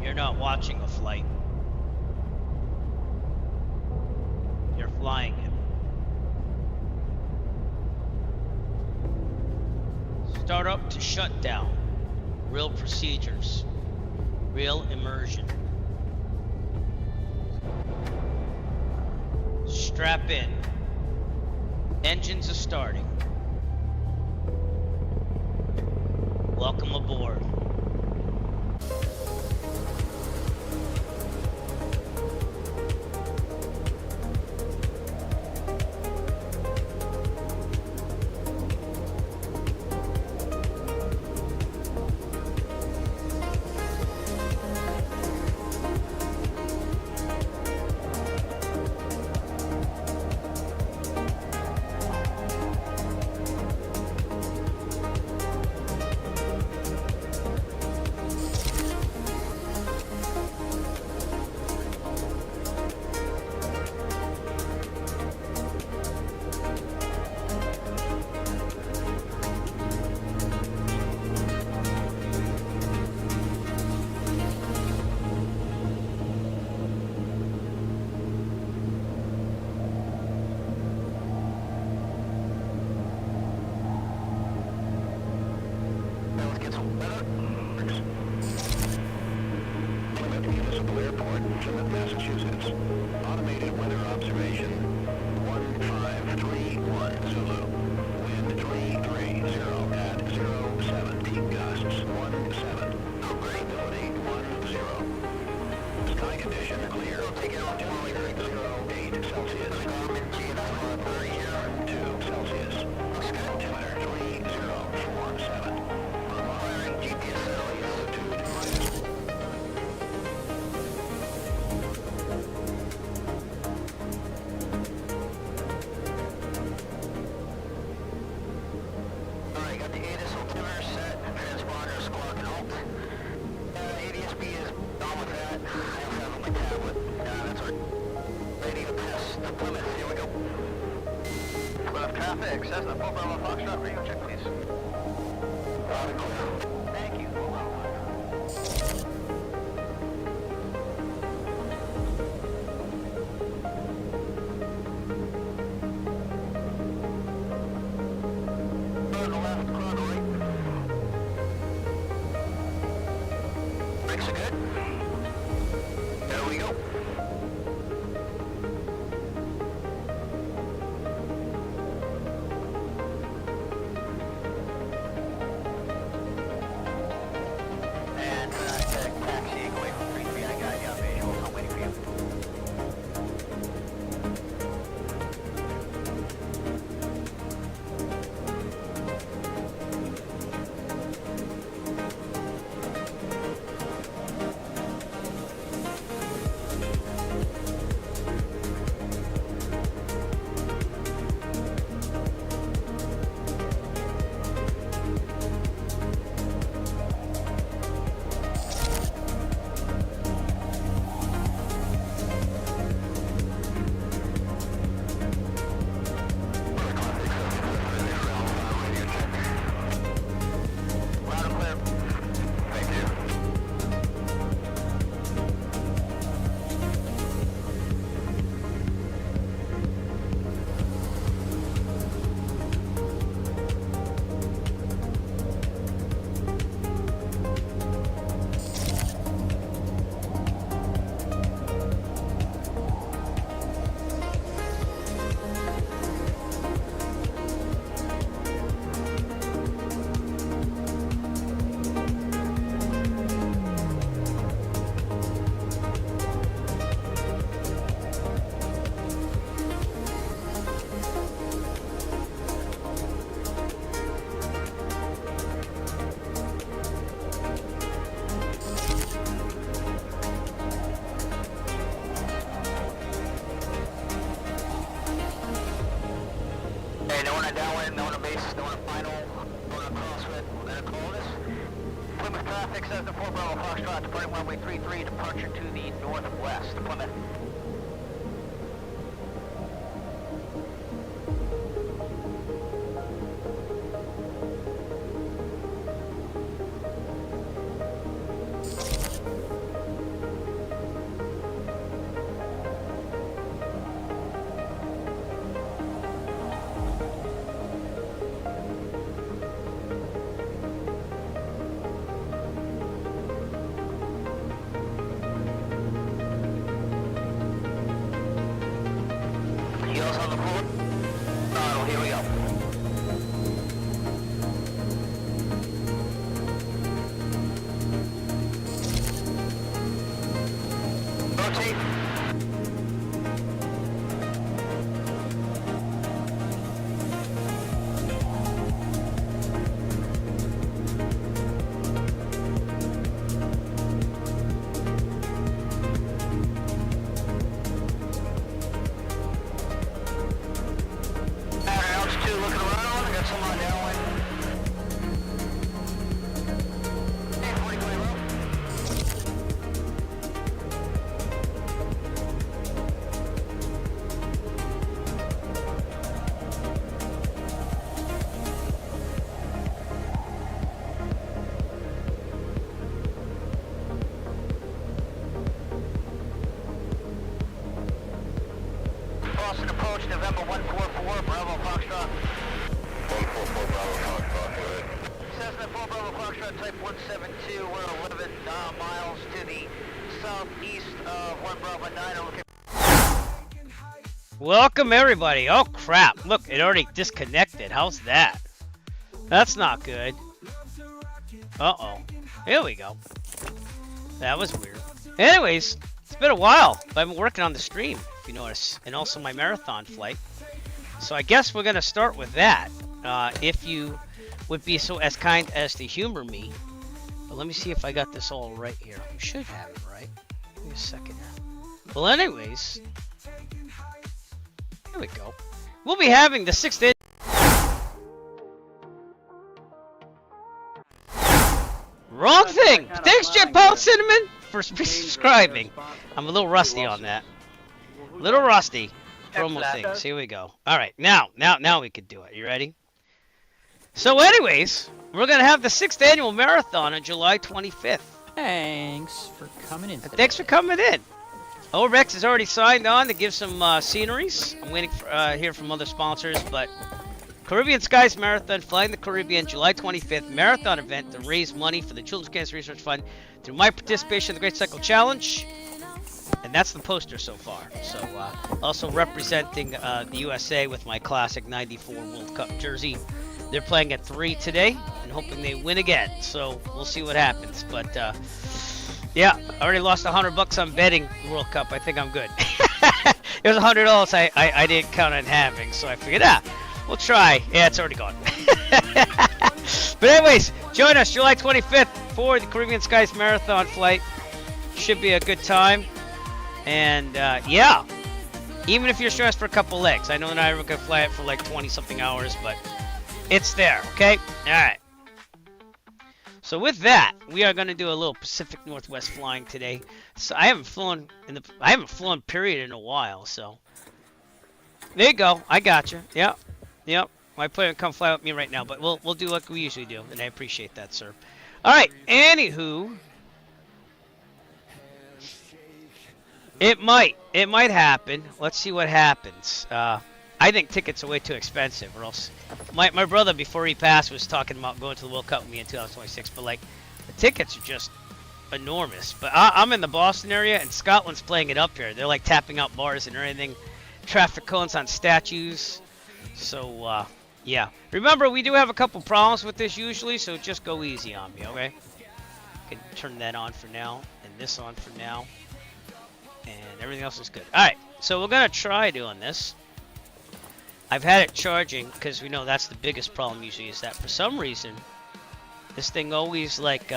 You're not watching a flight. You're flying it. Startup to shutdown. Real procedures. Real immersion. Strap in. Engines are starting. Welcome aboard. Massachusetts. Automated weather observation 1531 Zulu. Wind 330 at 07. Peak gusts 17. Visibility 10. Sky condition clear. Taking off 08 Celsius. 2 Celsius. Altimeter 3047. Firing GPS altitude minus. Traffic, Cessna, 4 Bravo Foxtrot, radio check please. Thank you. Turn left, chrono right. Brakes are good. There we go. Traffic Cessna 4 Bravo Foxtrot, departing runway 33, departure to the northwest, Plymouth. Heels on the floor. Throttle, here we go. Rotate. Altitude, looking around. I got some on downwind. 40 road. Boston approach, November 144, Bravo Foxtrot. 144 Bravo Foxtrot, go ahead. Cessna 4 Bravo Foxtrot, type 172. We're 11 miles to the southeast of 1 Bravo 9. Looking. Welcome everybody. Oh crap! Look, it already disconnected. How's that? That's not good. Uh-oh. Here we go. That was weird. Anyways, it's been a while. I've been working on the stream, if you notice, and also my marathon flight. So I guess we're gonna start with that. If you would be so as kind as to humor me. But let me see if I got this all right here. I should have it right. Give me a second. Well, anyways, here we go. We'll be having the 6th ed. Wrong thing! Thanks, Jet Paul Cinnamon, for subscribing. I'm a little rusty on that. Little rusty. Promo things. Here we go. Alright, now we can do it. You ready? So anyways, we're going to have the 6th annual marathon on July 25th. Thanks for coming in today. Thanks for coming in. Rex has already signed on to give some sceneries. I'm waiting for hear from other sponsors, but Caribbean Skies Marathon, Flying the Caribbean, July 25th, marathon event to raise money for the Children's Cancer Research Fund through my participation in the Great Cycle Challenge. And that's the poster so far. So, also representing the USA with my classic 94 World Cup jersey. They're playing at 3 today and hoping they win again. So, we'll see what happens. But, yeah, I already lost $100 on betting the World Cup. I think I'm good. It was $100 I didn't count on having. So, I figured, we'll try. Yeah, it's already gone. But anyways, join us July 25th for the Caribbean Skies Marathon flight. Should be a good time. And, yeah, even if you're stressed for a couple legs. I know that I'm going to fly it for like 20-something hours, but it's there, okay? All right. So with that, we are going to do a little Pacific Northwest flying today. So I haven't flown period in a while, so there you go. I got you. Yep. My player come fly with me right now, but we'll do like we usually do, and I appreciate that, sir. All right. Anywho, it might happen. Let's see what happens. I think tickets are way too expensive, or else my brother before he passed was talking about going to the World Cup with me in 2026. But like, the tickets are just enormous. But I'm in the Boston area, and Scotland's playing it up here. They're like tapping out bars and everything, traffic cones on statues. So yeah. Remember, we do have a couple problems with this usually, so just go easy on me, okay? I can turn that on for now, and this on for now, and everything else is good. All right, so we're gonna try doing this. I've had it charging because we know that's the biggest problem usually is that for some reason this thing always like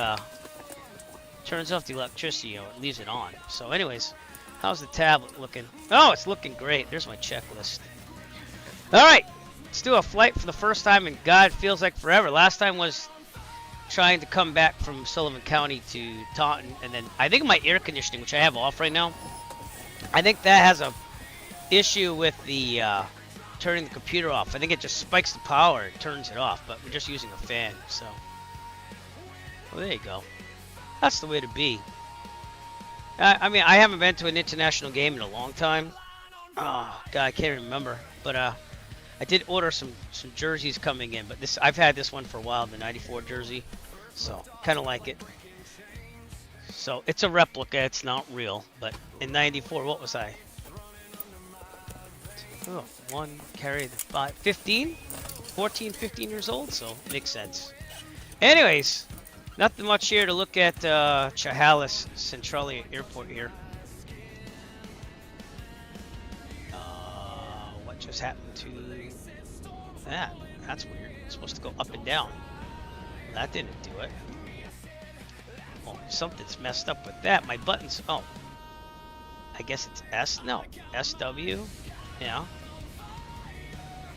turns off the electricity or it leaves it on. So anyways, how's the tablet looking? Oh, it's looking great. There's my checklist. All right, let's do a flight for the first time in God, it feels like forever. Last time was trying to come back from Sullivan County to Taunton, and then I think my air conditioning, which I have off right now, I think that has a issue with the turning the computer off. I think it just spikes the power and turns it off, but we're just using a fan, so. Well, there you go. That's the way to be. I mean, I haven't been to an international game in a long time. Oh, God, I can't remember. But I did order some jerseys coming in, but I've had this one for a while, the 94 jersey. So, kind of like it. So, it's a replica. It's not real. But in 94, what was I? Oh, one carry the 15? 14, 15 years old, so makes sense. Anyways, nothing much here to look at Chehalis Centralia Airport here. What just happened to that? That's weird. It's supposed to go up and down. That didn't do it. Oh, something's messed up with that. My buttons. Oh, I guess it's S. No, SW. Yeah.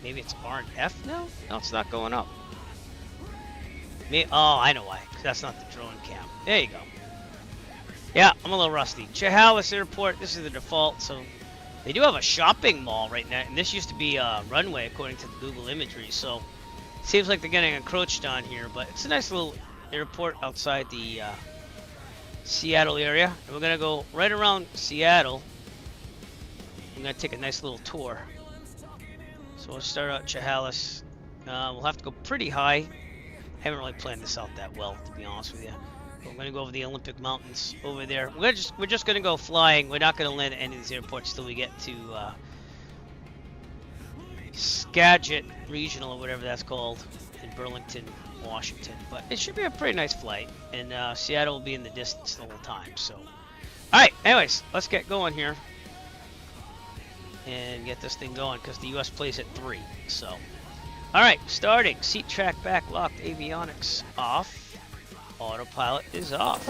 Maybe it's R and F now? No, it's not going up. Oh, I know why. 'Cause that's not the drone cam. There you go. Yeah, I'm a little rusty. Chehalis Airport. This is the default. So they do have a shopping mall right now, and this used to be a runway according to the Google imagery. So it seems like they're getting encroached on here, but it's a nice little airport outside the Seattle area. And we're gonna go right around Seattle. I'm gonna take a nice little tour. So we'll start out Chehalis. We'll have to go pretty high. I haven't really planned this out that well, to be honest with you. But we're gonna go over the Olympic Mountains over there. We're just gonna go flying. We're not gonna land at any of these airports till we get to Skagit Regional or whatever that's called in Burlington, Washington. But it should be a pretty nice flight, and Seattle will be in the distance the whole time. So, all right. Anyways, let's get going here and get this thing going because the U.S. plays at 3. So, all right, starting. Seat track back locked. Avionics off. Autopilot is off.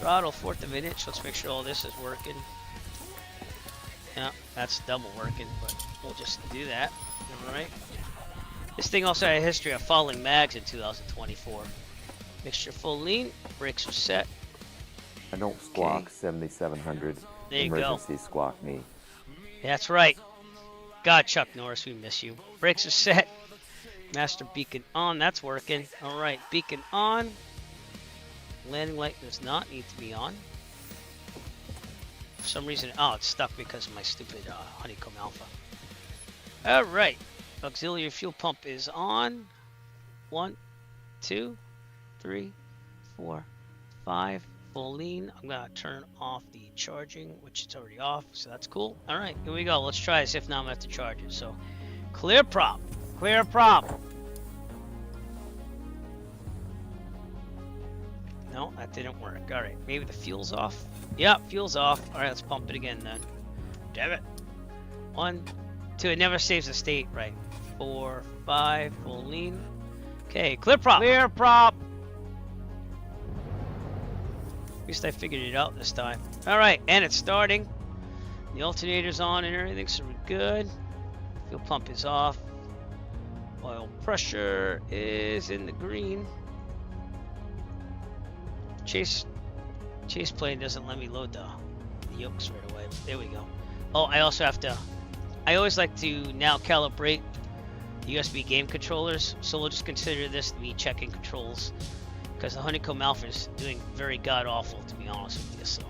Throttle 1/4 of an inch. Let's make sure all this is working. Yeah, that's double working, but we'll just do that. All right. This thing also had a history of falling mags in 2024. Mixture full lean. Brakes are set. I don't squawk. Okay. 7700. There you Emergency squawk me. That's right. God, Chuck Norris, we miss you. Brakes are set. Master beacon on. That's working. All right, beacon on. Landing light does not need to be on. For some reason, oh, it's stuck because of my stupid honeycomb alpha. All right. Auxiliary fuel pump is on. 1, 2, 3, 4, 5. Full lean. I'm gonna turn off the charging, which it's already off, so that's cool. All right, here we go. Let's try this. If not, I'm gonna have to charge it. So, clear prop. Clear prop. No, that didn't work. All right, maybe the fuel's off. Yeah, fuel's off. All right, let's pump it again then. Damn it. 1, 2. It never saves the state. Right. 4, 5. Full lean. Okay, clear prop. Clear prop. At least I figured it out this time. All right, and it's starting. The alternator's on and everything, so we're good. Fuel pump is off. Oil pressure is in the green. Chase plane doesn't let me load the yokes right away. There we go. Oh, I also have to. I always like to now calibrate the USB game controllers, so we'll just consider this me checking controls. Because the honeycomb alpha is doing very god awful, to be honest with you. So,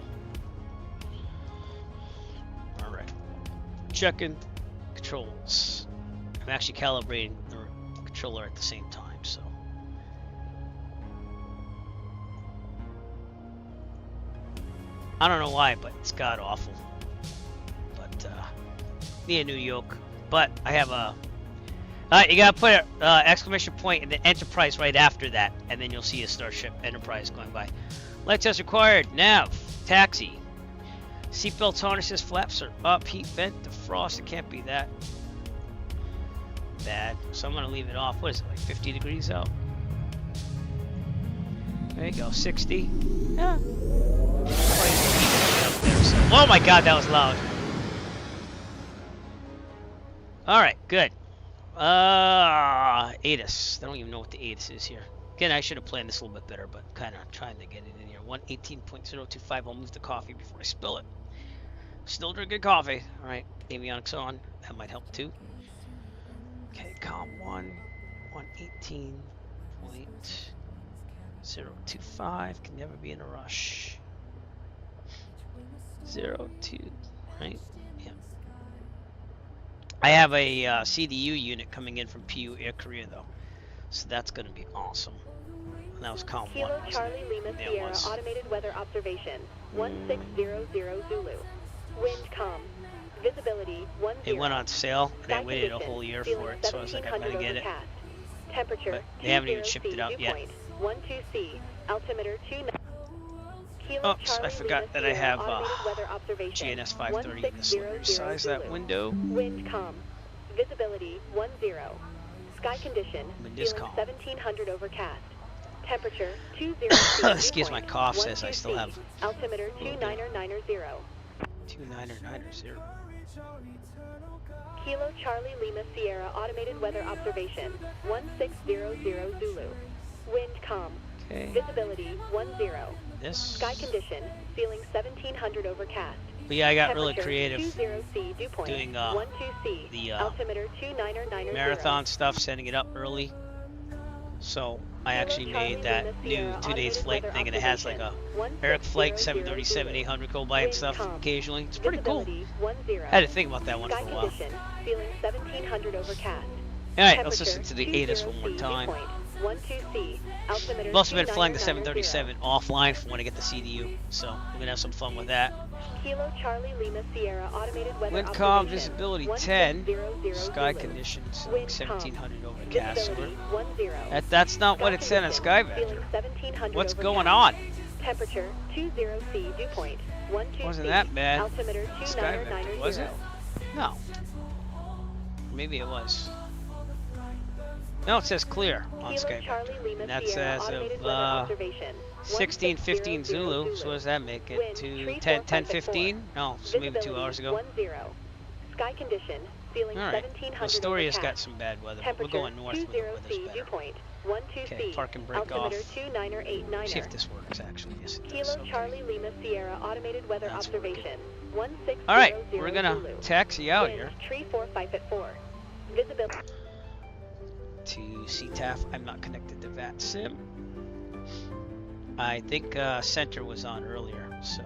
all right, checking controls. I'm actually calibrating the controller at the same time. So, I don't know why, but it's god awful. But need a new yoke. But I have a. You gotta put an exclamation point and then Enterprise right after that, and then you'll see a Starship Enterprise going by. Light test required. Nav. Taxi. Seatbelts, harnesses, flaps are up. Heat vent, defrost. It can't be that bad. So I'm gonna leave it off. What is it, like 50 degrees out? There you go. 60. Yeah. Oh my God, that was loud. All right, good. ATIS. I don't even know what the ATIS is here. Again, I should have planned this a little bit better, but kind of trying to get it in here. 118.025. I'll move the coffee before I spill it. Still drinking coffee. All right, avionics on. That might help too. Okay, COM 1, 118.025. Can never be in a rush. 02, right? Yeah. I have a CDU unit coming in from PU Air Korea though, so that's going to be awesome. And that was COM 1. Kilo Charlie Lima Yeah, Sierra was. automated weather observation 1600 Zulu. Wind calm. Visibility 10. It went on sale, and I Sky waited a condition, whole year feeling for it, so I was like, I'm going to get it. overcast. Temperature But they haven't even 20 shipped it out dew yet. point, 12C. Altimeter 29. Kilo Oops, Charlie I forgot Lima that I Sierra have automated weather observation GNS 530 in this 1600 one. Size that Zulu. window. Wind calm. Visibility 10. Sky condition Wind is feeling calm. 1700 overcast. Temperature 20. Excuse my cough, says I still have altimeter 2990. 2990. Kilo Charlie Lima Sierra automated weather observation 1600 Zulu. Wind calm. Okay. Visibility 10. This. Sky condition feeling 1700 overcast. But yeah, I got really Temperature creative 20C dew point doing 12C. the altimeter 2990. marathon stuff, setting it up early. So I actually made that new 2 days flight thing, and it has like a Eric Flight 737 800 go by and stuff occasionally. It's pretty cool. I had to think about that one for a Sky while. condition feeling 1700 overcast. Alright, let's listen to the ATIS one more time. 12C. Altimeter I've also been flying the 2990. 737 offline from when I get the CDU, so we're gonna have some fun with that. Kilo Charlie Lima Sierra automated weather Wind calm, observation, visibility 10, 1600 sky Zulu. conditions Wind 1700 overcast. So Visibility 10. that's not what Sky it said on condition, Skyvector. feeling 1700 What's overcast. going on? Temperature 20C dew point 12C. Wasn't that bad? Altimeter Skyvector, 2990. was it? No. Maybe it was. No, it says clear on Kilo Skyvector. Charlie Lima And that's Sierra as automated of weather observation 16:15 Zulu. Zulu. So what does that make it? Wind To 345 at 10:15? No, so maybe 2 hours ago. 10. Sky condition feeling All right. 1700 Astoria's got overcast. some bad weather, but we're Temperature going north where the 20C weather's dew better. point 12C. Okay, park and break altimeter off. 2989. See if this works actually. Yes, it does. Kilo Okay. Charlie Lima Sierra automated weather That's observation 1600 All right, we're gonna Zulu. taxi out Wind here 345 at 4. Visibility to CTAF. I'm not connected to VATSIM. I think Center was on earlier, so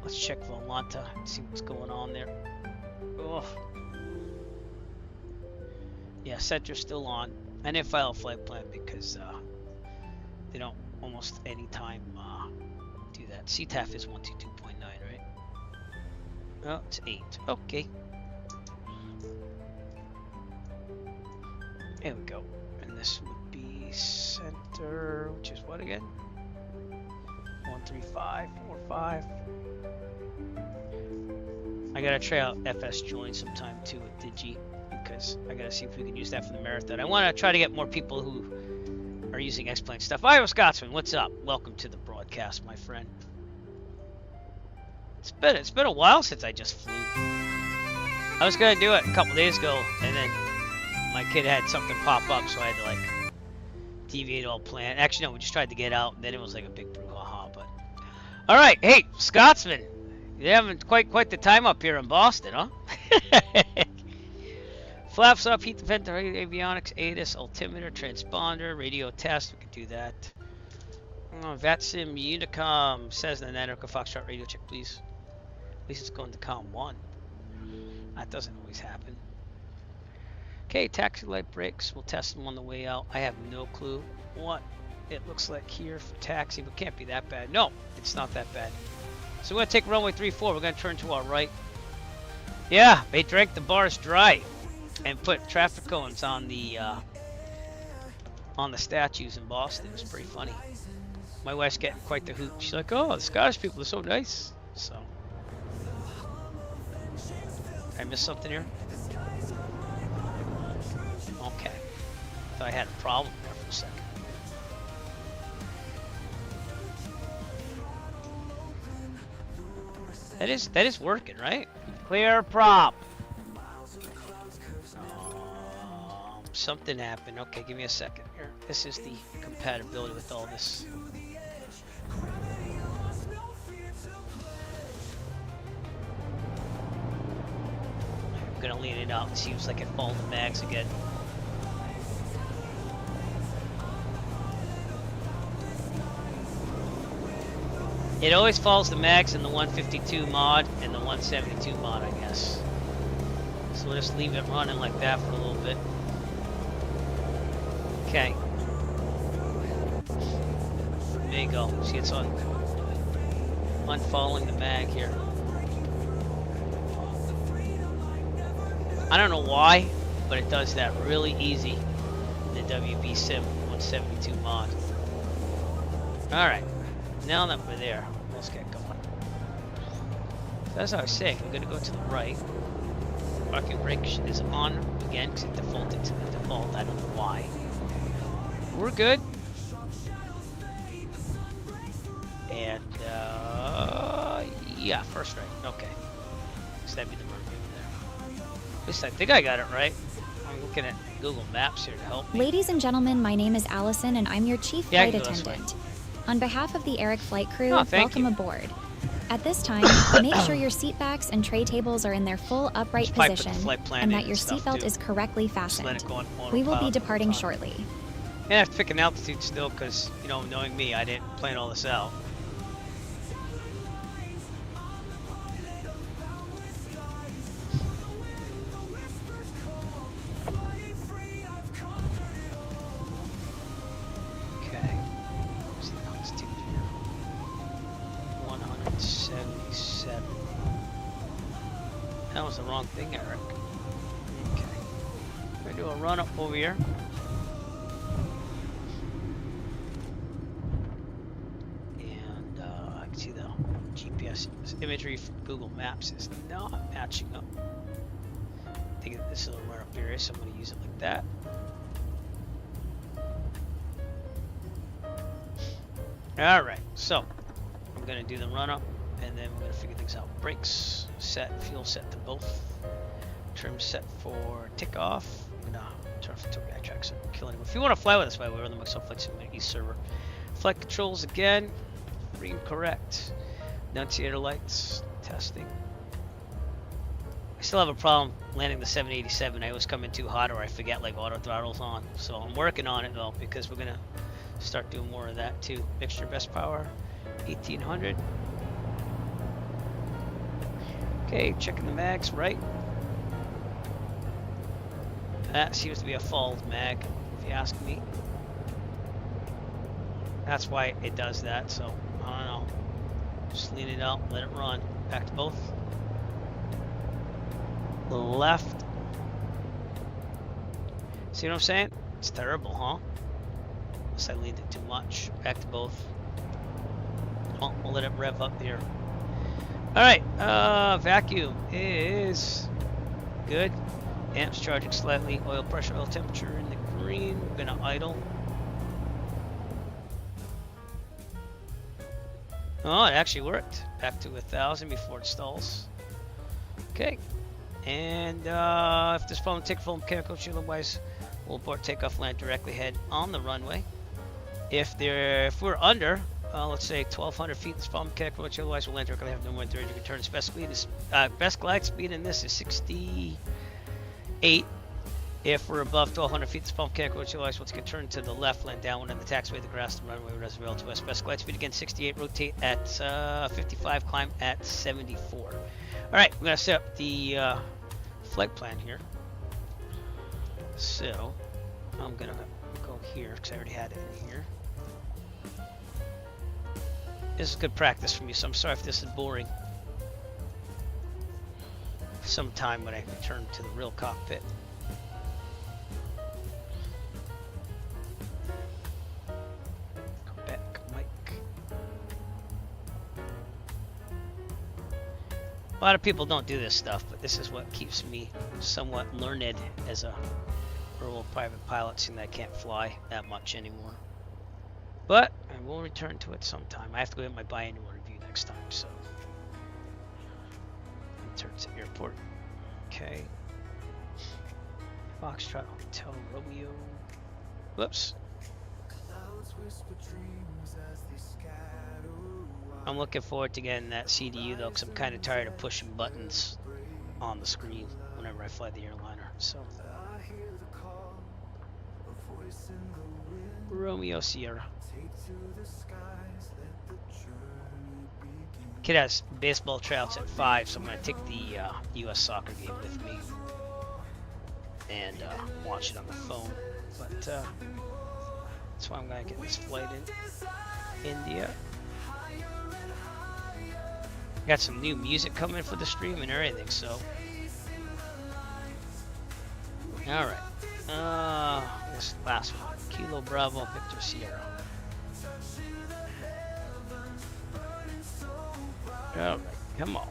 let's check Volanta and see what's going on there. Oh. Yeah, Center's still on. I didn't file a flight plan because they don't almost any time do that. CTAF is 122.9, right? Oh, it's 8. Okay. There we go. And this would be Center, which is what again? 13545. I gotta try out FS Join sometime too with Digi, because I gotta see if we can use that for the marathon. I want to try to get more people who are using X-Plane stuff. Iowa Scotsman, what's up? Welcome to the broadcast, my friend. It's been a while since I just flew. I was gonna do it a couple days ago, and then my kid had something pop up, so I had to like deviate all plan. Actually, no, we just tried to get out, and then it was like a big brouhaha. But all right, hey, Scotsman, you're having quite the time up here in Boston, huh? Flaps up, heat defender, avionics, ATIS, altimeter, transponder, radio test. We could do that. VATSIM, Unicom, Cessna, Nanoka, Foxtrot, radio check, please. At least it's going to COM 1. That doesn't always happen. Okay, taxi light brakes. We'll test them on the way out. I have no clue what it looks like here for taxi, but can't be that bad. No, it's not that bad. So we're going to take runway 34. We're going to turn to our right. Yeah, they drank the bars dry and put traffic cones on the statues in Boston. It was pretty funny. My wife's getting quite the hoot. She's like, oh, the Scottish people are so nice. So, did I miss something here? Okay. Thought I had a problem there for a second. That is working, right? Clear prop. Something happened. Okay, give me a second here. This is the compatibility with all this. I'm gonna lean it out. It seems like it followed the mags again. It always follows the mags in the 152 mod and the 172 mod, I guess. So we'll just leave it running like that for a little bit. Okay. There you go. See, it's unfollowing the mag here. I don't know why, but it does that really easy in the WB Sim 172 mod. Alright. Now that we're there, let's get going. So as I was saying, we're going to go to the right. Parking brake is on again because it defaulted to the default. I don't know why. We're good. And, yeah, first right. Okay. So that'd be the mermaid there. At least I think I got it right. I'm looking at Google Maps here to help me. Ladies and gentlemen, my name is Allison and I'm your chief Yeah, I flight can go this way. attendant. On behalf of the Eric flight crew, Oh, thank welcome you. aboard. At this time, make sure your seat backs and tray tables are in their full upright Just probably put the position flight plan and in that your and stuff, seatbelt too. is correctly Just let fastened. it go on We will be autopilot departing all the time. shortly. I have to pick an altitude still because, you know, knowing me, I didn't plan all this out. Okay. What's the altitude here? 177. That was the wrong thing, Eric. Okay. We're gonna do a run up over here. I can see the GPS imagery from Google Maps is not matching up. I think this is where up here, so I'm going to use it like that. Alright, so I'm going to do the run up and then we're going to figure things out. Brakes set, fuel set to both. Trim set for takeoff. I'm going to turn for two tracks so we're killing it. If you want to fly with us, by the way, we're on the Microsoft Flight Simulator East server. Flight controls again. Green correct. Annunciator lights. Testing. I still have a problem landing the 787. I always come in too hot or I forget like auto throttle's on. So I'm working on it though because we're gonna start doing more of that too. Mixture best power 1800. Okay, checking the mags right. That seems to be a fouled mag if you ask me. That's why it does that, so I don't know. Just lean it out, let it run. Back to both. Left. See what I'm saying? It's terrible, huh? Unless I leaned it too much. Back to both. Oh, we'll let it rev up here. Alright, vacuum is good. Amps charging slightly. Oil pressure, oil temperature in the green. We're gonna idle. Oh, it actually worked. Back to 1,000 before it stalls. Okay. And if this phone take full mechanical shield, otherwise we'll abort takeoff, land directly head on the runway. If we're under, let's say 1,200 feet, this phone mechanical shield, otherwise we'll land directly have no more than 30 returns. Best speed is best glide speed in this is 68. If we're above 1,200 feet, this phone mechanical shield, otherwise we'll turn to the left, land downwind on the taxiway, the grass, the runway, reservoir to west. Best glide speed again 68. Rotate at 55. Climb at 74. All right, we're gonna set up the flight plan here. So I'm gonna go here because I already had it in here. This is good practice for me, so I'm sorry if this is boring. Sometime when I return to the real cockpit. Go back, Mike. A lot of people don't do this stuff, but this is what keeps me somewhat learned as a rural private pilot, seeing that I can't fly that much anymore. But I will return to it sometime. I have to go get my biannual review next time, so. Return to airport. Okay. Foxtrot Hotel Romeo. Whoops. I'm looking forward to getting that CDU though, because I'm kind of tired of pushing buttons on the screen whenever I fly the airliner. So Romeo Sierra. Kid has baseball tryouts at 5, so I'm gonna take the U.S. soccer game with me and watch it on the phone. But that's why I'm gonna get this flight in India. Got some new music coming for the stream and everything, so. Alright. This last one. Kilo Bravo Victor Sierra. Alright, come on.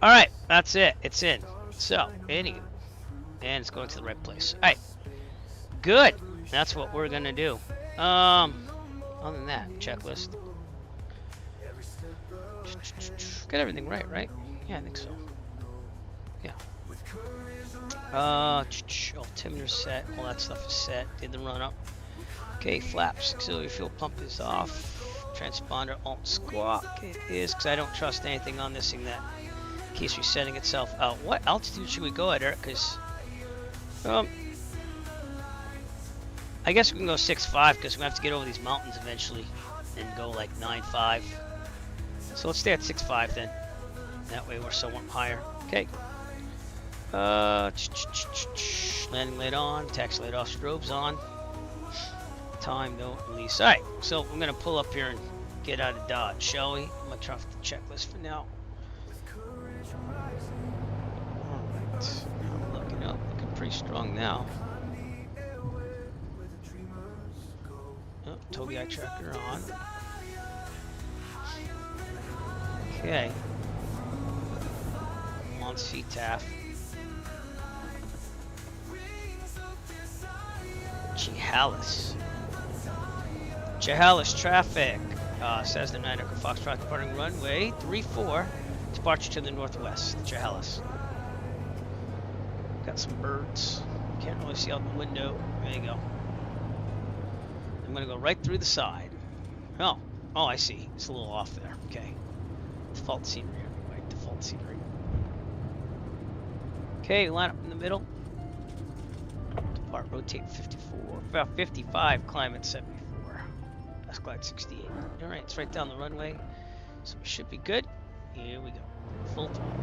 Alright, that's it. It's in. So, anyway. And it's going to the right place. Alright. Good. That's what we're gonna do. Other than that, checklist. Got everything right? Yeah, I think so. Yeah. Altimeter set. All that stuff is set. Did the run up. Okay, flaps. Auxiliary fuel pump is off. Transponder alt squawk. It is, because I don't trust anything on this thing that keeps resetting itself out. What altitude should we go at, Eric? Because, I guess we can go 6.5 because we're going to have to get over these mountains eventually and go like 9.5. So let's stay at 6.5 then. That way we're somewhat higher. Okay. Landing light on, taxi light off, strobes on. Time, no release. Alright, so I'm going to pull up here and get out of Dodge, shall we? I'm going to try off the checklist for now. Alright, I'm looking up, looking pretty strong now. Oh, Toby eye tracker on. Okay. I'm on CTAF. Chehalis traffic. Cessna 9 Echo Foxtrot departing runway 34. Departure to the northwest. Chehalis. Got some birds. Can't really see out the window. There you go. I'm gonna go right through the side. Oh, I see. It's a little off there. Okay. Default scenery. Right, default scenery. Okay, line up in the middle. Depart, rotate 54, 55, climb at 74. Best glide 68. All right, it's right down the runway, so we should be good. Here we go. Full throttle.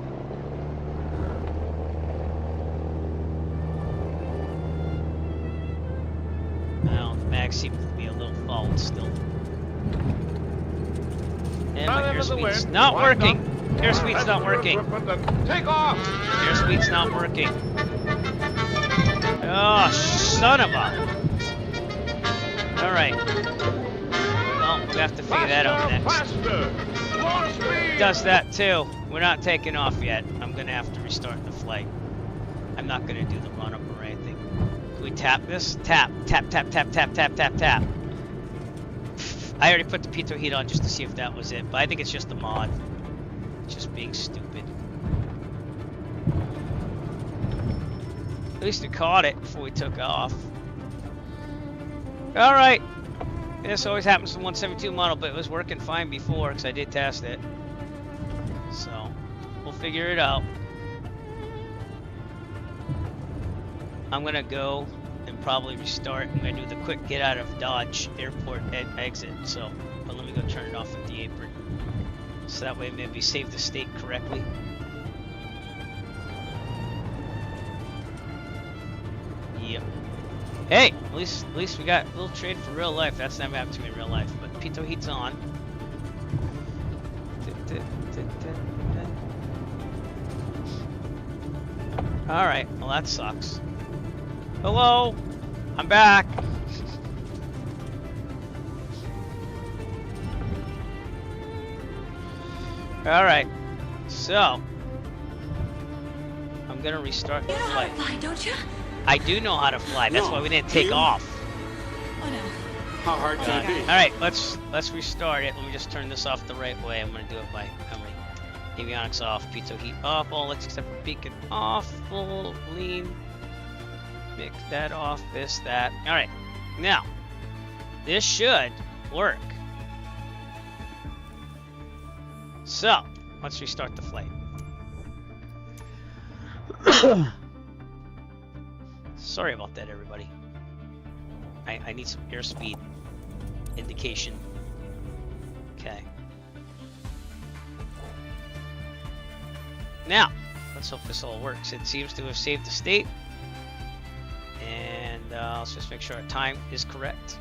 Now the mag seems to be a little fouled still. And my airspeed's not working. Airspeed's not working. Take off! Airspeed's not working. Oh, son of a. Alright. Well, we'll have to figure that out next. It does that too. We're not taking off yet. I'm gonna have to restart the flight. I'm not gonna do the run up or anything. Can we tap this? Tap, tap, tap, tap, tap, tap, tap, tap. I already put the pitot heat on just to see if that was it, but I think it's just the mod. It's just being stupid. At least we caught it before we took off. Alright. This always happens to the 172 model, but it was working fine before because I did test it. So, we'll figure it out. I'm going to go and probably restart. I'm going to do the quick get out of Dodge Airport exit. So, but let me go turn it off at the apron. So that way maybe save the state correctly. Yep. Hey, at least we got a little trade for real life. That's never happened to me in real life. But pitot heat's on. All right. Well, that sucks. Hello, I'm back. All right. So I'm gonna restart the flight. You know how to fly, don't you? I do know how to fly. That's why we didn't take off. Oh no. How hard can it be? All right, let's restart it. Let me just turn this off the right way. I'm gonna do it by memory. Avionics off, pitot heat off, all lights except for beacon off, full lean, mix that off, this, that. All right, now, this should work. So, let's restart the flight. Sorry about that, everybody. I need some airspeed indication. Okay. Now, let's hope this all works. It seems to have saved the state. And let's just make sure our time is correct.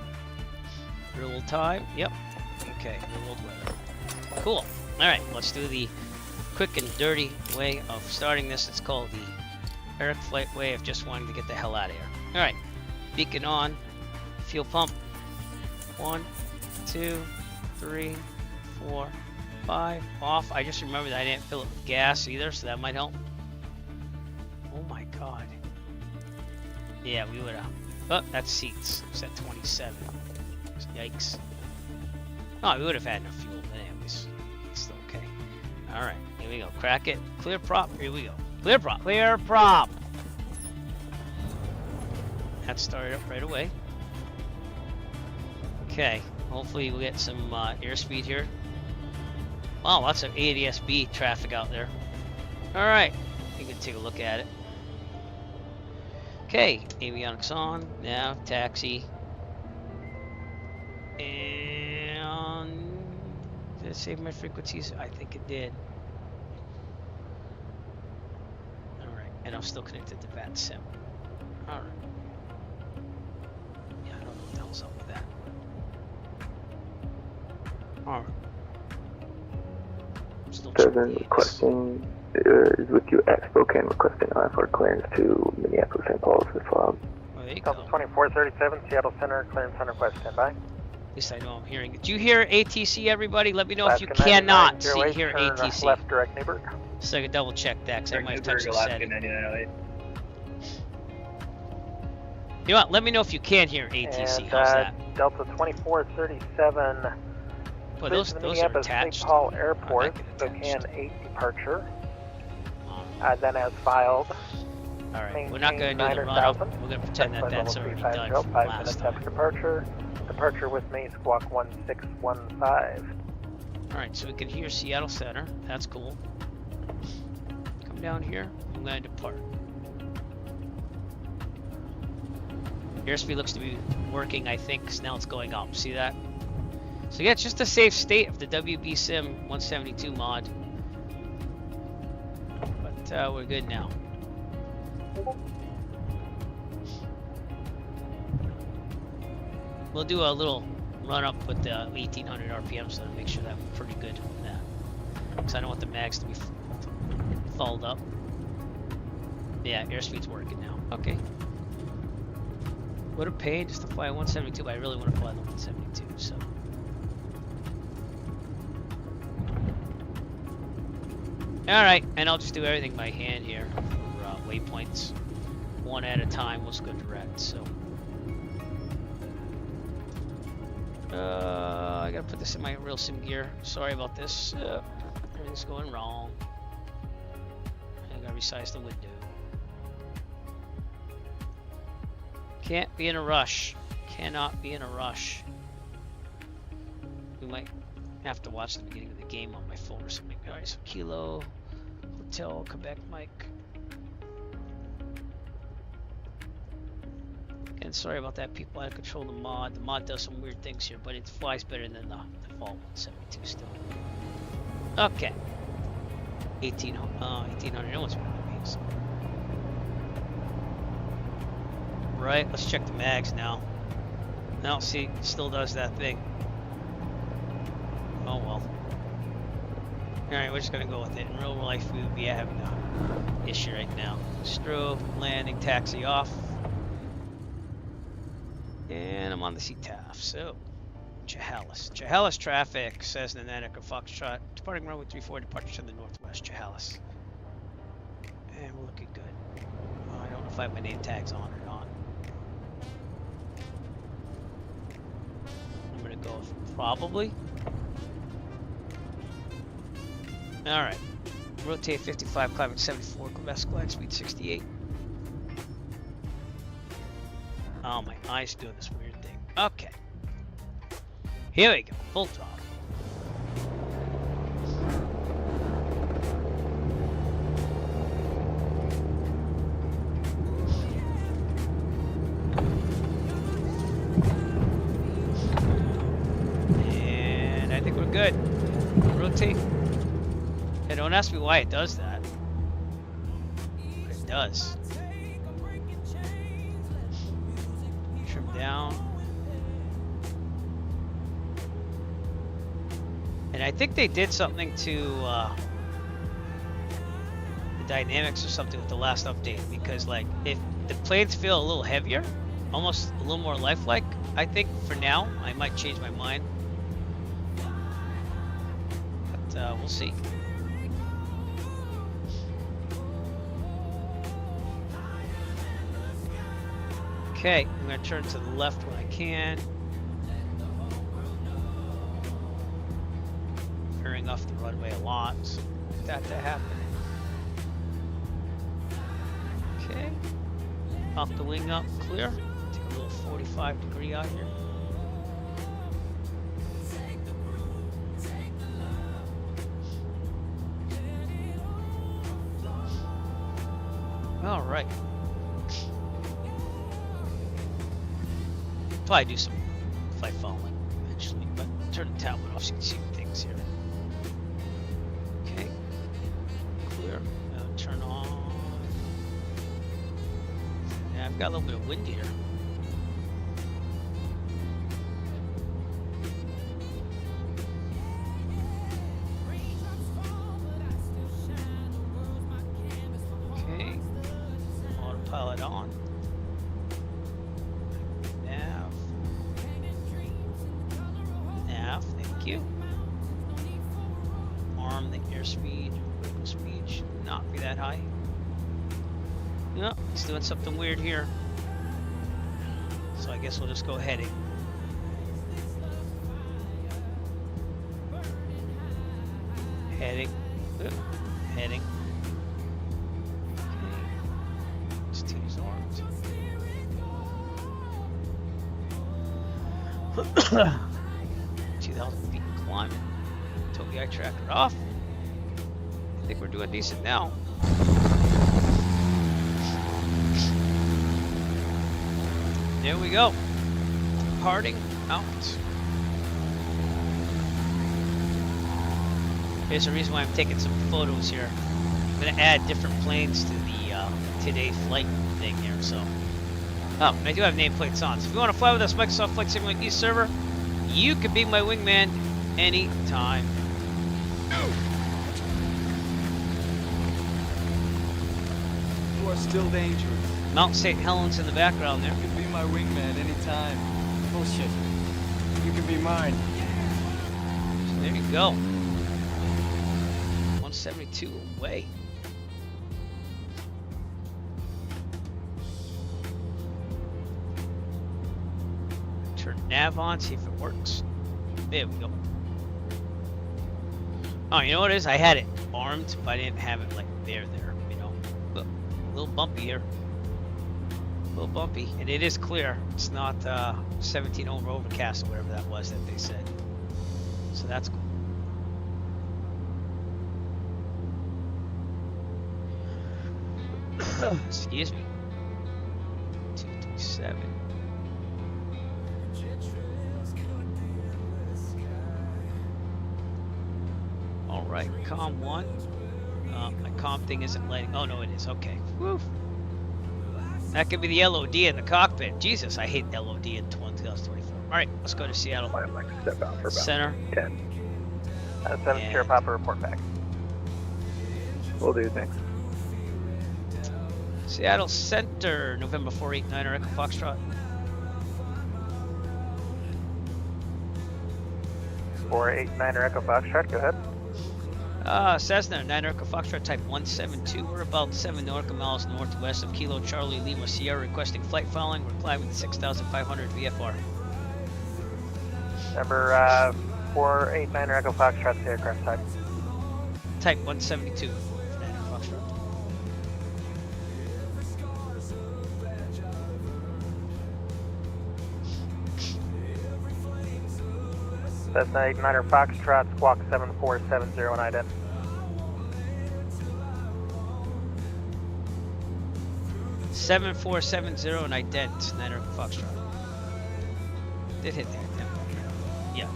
Real world time. Yep. Okay, real world weather. Cool. Alright, let's do the quick and dirty way of starting this. It's called the Eric Flight way of just wanting to get the hell out of here. Alright, beacon on, fuel pump. 1, 2, 3, 4, 5. Off. I just remembered I didn't fill it with gas either, so that might help. Oh my god. Yeah, we would have. Oh, that's seats. It's at 27. Yikes. Oh, we would have had enough fuel, but anyways. It's still okay. Alright, here we go. Crack it. Clear prop. Here we go. Clear prop. Clear prop. That started up right away. Okay. Hopefully we'll get some airspeed here. Wow, lots of ADS-B traffic out there. Alright. You can take a look at it. Okay. Avionics on. Now, taxi. And did it save my frequencies? I think it did. Alright, and I'm still connected to VAT Sim. Alright. Yeah, I don't know what the hell's up with that. Alright. Still President requesting is with you at Spokane, requesting for clearance to Minneapolis, St. Paul, as well. Oh, there you go. 2437, Seattle Center, clearance center request, standby. At least I know I'm hearing it. Do you hear ATC, everybody? Let me know if you cannot hear ATC. Left direct Newburgh. So I can double check that, because I might have touched the setting. You know what? Let me know if you can hear ATC. And, how's that? Delta 2437. Boy, those are attached. St. Paul Airport, Spokane 8 departure. Then as filed. Alright, we're not going to do the run-up. We're going to pretend that that's already done from last time. Departure with me, squawk 1615. Alright, so we can hear Seattle Center. That's cool. Come down here. I'm going to depart. Airspeed looks to be working, I think, because now it's going up. See that? So yeah, it's just a safe state of the WB Sim 172 mod. But we're good now. We'll do a little run up with the 1800 RPM so to make sure that we're pretty good with that. Because I don't want the mags to be fouled up. Yeah, airspeed's working now. Okay. Would have paid just to fly a 172, but I really want to fly the 172, so. Alright, and I'll just do everything by hand here for waypoints. One at a time. Let's go direct, so. I gotta put this in my real sim gear. Sorry about this. Everything's going wrong. I gotta resize the window. Can't be in a rush. Cannot be in a rush. We might have to watch the beginning of the game on my phone or something. Alright, so Kilo, Hotel, Quebec, Mike. And sorry about that, people. I control the mod. The mod does some weird things here, but it flies better than the default 172 still. Okay. 1800. No one's what that means. Right, let's check the mags now. No, see, it still does that thing. Oh well. Alright, we're just gonna go with it. In real life, we would be having an issue right now. Strobe, landing, taxi off. And I'm on the CTAF, so Chehalis. Chehalis traffic, Cessna, Nanic, Foxtrot, departing runway 34, departure to the northwest, Chehalis. And we're looking good. I don't know if I have my name tags on or not. I'm gonna go with probably. Alright. Rotate 55, climbing 74, Quebec glide speed 68. Oh, my eye's doing this weird thing. Okay. Here we go, full throttle. And I think we're good. Rotate. Hey, don't ask me why it does that. But it does. Trim down. And I think they did something to the dynamics or something with the last update, because like if the planes feel a little heavier, almost a little more lifelike, I think for now I might change my mind. But we'll see. Okay, I'm going to turn to the left when I can. Veering off the runway a lot. So that to happen. Okay. Off the wing up, clear. Take a little 45-degree out here. All right. Probably do some flight following eventually, but turn the tablet off so you can see things here. Okay, clear. Now turn on. Yeah, I've got a little bit of wind here. Okay, autopilot on. Thank you. Arm the airspeed, critical speed should not be that high. No, it's doing something weird here. So I guess we'll just go heading. Heading. Heading. Okay. Let's tease arms. 2,000 feet climbing. Took the eye tracker off. I think we're doing decent now. There we go. Parting out. Here's the reason why I'm taking some photos here. I'm gonna add different planes to the today flight thing here. So, oh, I do have nameplates on. So if you want to fly with us, Microsoft Flight Simulator East server, you can be my wingman anytime. You are still dangerous. Mount St. Helens in the background there. You can be my wingman anytime. Bullshit. You can be mine. So there you go. 172 away. Turn nav on, see if it works. There we go. Oh, you know what it is? I had it armed, but I didn't have it like there, you know. Look, a little bumpy here. A little bumpy, and it is clear. It's not 17 over overcast or whatever that was that they said. So that's cool. Excuse me. 237. All right, comm 1. My comm thing isn't lighting. Oh no, it is. Okay. Woo. That could be the LOD in the cockpit. Jesus, I hate LOD in 2024. All right, let's go to Seattle. I'd like to step out for about Center. 10. 7 Sierra Papa, report back. Will do, thanks. Seattle Center, November 489 Echo Foxtrot. 489 Echo Foxtrot, go ahead. Cessna, 9 Orca Foxtrot type 172. We're about 7 nautical miles northwest of Kilo Charlie Lima Sierra, requesting flight following. We're climbing 6,500 VFR. Number 489 Echo Foxtrot, the aircraft type. Type 172. Niner Foxtrot. Cessna 89er Foxtrot, squawk 7470 and ident. Seven 470 and ident. Niner Foxtrot. Did hit that. Yeah.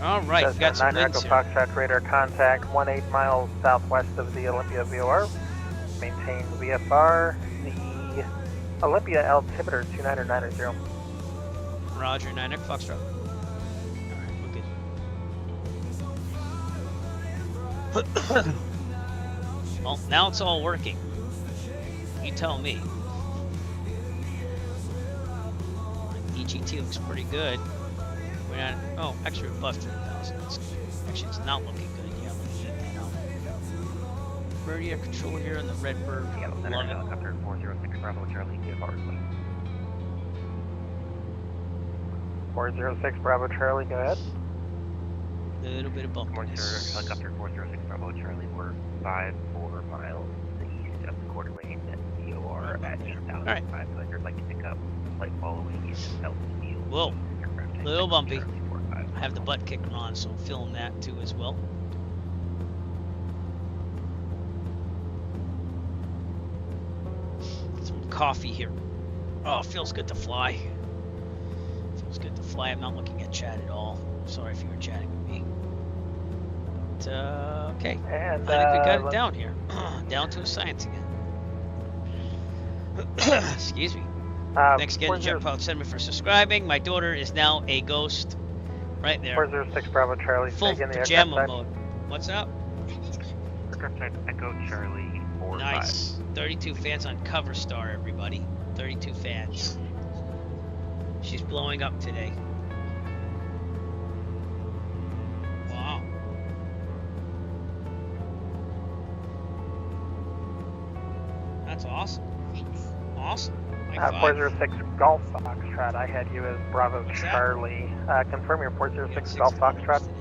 All right, we got some 9 winds Echo here. Foxtrot radar contact 18 miles southwest of the Olympia VOR. Maintain VFR. The Olympia altimeter 29990. Roger, 9 Echo Foxtrot. Alright, we're good. Well, now it's all working. You tell me. EGT looks pretty good. We're not, oh, actually we're above 3,000. Actually, it's not looking good. Yeah, let me get that out. Bird air control here on the Redbird. Seattle Center, helicopter 406 Bravo Charlie, VFR. 406 Bravo Charlie, go ahead. A little bit of Morning, sir. bumpiness. Helicopter 406 Bravo Charlie, we're 54 miles east of the Coeur d'Alene at VOR at 8,500. Like to pick up flight following in Southfield. Whoa, little bumpy. Charlie, 45. I have the butt kicker on, so I'm feeling that too as well. Some coffee here. Oh, it feels good to fly. Feels good to fly. I'm not looking at chat at all. Sorry if you were chatting with me. But, okay. And, I think we got it down here. Down to a science again. Excuse me. Thanks again to Jet Pilot Cinema for subscribing. My daughter is now a ghost. Right there. 406 Bravo Charlie, Full stay in the pajama aircraft mode. What's up? Aircraft type Echo Charlie 45. Nice. 32 fans on Cover Star, everybody. 32 fans. She's blowing up today. Wow. That's awesome. Awesome. High five. 406 Golf Foxtrot, I had you as Bravo What's that? Charlie. Confirm your We 406 got Golf 6 Foxtrot. today.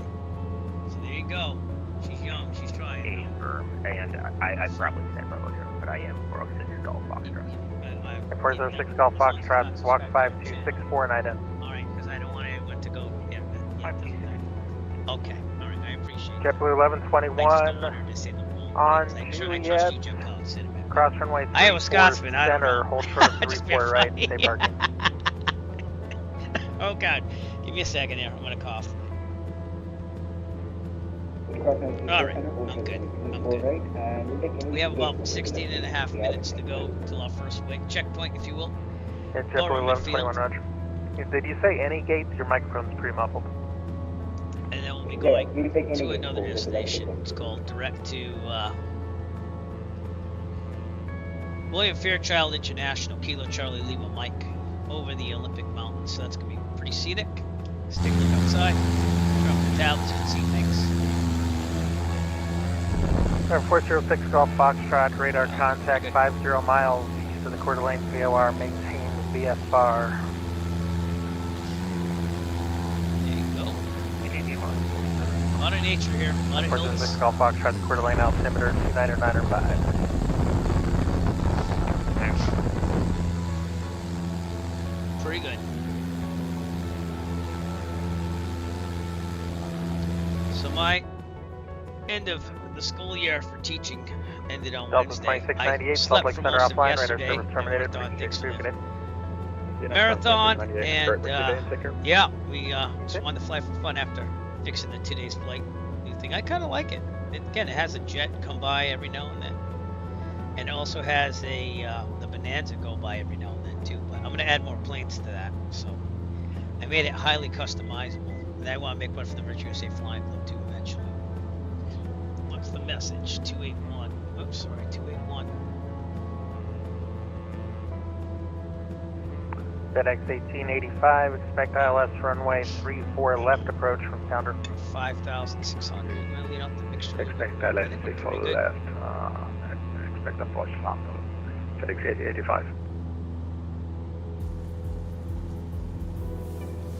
So there you go. She's young. She's trying. Confirm, and I probably said Bravo Charlie, but I am 406 Golf Foxtrot. 406 Golf Foxtrot, squawk 5264 and ident. Alright, because I don't want anyone to go. Yeah, okay. Alright, I appreciate it. JetBlue I just don't 1121 want her to say the wrong on things. I trust Juliet. you, Jet Pilot Cinema. Cross runway I am a 34 Scotsman, I don't center, know. hold short of Just being 34 right, funny. stay parking. Oh god, give me a second here. I'm gonna cough. Alright, I'm good. I'm good. We have about 16 and a half minutes to go till our first checkpoint, if you will. And JetBlue Bowerman 1121 Roger. Did you say any gates? Your microphone's pretty muffled. And then we'll be going to another destination. It's called direct to William Fairchild International, Kilo Charlie Lima Mike, over the Olympic Mountains. So that's going to be pretty scenic. Let's take a look outside. Turn off the tablets and see things. 406 Golf Foxtrot, radar contact 50 miles east of the Coeur d'Alene VOR, maintain VFR. There you go. A lot of nature here, a lot of 406 hills. Golf Foxtrot, Coeur d'Alene altimeter 29905. Pretty good. So my end of the school year for teaching ended on Delta Wednesday. 2698, I Salt slept Lake for Center most of offline, radar yesterday. service terminated. Marathon, thanks for Good. the marathon, and yeah, we just wanted to fly for fun after fixing the 2 days flight. New thing, I kind of like it. Again, it has a jet come by every now and then, and it also has a the Bonanza go by every now and then too. But I'm gonna add more planes to that, so I made it highly customizable, and I want to make one for the Virtual USA Flying Club too eventually. What's the message? 281. Oops, sorry, 281. FedEx 1885, expect ILS runway 34 left approach from counter. 5,600. Well, you know, the mixture. Expect ILS 34 left. Expect approach from FedEx 1885.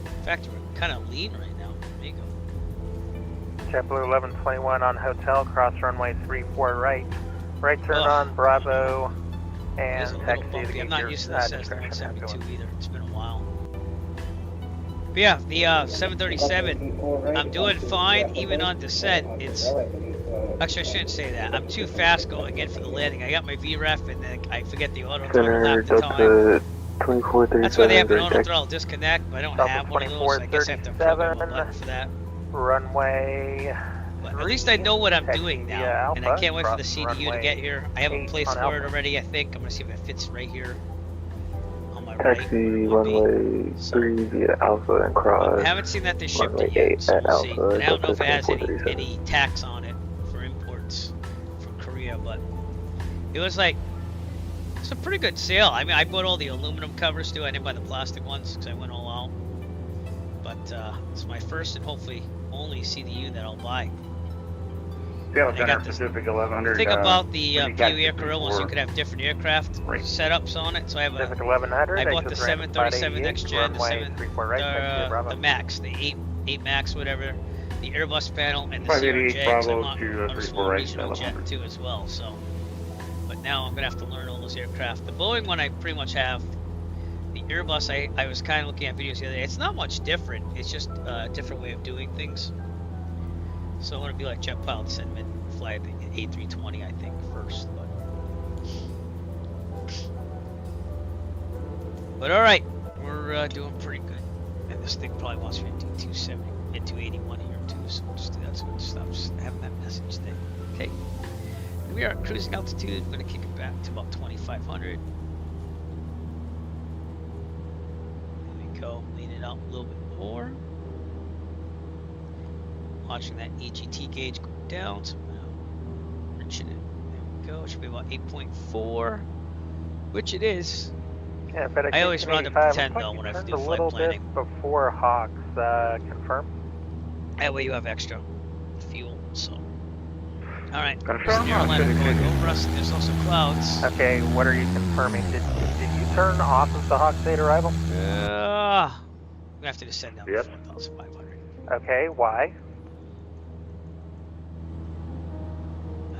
In fact, we're kind of lean right now. There you go. JetBlue 1121 on hotel, cross runway 34 right. Right turn on Bravo, It's and a little taxi to bumpy. get I'm not your used to the Cessna description. 172 either. It's been a while. But yeah, the 737, I'm doing fine even on descent. It's actually, I shouldn't say that. I'm too fast going in for the landing. I got my VREF and then I forget the auto throttle half the time. 2437. That's why they have an auto throttle disconnect, but I don't have one of those. I guess I have to program a button for that. Runway. But at least I know what I'm doing now, and I can't wait for the CDU to get here. I have a place for it already, I think. I'm going to see if it fits right here on my right. Taxi runway 3 via Alpha and cross. I haven't seen that they shipped it runway yet, 8 so at we'll see. Alpha. And I don't know if it has any 2437. tax on it for imports from Korea, but it was like, it's a pretty good sale. I mean, I bought all the aluminum covers too. I didn't buy the plastic ones because I went all out. But it's my first and hopefully only CDU that I'll buy. Yeah, I got this. Pacific 1100. The thing about the when you got View Air Corollas, you 54. could have different aircraft setups on it. So I have Pacific a, 1100. I bought the exit ramp 737 next gen, the, runway 34 right, taxi to Bravo. the Max, the 8 Max, whatever, the Airbus panel, and the 588 CRJ. 'Cause Bravo I'm to a 34 small right, regional jet 1100. too as well. So, but now I'm gonna have to learn all those aircraft. The Boeing one I pretty much have. The Airbus, I was kind of looking at videos the other day. It's not much different. It's just a different way of doing things. So I want to be like jet pilot, send them in, fly the A320, I think, first. But all right, we're doing pretty good. And this thing probably wants me to do 270 and 281 here too. So we'll just do that. So we'll just stop having that message thing. Okay. We are at cruising altitude. I'm going to kick it back to about 2,500. Go, lean it out a little bit more. Watching that EGT gauge go down, so now reaching it. There we go. It should be about 8.4, which it is. Yeah, FedEx I always round up to 10 though when I have to do a flight little planning. bit before Hawks confirm. That way you have extra fuel. So, all right. Confirm There's an airliner on going over us. There's also clouds. Okay, what are you confirming? Did you turn off of the Hawks 8 arrival? We have to descend down Yep. to 4,500. Okay, why?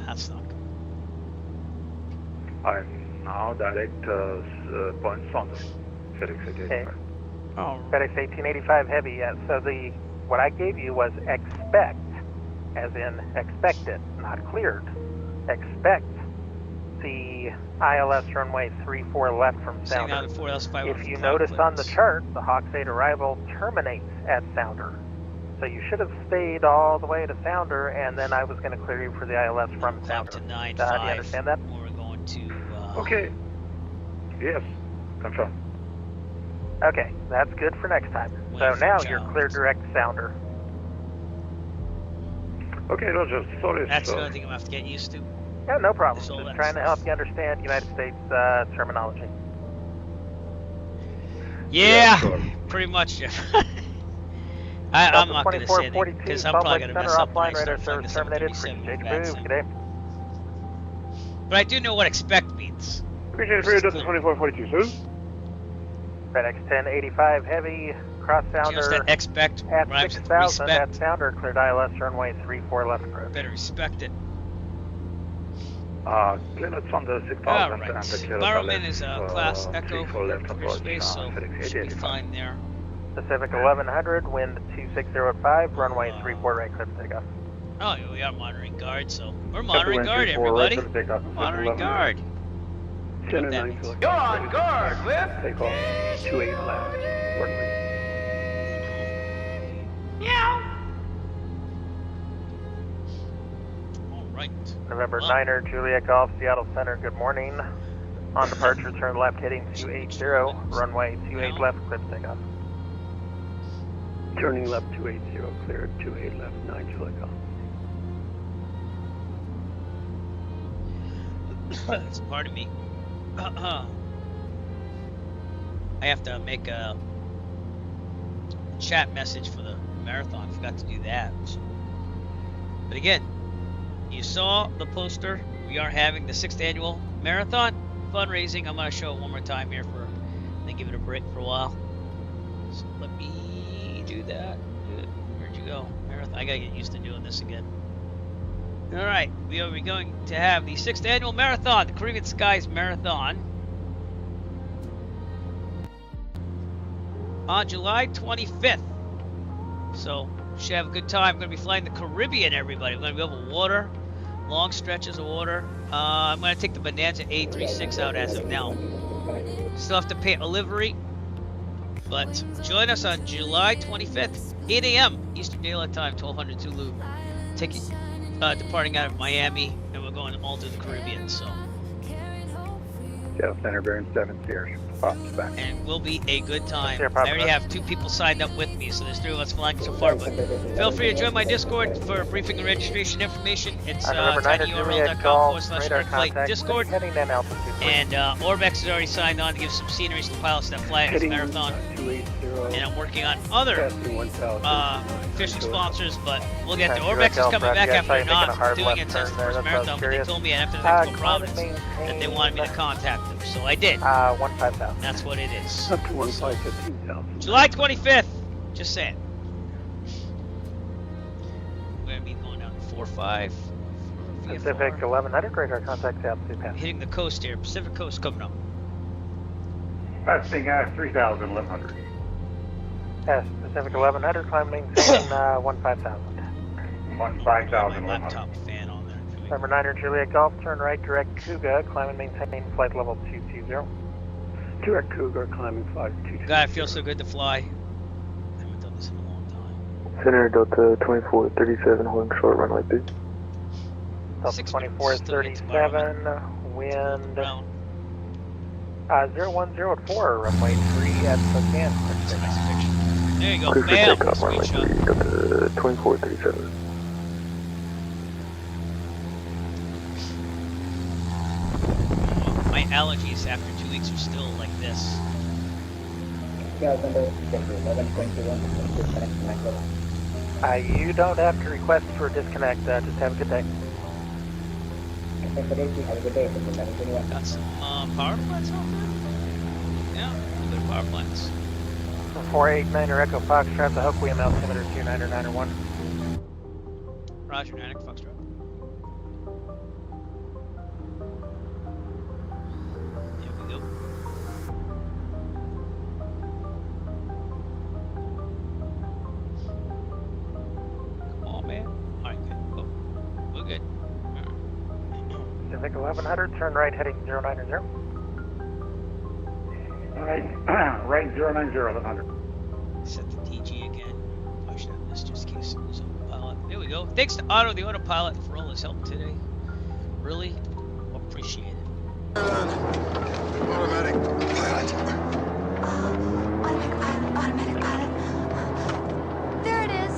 That's not good. I'm now direct point Saunders. FedEx 88. Oh, FedEx 1885 Heavy, yeah. So what I gave you was expect, as in expected, not cleared. Expect the ILS runway 34 left from Saying Sounder. out of 4,500. If you notice on the chart, the Hawks 8 arrival terminates at Sounder. So you should have stayed all the way to Sounder, and then I was going to clear you for the ILS from Up Sounder. to Do you 9.5. understand that? We're going to. Okay. Yes. Confirm. Okay, that's good for next time. Wait So for now Charles. you're clear direct to Sounder. Okay, Roger. Sorry. That's sir. another thing I'm going to have to get used to. Yeah, no problem. There's all Just that trying to stuff. help you understand United States terminology. Yeah, sure. pretty much, Jeff. I'm not going to say anything 2442, because I'm Salt probably Lake going to Center mess up when I offline radar start flying the service terminated. 737 Appreciate bad you, sound. good day. But I do know what expect means. Appreciate it. 2442, sir. FedEx 1085 Heavy, cross Just Sounder that expect at rhymes with 6,000 at respect. Sounder, cleared ILS runway 34 left approach. Better respect it. Clearance on the 6000 All and right. the clear Bowerman is a class Echo 34 left for approach, space, so FedEx should be 8885. fine there. Pacific 1100, wind 26085, runway 34 right, clear for takeoff. Oh, we are monitoring guard, so we're monitoring guard, everybody. We're monitoring guard. What that means. You're on guard, Whip. Take off 28 left. Runway. All right. November Well. 9er, Juliet Golf, Seattle Center, good morning. On departure, turn left heading 280, runway 28 left, clear for takeoff. Turning left 280, clear 28 left 9 Juliet Golf. Pardon me. I have to make a chat message for the marathon. Forgot to do that. So. But again, you saw the poster. We are having the 6th annual marathon fundraising. I'm going to show it one more time here for, then give it a break for a while. So let me do that. Where'd you go. Marathon. I gotta get used to doing this again. All right, we are going to have the 6th annual marathon, the Caribbean Skies Marathon, on July 25th. So, should have a good time. I'm going to be flying the Caribbean, everybody. We're going to be over water, long stretches of water. I'm going to take the Bonanza A36 out as of now. Still have to pay a livery, but join us on July 25th, 8 a.m. Eastern Daylight Time, 1200 Zulu. Ticket departing out of Miami, and we're going all to the Caribbean. So. Seattle Center, bearing 7 Sierra. Fox back. And it will be a good time. Sierra, I already have 2 people signed up with me, so there's 3 of us flying so far. But feel free to join my Discord for briefing and registration information. It's tinyurl.com/flight Discord. Heading down altitude. And Orbex has already signed on to give some sceneries to pilots that fly at this marathon. And I'm working on other fishing sponsors, but we'll get there. Orbex is coming back after not doing it since the first marathon, but they told me after the next Providence that they wanted me to contact them, so I did. 15,000. That's what it is. Up to 15,000. July 25th. Just saying. We're going to be going down to 4-5. Pacific 1100, radar contact altitude pass. Hitting the coast here. Pacific coast coming up. Passing 3,000, 1100. Yes, Pacific 1100, climb maintain 15,000. 15,000, My laptop fan on there. Number 9 Juliet Golf, turn right, direct Fuca, climb and maintain flight level 220. Direct Cougar, climbing 522. God, it feels so good to fly. I haven't done this in a long time. Center Delta 2437, holding short runway 3. Delta 2437, wind 0104, runway 3 at Spokane. There you go, Cruise for bam! takeoff, runway 3, Delta 2437. My allergies after 2 weeks are still like this. You don't have to request for a disconnect, just have a good day. Got some power plants out there? Yeah, good power plants. 489 Echo Foxtrot, the Hoquiam altimeter 29901. Roger, 9 Echo Foxtrot. There we go. Come on, man. Alright, good. Oh, we're good. Pacific 1100, turn right heading 090. Right, right 090, 1100. Set the DG again. I should have this just in case it was autopilot. There we go. Thanks to Otto, the autopilot, for all his help today. Really appreciate it. Automatic pilot. Automatic pilot. There it is.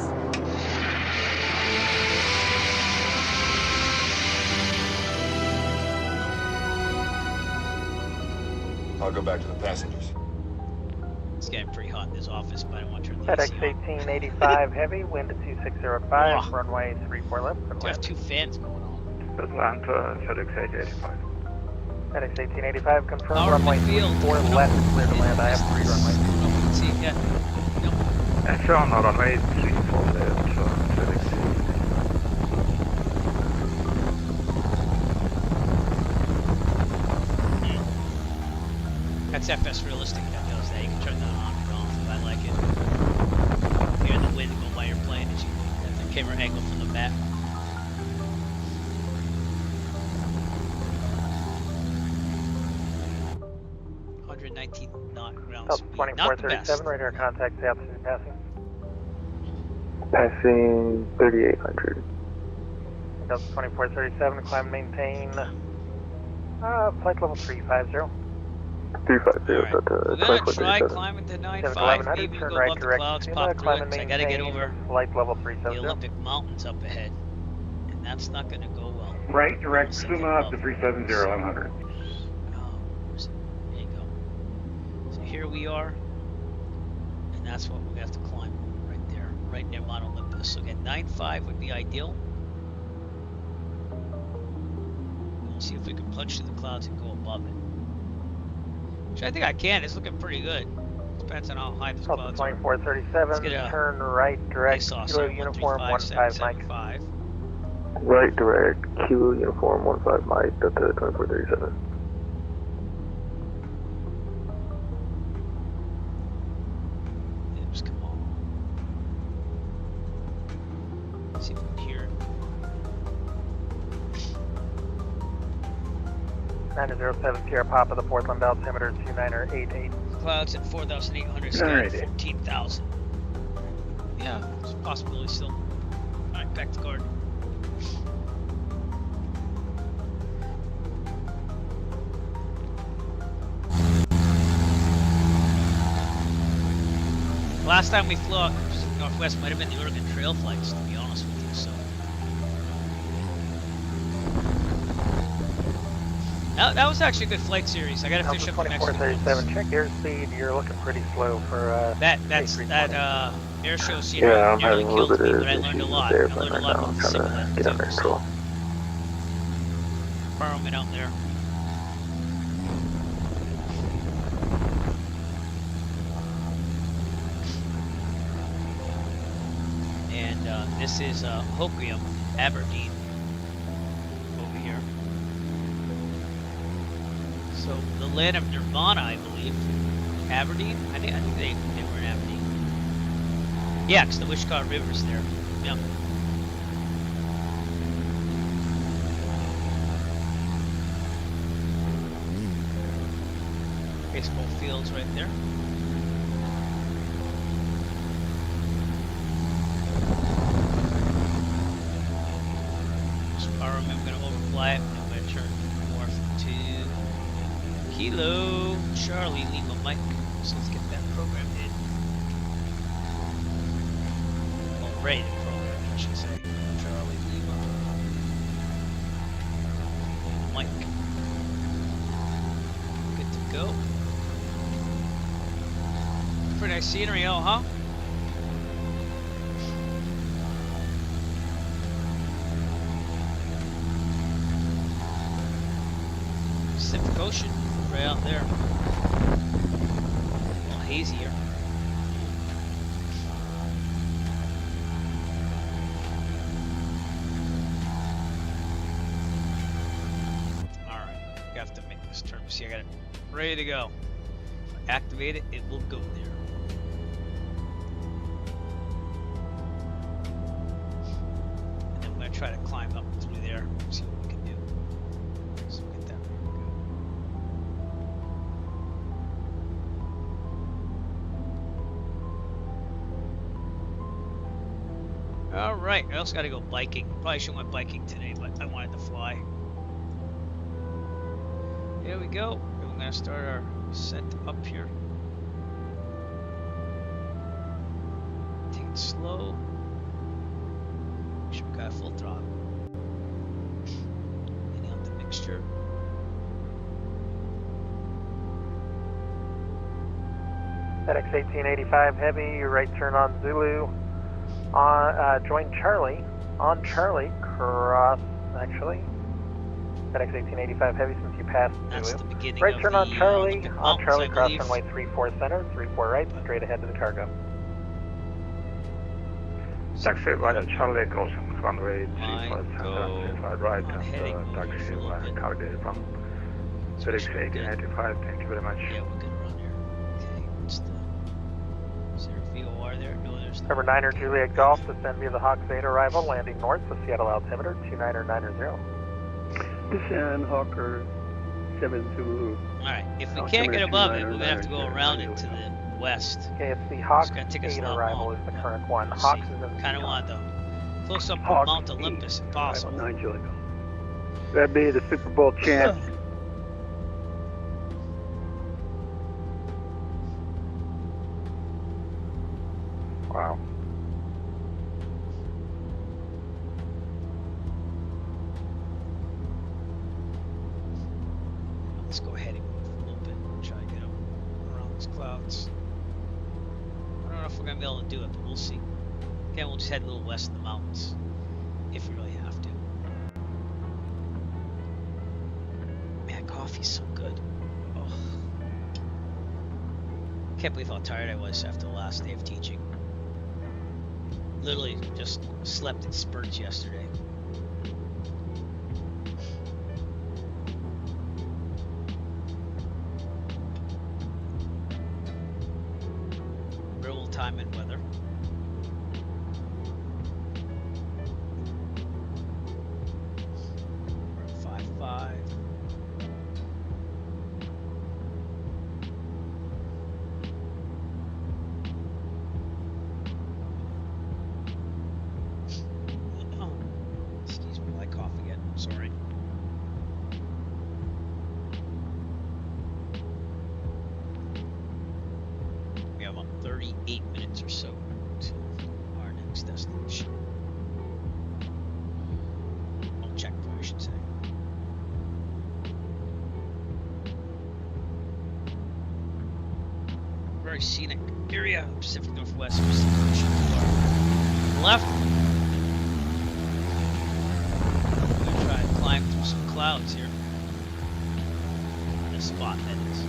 I'll go back to the passengers. It's getting pretty hot in this office, but I don't want to turn the FedEx AC on. 1885 heavy, wind at 2605, runway 34 left. I have 2 fans going on. Atlanta, FedEx 885. FedEx 1885, confirm Power runway field. 34 left, clear to land. I have 3 runways. See it yet? Nope. And Sean, on runway 34 left, FedEx 885. That's FS Realistic that does that. You can turn that on and off if I like it. Hear the wind go by your plane as you get the camera angle from the map. knot ground Delta speed. Not the best. 2437, radar contact altitude passing. Passing 3800. Delta 2437, climb maintain flight level 350. 350, Alright. Delta We're gonna try 2437. climbing to 9.5, 1100, maybe turn go right above the direct clouds, Peninsula, pop through climb it, and 'cause I gotta get maintain over flight level the 370. Olympic Mountains up ahead. And that's not gonna go well. Right, direct Suma up to 370, 1100. Oh, where's it? There you go. So here we are. And that's what we have to climb right there, right near Mount Olympus. So again, 9.5 would be ideal. We'll see if we can punch through the clouds and go above it. Which I think I can. It's looking pretty good. Depends on how high the Delta clouds are. 2437, Let's get a turn right, direct, ASOS Kilo here, Uniform 15 Mike. 135775. Right direct, Kilo Uniform 15 Mike, Delta 2437. Yeah, just come on. See if we can hear it. 907 Sierra Papa, the Portland altimeter 2988. Clouds at 4,800, sky at 14,000. Yeah, it's a possibility still. Alright, back to guard. Last time we flew out Pacific Northwest might have been the Oregon Trail flights, to be honest with you, so. That was actually a good flight series. I gotta fish up the next one. 2437, check airspeed. You're looking pretty slow for that air show scenery I'm nearly having a little killed me, bit but I of learned a issues lot. with I the learned a airplane lot right now. about I'm the trying to simulator get under too, control. Bowerman out there. And this is Hoquiam, Aberdeen, over here. So the land of Nirvana, I believe. Aberdeen? I think they were in Aberdeen. Yeah, because the Wishkar River's there. Yep. Baseball fields right there. So I'm going to overfly it, and I'm going to turn north to Kilo Charlie Lima Mike. So let's get that program in. Well, ready to program, I should say. Charlie Lima Mike. Good to go. Pretty nice scenery, huh? Pacific Ocean, right out there. A little hazier. Alright, you have to make this turn. See, I got it ready to go. If I activate it, it will go there. And then I'm going to try to climb up through there, see what we can do. So get that ready to go. Alright, I also got to go biking. Probably shouldn't went biking today, but I wanted to fly. Here we go. We're going to start our ascent up here. Take it slow. Make sure we got full throttle. Cleaning up the mixture. FedEx 1885 Heavy, right turn on Zulu. Join Charlie. On Charlie, cross, actually. FedEx 1885 Heavy since you passed That's Zulu. the beginning Right of turn the, on Charlie. Olympic On Mountains, Charlie, I cross believe. runway 34 center, 34 right, straight ahead to the cargo. Taxi right, Charlie goes runway Might 34 go center, right, on and heading taxi over a little bit. cargo from FedEx 1885. Thank you very much. Yeah, we're good run here. Okay, what's the... Is there a VOR there? No, there's not. Number 9er Juliet Golf, descend via the Hawk 8 arrival, landing north with Seattle altimeter 2990. Descend Hawker 7 Zulu. Alright, if we Altimeter can't get above it, we're 2990, gonna have to go around it to the west. Okay, it's the Hawk It's gonna take us 8 a lot arrival longer. is the current one. We'll Hawks see. is in Kinda want the close up Hawk to Mount 8, Olympus if possible. 9 Juliet. That'd be the Super Bowl champ. Wow. Let's go ahead and move a little bit and try to get up around those clouds. I don't know if we're gonna be able to do it, but we'll see. Again, we'll just head a little west of the mountains, if we really have to. Man, coffee's so good. Oh. can't believe how tired I was after the last day of teaching. Literally just slept in spurts yesterday. Real time and weather. We're at 5-5. Excuse me, I cough again. Sorry. We have about 38 minutes or so to our next destination. Oh, checkpoint, I should say. Very scenic area, Pacific Northwest. Left. I'm gonna try and climb through some clouds here. The spot that is.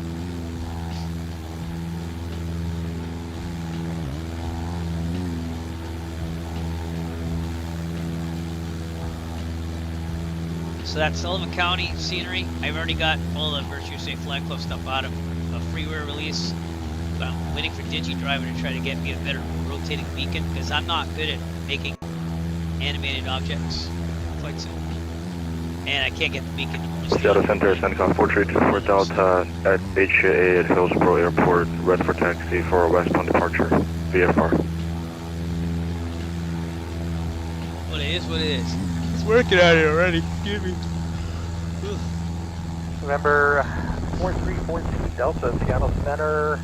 So that's Sullivan County scenery. I've already got all the Virtue Safe Flag Club stuff out of a freeware release. But I'm waiting for DigiDriver to try to get me a better rotating beacon because I'm not good at making animated objects quite soon. And I can't get the beacon to just Seattle Center, Seneca 4324 Delta at HAA at Hillsborough Airport, red for taxi for westbound departure, VFR. What it is, what it is. It's working out here already. Excuse me. Remember 4342 Delta, Seattle Center.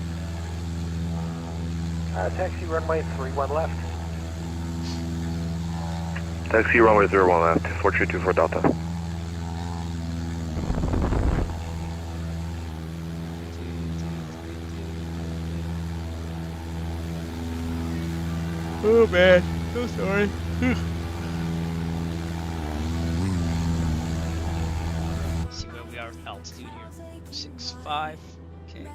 Taxi runway 31 left. Taxi runway 01 left, 4324 Delta. Oh man, so sorry. See where we are at altitude here. 6.5. Okay.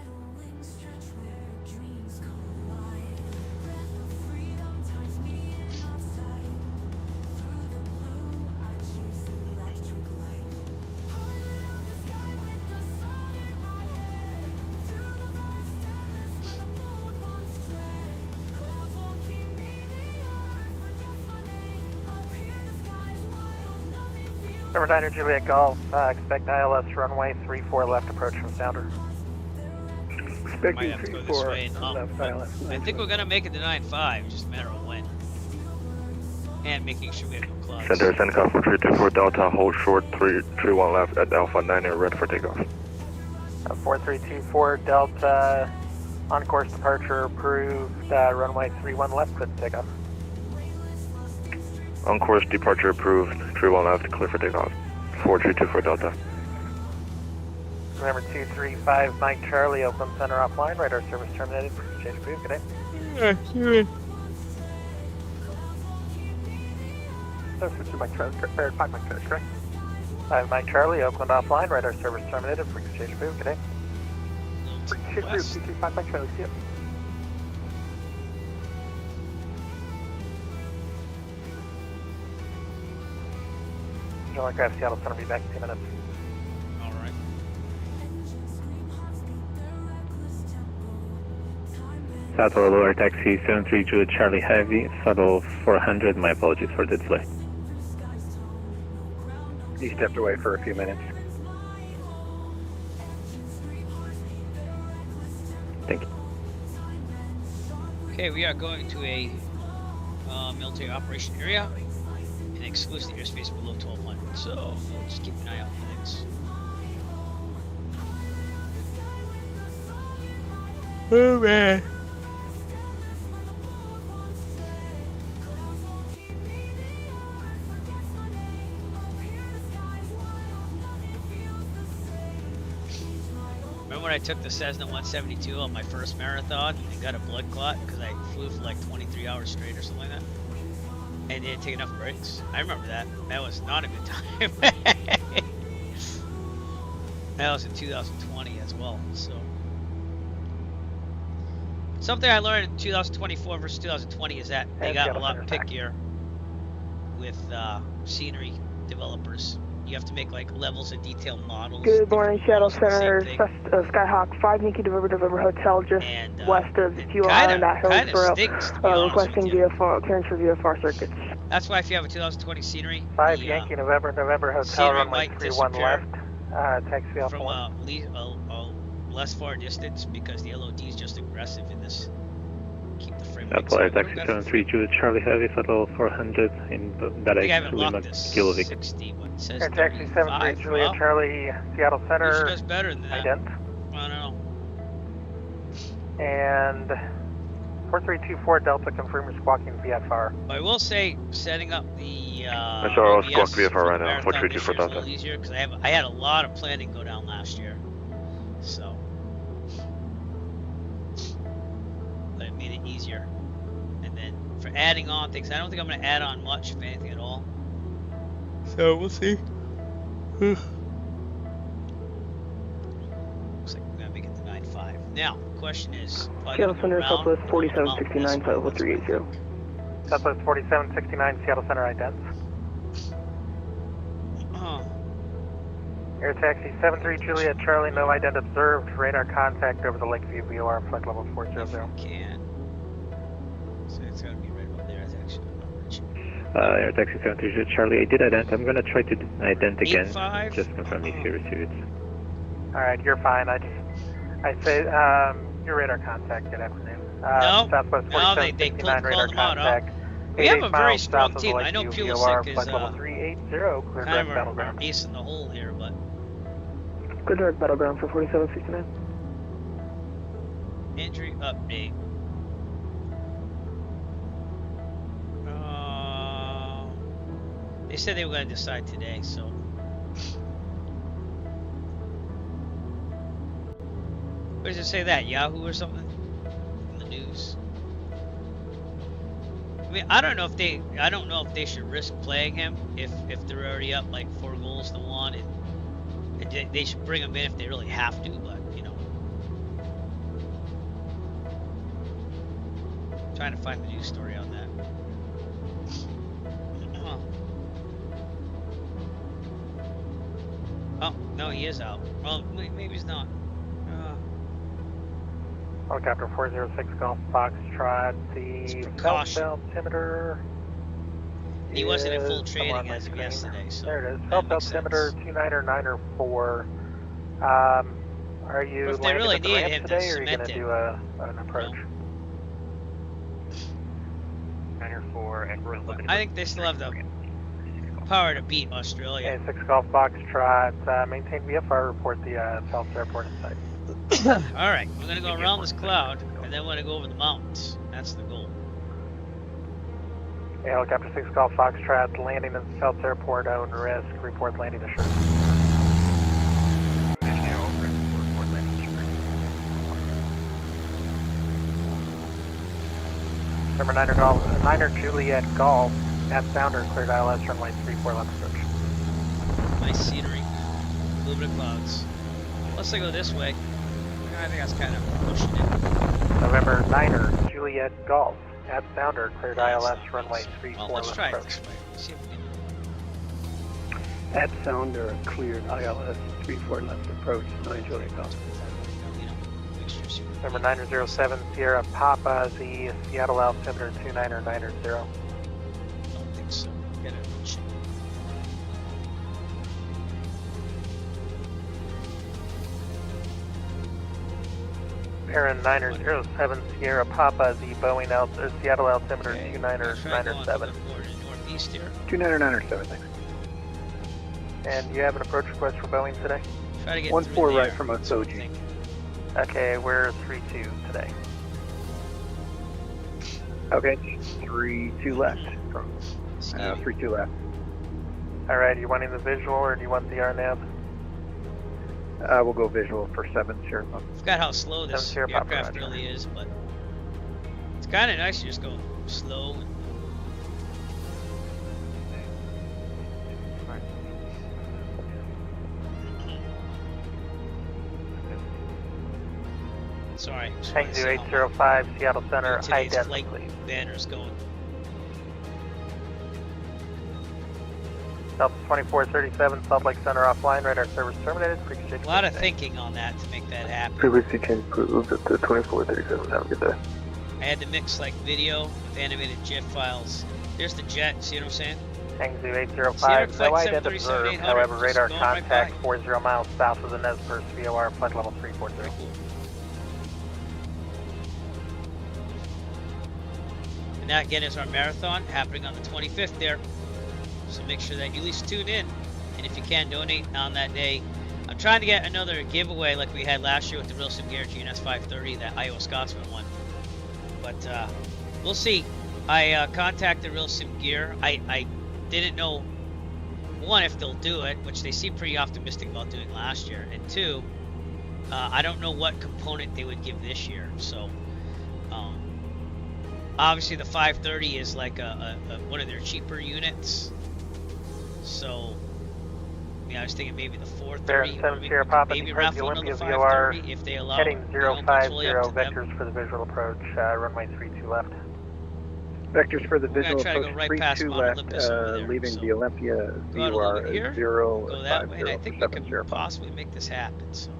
Number 9 Juliet Golf, expect ILS runway 34 left approach from sounder. Might have to go this way and up, but I think we're gonna make it to 9.5, just a matter of when. And making sure we have no clouds. Center, Seneca 4324 Delta, hold short 331 left at Alpha 9 red for takeoff. 4324 Delta, on course departure approved, runway 31 left, clear for takeoff. On course departure approved, 31 left, clear for takeoff. 4324 Delta. Remember 235 Mike Charlie, Oakland Center offline, radar service terminated, change approved, good day. Service to Mike Charlie, 5 Mike Charlie, correct? 5 Mike Charlie, Oakland offline, radar service terminated, frequency change approved, good day. Frequency approved, 235 Mike Charlie, see you. Aircraft Seattle Center, be back in 2 minutes. Alright. Seattle lower taxi 732 Charlie Heavy, Saddle 400, my apologies for the delay. He stepped away for a few minutes. Thank you. Okay, we are going to a military operation area and exclusive airspace below 1200. So we'll just keep an eye out for things. Oh man. Remember when I took the Cessna 172 on my first marathon and got a blood clot because I flew for like 23 hours straight or something like that? And didn't take enough breaks. I remember that. That was not a good time. That was in 2020 as well. So Something I learned in 2024 versus 2020 is that they And got a Seattle lot Center back. pickier with scenery developers. You have to make like levels of detail models. Good morning, Seattle different models Center. of the same thing. Skyhawk 5 Yankee November Hotel, just And, west of it Fuca kinda- Island at kinda Hillsborough. stinks, to be honest Requesting with you. VFR clearance for VFR circuits. That's why if you have a 2020 scenery, 5 the, Yankee November Hotel, scenery runway might 31 disappear left. Taxi off from one. a less far distance because the LOD is just aggressive in this. Keep the frame rate. Apple Air Taxi 732 Charlie Heavy, Shuttle 400 in I think I haven't locked this. Kilovic. 60, what it says Air Taxi 35. 73 Juliet Wow. Charlie, Seattle Usually Center. does better than that. Ident. I don't know. And 4324 Delta, confirm your squawking VFR. But I will say, setting up the SRO OBS squawk VFR for the right now, marathon 4324 this year is a little Delta. easier because I had a lot of planning go down last year, so but it made it easier. And then for adding on things, I don't think I'm going to add on much, if anything at all. So we'll see. Looks like we're going to make it to 9.5. Now, the question is, Seattle Center, Southwest 4769, flight level 380. Southwest 4769, Seattle Center ident. Air Taxi 73 Juliet Charlie, no ident observed. Radar contact over the Lakeview VOR, flight level 400. Can. So it's got to be right about there. That's actually not rich. Air Taxi 73 Charlie, I did ident. I'm going to try to ident again. 85? Just confirm if you receive it. Alright, you're fine. I say, your radar contact, good afternoon. No, Southwest no, they 4769 radar called them out, huh? contact. We have a 88 very miles strong south of the team. I know Lakeview Pulisic VOR, is flight level 380, clear kind direct of battleground. our ace in the hole here, but Good direct battleground for 4769. injury update. They said they were going to decide today, so. Where does it say that? Yahoo or something? In the news. I mean, I don't know if they should risk playing him if they're already up like 4-1, and they should bring him in if they really have to. But you know, trying to find the news story on that. Oh no, he is out. Well, maybe he's not. Helicopter 406 Golf Foxtrot, the precaution. altimeter. He wasn't in full is training somewhere on my as of screen. yesterday, so There it is. that Health makes altimeter sense. 29904. Are you But if they landing really at the needed ramp him to today, or are you cement going to it, do an approach? 904 and we're looking. I think they still have the power to beat Australia. Okay, 6 Golf Foxtrot, maintain VFR, report the Phelps Airport in sight. All right, we're gonna go around this cloud, and then we're gonna go over the mountains. That's the goal. Okay, Helicopter 6 Golf Foxtrot, landing in Phelps Airport, own risk, report landing assured. Number 9er Juliet Golf, at sounder, cleared ILS runway 34 left approach. Nice scenery, a little bit of clouds. Unless I go this way, I think that's kind of pushing it. November 9er Juliet Golf, at sounder, cleared ILS runway 34 Well, let's left try it approach. this way. See if we can. At sounder, cleared ILS 34 left approach, 9 Juliet Golf. Number 907 Sierra Papa, the Seattle altimeter 29990. Don't think so. Get it. Parent 907 Sierra Papa, the Boeing Seattle altimeter 29997. Northeast here. 29907, thanks. And you have an approach request for Boeing today? Try to get 14 right from Osoji. Okay, we're 3-2 today. Okay, 3-2 left from 3-2 left. Alright, you wanting the visual or do you want the RNAV? We'll go visual for 7 Sierra Papa. I forgot how slow this Sierra Papa, aircraft Roger. really is, but it's kind of nice to just go slow. And Sorry. Hangzhou 805, Seattle Center, Today's ident, flight please. banners going. Delta 2437, Salt Lake Center offline, radar service terminated. A lot of thinking on that to make that happen. Previously changed approved at the 2437. Have a good day. I had to mix like video with animated GIF files. There's the jet, see what I'm saying? Hangzhou 805, no ident observed, however, radar contact 40 miles south of the Nez Perce VOR, flight level 340. And that again is our marathon happening on the 25th there. So make sure that you at least tune in. And if you can, donate on that day. I'm trying to get another giveaway like we had last year with the Real Sim Gear GNS 530 that Iowa Scotsman won. But we'll see. I contacted Real Sim Gear. I didn't know, one, if they'll do it, which they seem pretty optimistic about doing last year. And two, I don't know what component they would give this year. So obviously the 530 is like a one of their cheaper units. So I mean, I was thinking maybe the 430 or maybe raffle another 530 if they allow. Heading 050, vectors for the visual approach, runway 32 left. Vectors for the visual approach, approach 32 left, leaving the Olympia VOR 0. Go that way, and I think we can possibly make this happen. So.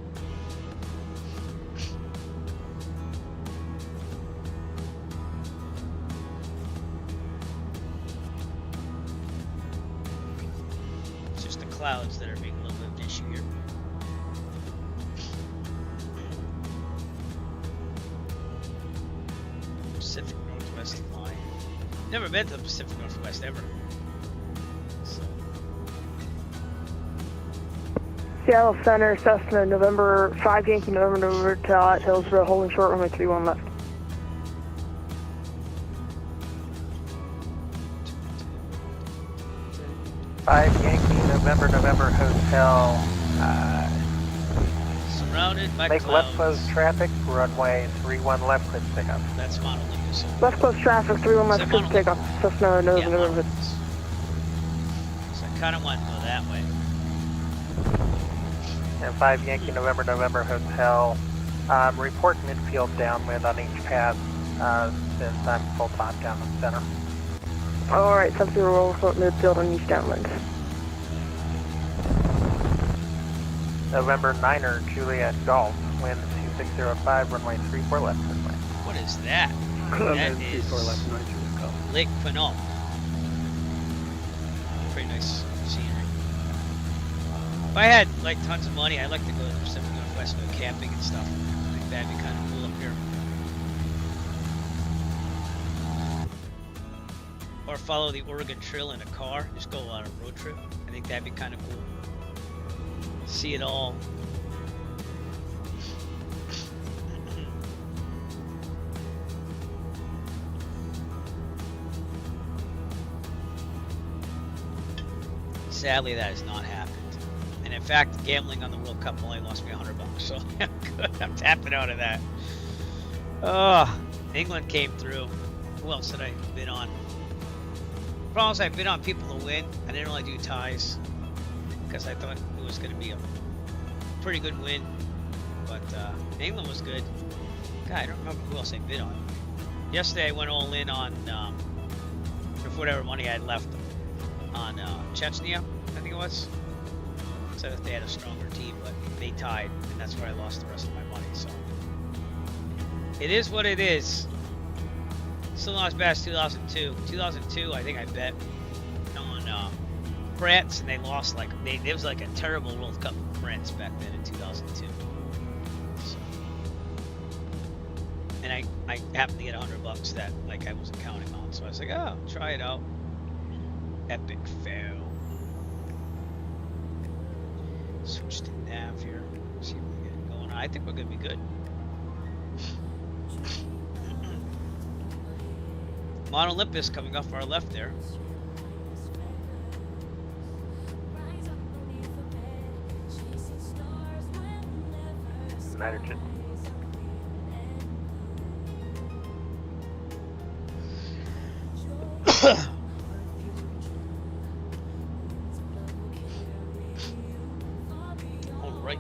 It's just the clouds that are being a little bit of an issue here. Pacific Northwest line. Never been to the Pacific Northwest ever. So. Seattle Center, Cessna, November 5 Yankee, November Hotel at Hillsborough, holding short, runway 31 left. Yankee, November Hotel. Surrounded by make clouds. left close traffic, runway 31 left, clear to take off. That's Monolithus. Left close traffic, 31 left, clear to take off. Cessna, November. So I kind of want to go that way. And 5 Yankee, November Hotel. Report midfield downwind on each path, since I'm full top down the center. Alright, 70 roll report midfield on east downwind. November 9er, Juliet Golf, wind 2605, runway 34 left. What is that? That is 34 left, 92 Golf. Lake Quinault. Pretty nice scenery. If I had like tons of money, I'd like to go to the Pacific Northwest and go camping and stuff. I think that'd be kind of cool up here. Or follow the Oregon Trail in a car, just go on a road trip. I think that'd be kind of cool. See it all. Sadly, that has not happened. And in fact, gambling on the World Cup only lost me $100, so I'm good. I'm tapping out of that. Oh, England came through. Who else did I bid on? Problem is, I bid on people to win. I didn't really do ties because I thought it was going to be a pretty good win. But England was good. God, I don't remember who else I bid on. Yesterday, I went all in on for whatever money I had left on Chechnya, I think it was. So that they had a stronger team, but they tied, and that's where I lost the rest of my money. So it is what it is. Still not as bad as 2002. 2002, I think I bet on France, and they lost like it was like a terrible World Cup for France back then in 2002. So, and I happened to get $100 that like I wasn't counting on, so I was like, oh, try it out. Epic fail. Switch to nav here. See what we get going on. I think we're gonna be good. Mount Olympus coming off our left there. Nitrogen. All right,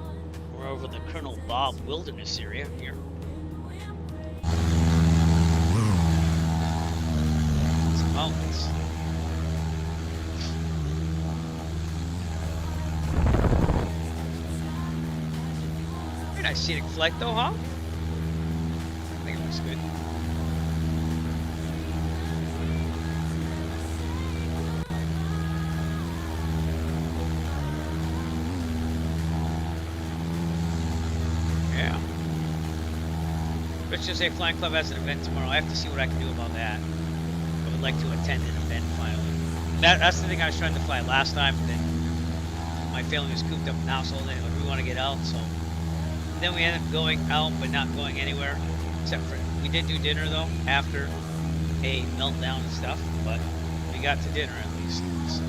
we're over the Colonel Bob Wilderness area here. mountains. Very nice scenic flight though, huh? I think it looks good. Yeah. Let's just say Flying Club has an event tomorrow. I have to see what I can do about that. I would like to attend an event finally. That's the thing I was trying to fly last time, but then my family was cooped up in the household and like, we want to get out, so then we ended up going out but not going anywhere. Except for we did do dinner though after a meltdown and stuff, but we got to dinner at least. So.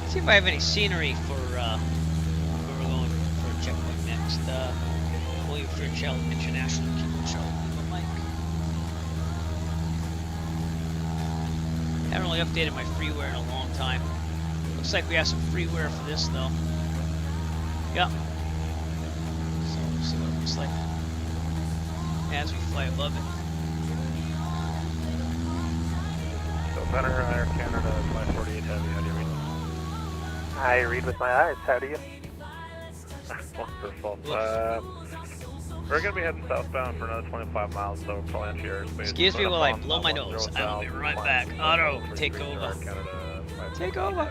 See if I have any scenery for where we're going for a checkpoint next. William Churchill International Show. Haven't really updated my freeware in a long time. Looks like we have some freeware for this though. Yep. So we'll see what it looks like as we fly above it. So Center, Air Canada, 548 Heavy, how do you read? I read with my eyes, how do you? Wonderful. We're going to be heading southbound for another 25 miles, so we'll probably enter your airspace. Excuse me while I blow my nose. I'll be right back. Otto, take over. Take over.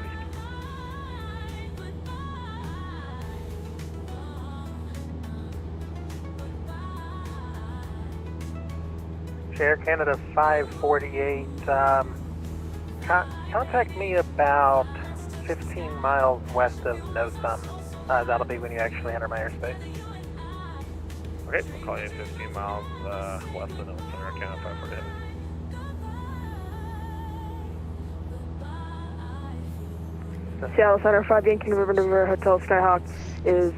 Air Canada 548, contact me about 15 miles west of Nosum. That'll be when you actually enter my airspace. Okay, we'll call you 15 miles west of Nosum, Air Canada 548. Seattle Center 5 Yankee November Hotel Skyhawk is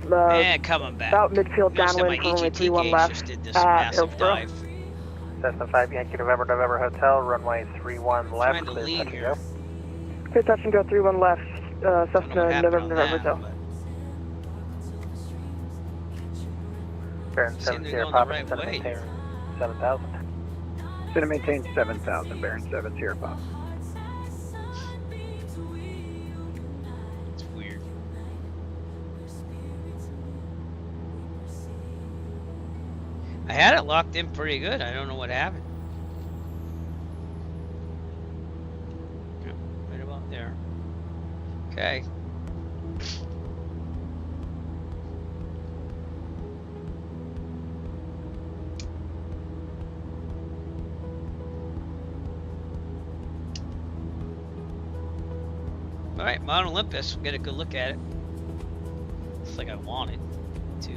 coming back. about midfield downwind for runway 31 left at Hillsborough. Cessna 5 Yankee November Hotel, runway 31 left, clear touch and go. Clear touch and go 31 left, Cessna November Hotel. Baron 7 Sierra Papa, Center maintain 7,000. Center maintain 7,000, Baron 7 Sierra Papa. It's weird. I had it locked in pretty good. I don't know what happened. Yep, right about there. Okay. All right, Mount Olympus. We'll get a good look at it. It's like I wanted to.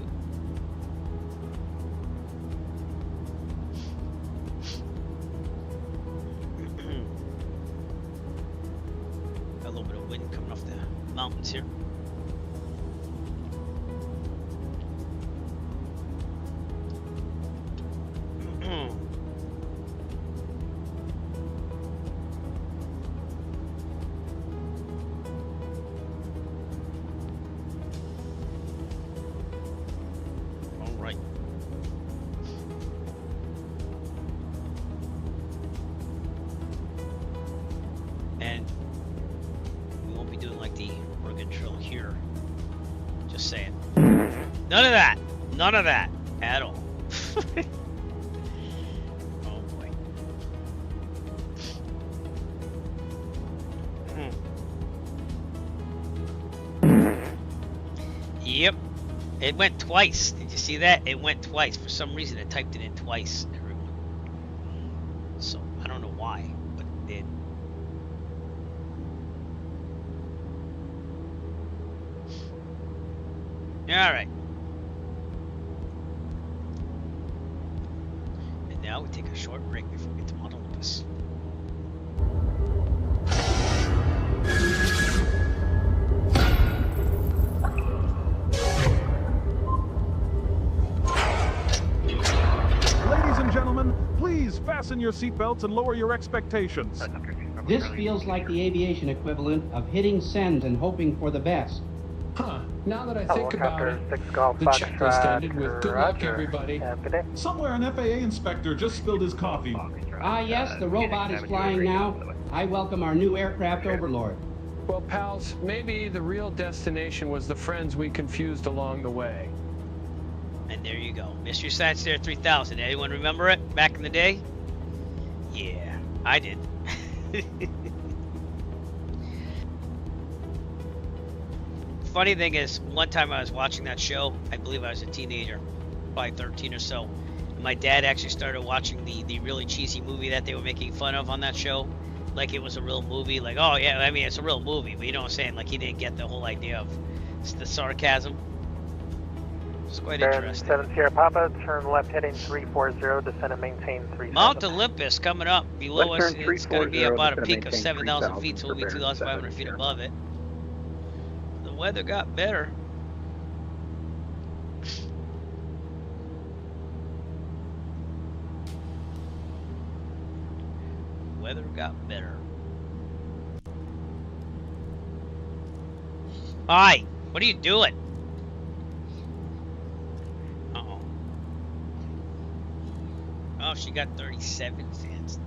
Got a little bit of wind coming off the mountains here. None of that at all. Oh boy. Yep. It went twice. Did you see that? It went twice. For some reason it typed it in twice, everyone. So I don't know why, but it did. Alright. Now we take a short break before we get to Mount Olympus. Ladies and gentlemen, please fasten your seatbelts and lower your expectations. This feels like the aviation equivalent of hitting send and hoping for the best. Huh. Now that I think about Helicopter it, 6 Golf the checklist Foxtrot, ended with good luck, Roger. everybody. Have a good day. Somewhere an FAA inspector just spilled his coffee. Ah, yes, the robot is flying now. I welcome our new aircraft overlord. Well, pals, maybe the real destination was the friends we confused along the way. And there you go. Mystery Science Fair 3000. Anyone remember it back in the day? Yeah, I did. Funny thing is, one time I was watching that show, I believe I was a teenager, probably 13 or so. And my dad actually started watching the really cheesy movie that they were making fun of on that show. Like it was a real movie. Like, oh yeah, I mean, it's a real movie, but you know what I'm saying? Like he didn't get the whole idea of the sarcasm. It's quite interesting. 7 Sierra Papa, turn left heading 340, descend and maintain 37. Mount Olympus coming up below us. It's going to be about a peak of 7,000 feet, so we'll be 2,500 feet above it. The weather got better. Weather got better. Hi, what are you doing? Uh-oh. Oh, she got 37 fans.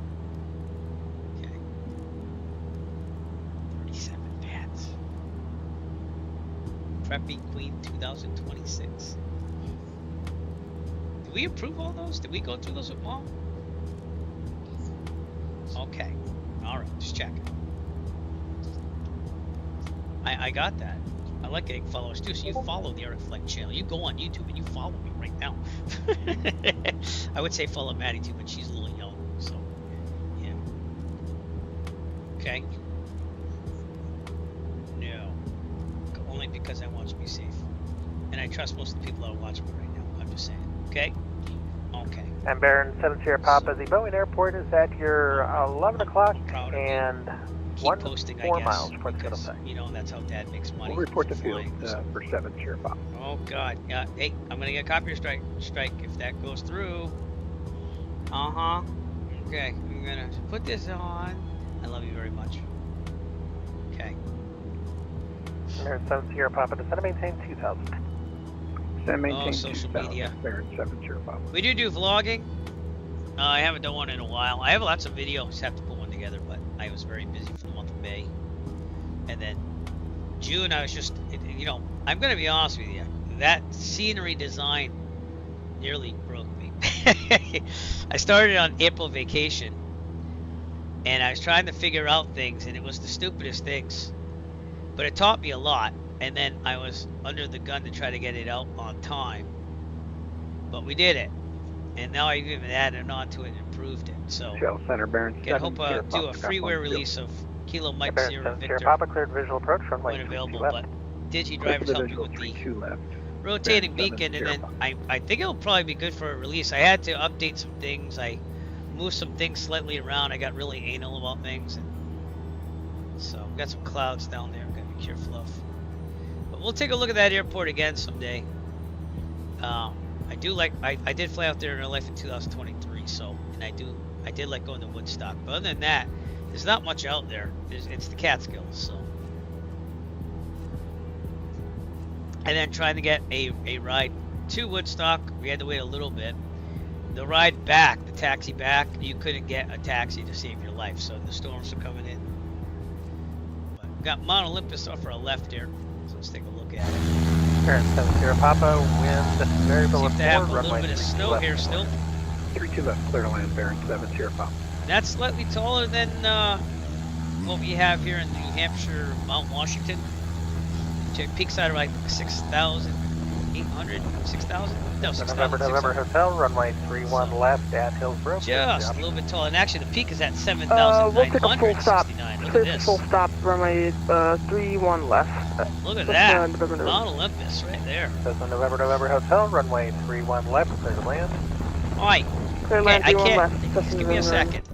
Okay. 37 fans. Preppy Queen 2026. Did we approve all those? Did we go through those with Mom? Okay. Alright, just checking. I got that. I like getting followers too, so you follow the Eric Fleck channel. You go on YouTube and you follow me right now. I would say follow Maddie too, but she's a little young, so yeah. Okay. No. Only because I want you to be safe. And I trust most of the people that are watching me right now. I'm just saying. Okay? Okay. And Baron 7 Sierra Papa, the Boeing Airport is at your 11 o'clock and keep posting, 4 I guess, miles for because, you know, that's how Dad makes money. We'll report the field flying, so. for 7 Sierra Papa. Oh God, yeah. Hey, I'm gonna get a copyright strike if that goes through. Okay, I'm gonna put this on. I love you very much. Okay. Baron 7 Sierra Papa, descend and maintain 2,000. Oh, social media. Baron 7 Sierra Papa. We do vlogging. I haven't done one in a while. I have lots of videos. Have to put one together, but I was very busy for the month of May. And then June, I was just, you know, I'm gonna be honest with you. That scenery design nearly broke me. I started on April vacation, and I was trying to figure out things, and it was the stupidest things. But it taught me a lot. And then I was under the gun to try to get it out on time. But we did it. And now I've even added on to it and improved it. So Shell Center, Baron I hope do a freeware release of Kilo Mike Baron Sierra 7 Sierra Victor Papa, cleared visual approach, runway when available. 32 But left. Digi drivers helped me with the rotating beacon, and then I think it'll probably be good for a release. I had to update some things. I moved some things slightly around. I got really anal about things, and so I've got some clouds down there. I've got to be careful of. We'll take a look at that airport again someday. I did fly out there in real life in 2023, so, and I did like going to Woodstock. But other than that, there's not much out there. It's the Catskills, so. And then trying to get a ride to Woodstock, we had to wait a little bit. The ride back, the taxi back, you couldn't get a taxi to save your life, so the storms are coming in. But we got Mount Olympus off our left here. Let's take a look at it. Baron 7 Sierra Papa, wind variable of 4, have a little runway bit of 32 snow left. here still. 32 left, clear to land, Baron 7 Sierra Papa. That's slightly taller than what we have here in New Hampshire, Mount Washington. Check peak side of like 6,800, 6,000? No, 6,000. November Hotel, runway 31 left at Hillsborough. Just a little bit taller. And actually, the peak is at We'll take a full stop. 7,969. Look at Clear this. full stop, runway 31 left. Look at that. Mount Olympus right there. Cessna November Hotel, runway 31 left, clear to land. Alright. Clear land, I 31 can't. left. Just give me a second.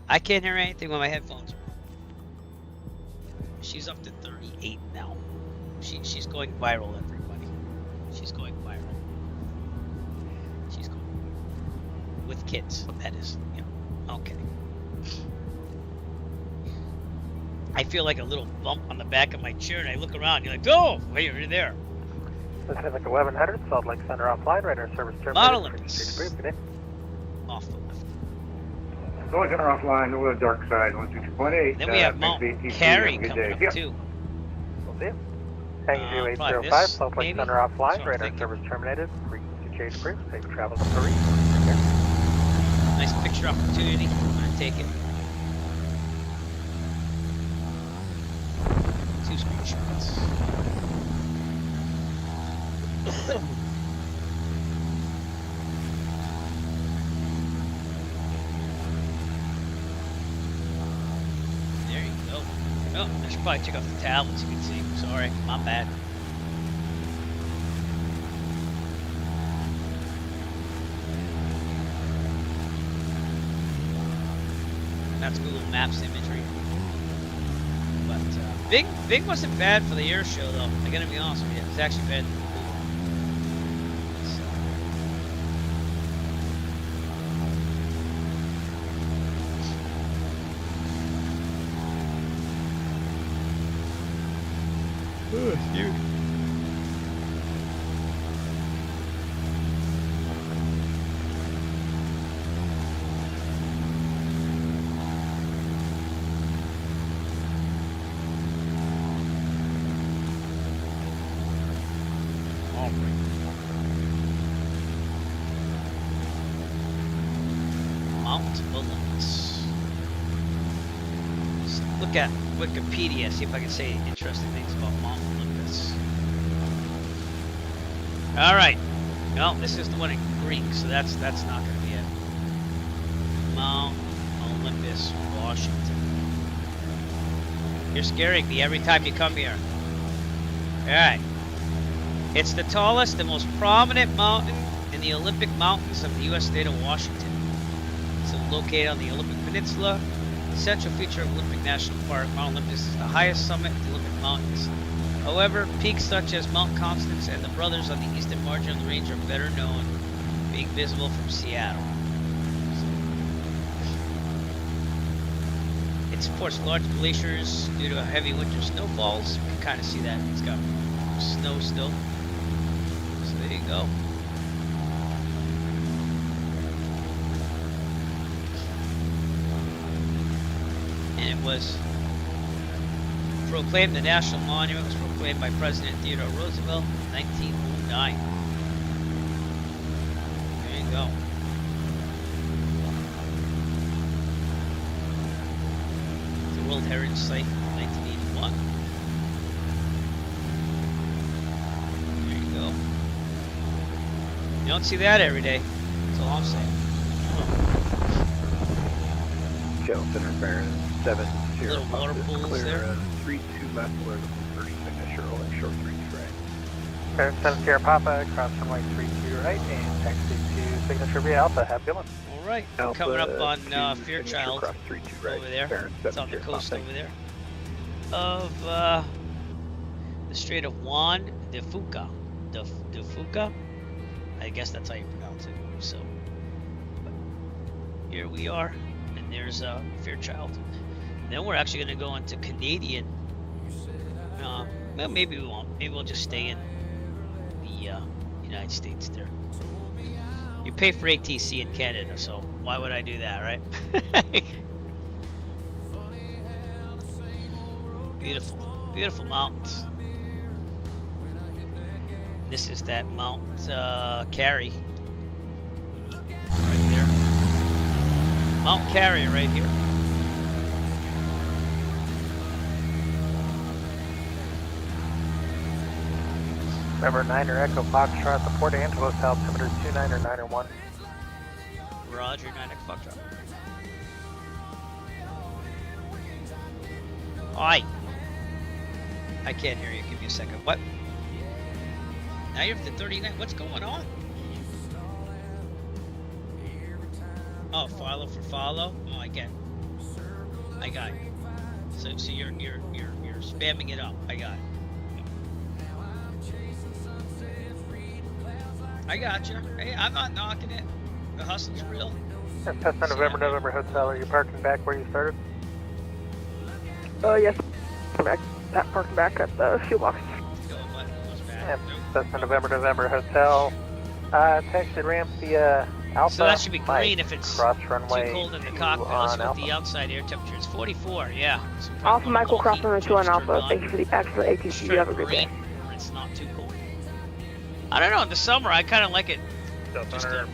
I can't hear anything when my headphones are on. She's up to 38 now. She's going viral, everybody. She's going viral. She's going viral. With kids, that is. You know. Okay. I feel like a little bump on the back of my chair, and I look around. You're like, "Oh, wait, you're there." Pacific 1100, Salt Lake Center offline, radar service Mount terminated. Olympus. Good day. Off the left. Salt Lake Center offline, over the dark side, 122.8. Then we have Mount Carey coming up too. We'll see you. Hanging probably 805, this, Salt Lake maybe? Center offline, That's what I'm radar thinking. service terminated. Frequency change approved. Safe travels to Paris. Nice picture opportunity. I'm gonna take it. 2 screenshots. There you go. Oh, I should probably check off the tablets. You can see. Sorry, my bad. That's Google Maps imagery. But Bing wasn't bad for the air show though. I gotta be honest with you, it's actually better than Google. Oh, dude. Mount Olympus. Let's look at Wikipedia, see if I can say interesting things about Mount Olympus. Alright. No, this is the one in Greek, so that's not gonna be it. Mount Olympus, Washington. You're scaring me every time you come here. Alright. It's the tallest and most prominent mountain in the Olympic Mountains of the U.S. state of Washington. It's located on the Olympic Peninsula, the central feature of Olympic National Park. Mount Olympus is the highest summit of the Olympic Mountains. However, peaks such as Mount Constance and the Brothers on the eastern margin of the range are better known, being visible from Seattle. It supports large glaciers due to heavy winter snowfalls. You can kind of see that. It's got snow still. So there you go. And it was proclaimed, the national monument was proclaimed by President Theodore Roosevelt in 1909. There you go. It's a World Heritage Site in 1981. There you go. You don't see that every day. That's all I'm saying. Shell Center bearing 7 Little water pools clear, there. 3-2 left, where the first signature, only short 3 right. Parent 7 Sierra Papa, cross runway 32 right, and taxi to Signature Via Alpha. Have a good one. All right, Alpha coming up on 2, Fairchild cross 3-2 right. over there. Parent It's 7 on the Sierra coast Papa. over there of the Strait of Juan de Fuca. De Fuca? I guess that's how you pronounce it. So, but here we are, and there's Fairchild. Then we're actually going to go into Canadian. Well, maybe we won't. Maybe we'll just stay in the United States there. You pay for ATC in Canada, so why would I do that, right? Beautiful, beautiful mountains. This is that Mount Carey. Right there. Mount Carey right here. Remember 9er Echo Foxtrot, the Port Angeles altimeter 29 or 9 or 1. Roger, 9 Echo Foxtrot. Oi! I can't hear you. Give me a second. What? Now you're up to 39. What's going on? Oh, follow for follow. Oh, I get it. I got it. So you're spamming it up. I got it. I got you. Hey, I'm not knocking it. The hustle's real. Cessna November Hotel. Are you parking back where you started? Yes. Parking back at the fuel box. Go what? Goes back. Yep. Nope. Cessna November Hotel. Taxi ramp via Alpha. So that should be green Mike, if it's cross too runway cold in the 2 cockpit. Let's on go with Alpha. the outside air temperature. It's 44, yeah. So Alpha Michael, cross heat runway 2 on turned Alpha. Thank you for the excellent ATC. You have a good day. where it's not too cold. I don't know, in the summer I kind of like it. Just to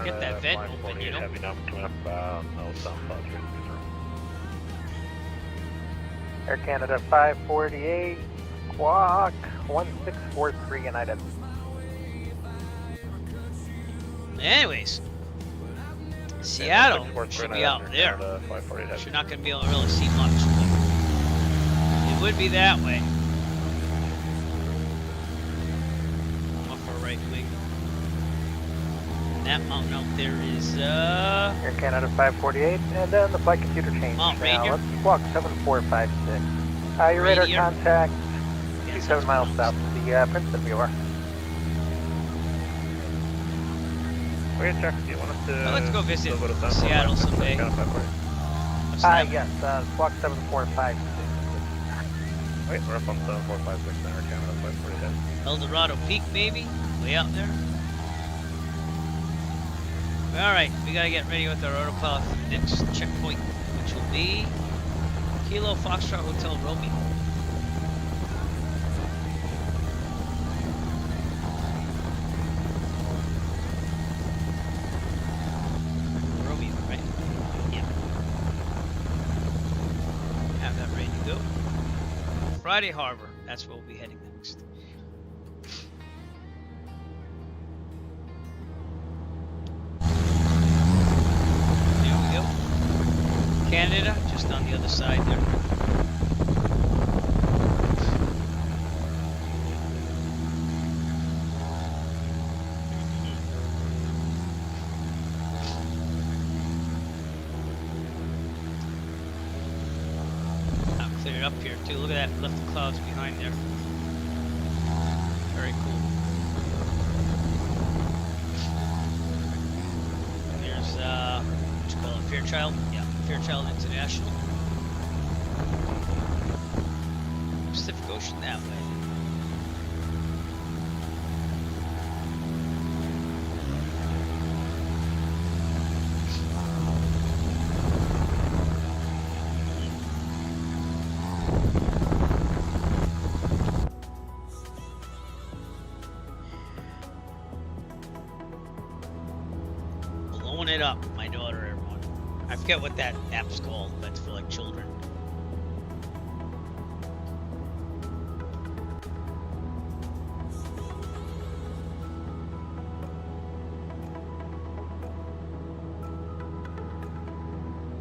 get that vent open, you know? Heavy number coming up, southbound 330. Air Canada 548, squawk 1643 United. Anyways, Seattle should be out there. You're not going to be able to really see much, but it would be that way. I'm up for a right wing. That mountain out there is Air Canada 548, and then the flight computer change. Mount Now Rainier. let's squawk 7456. Your radar Rainier. contact 27 miles south of the Princeton VOR. Okay, sir. Do you want us to... Well, let's go visit go to San Juan Seattle Islands? someday. Kind of 540. What's that? Yes, squawk 7456. Wait, we're up on 7456 now, Air Canada 540. El Dorado Peak, maybe? Way out there. Alright, we gotta get ready with our autopilot for the next checkpoint, which will be Kilo Foxtrot Hotel Romeo. Romeo, right? Yeah. Have that ready to go. Friday Harbor, that's where we'll be heading next. There we go. Canada, just on the other side there. I'll clear it up here too. Look at that, left the clouds behind there. Very cool. There's what you call it, Fairchild? Yeah, Fairchild International. Pacific Ocean that way. Blowing it up, my daughter, everyone. I forget what that app's called, but it's for like children.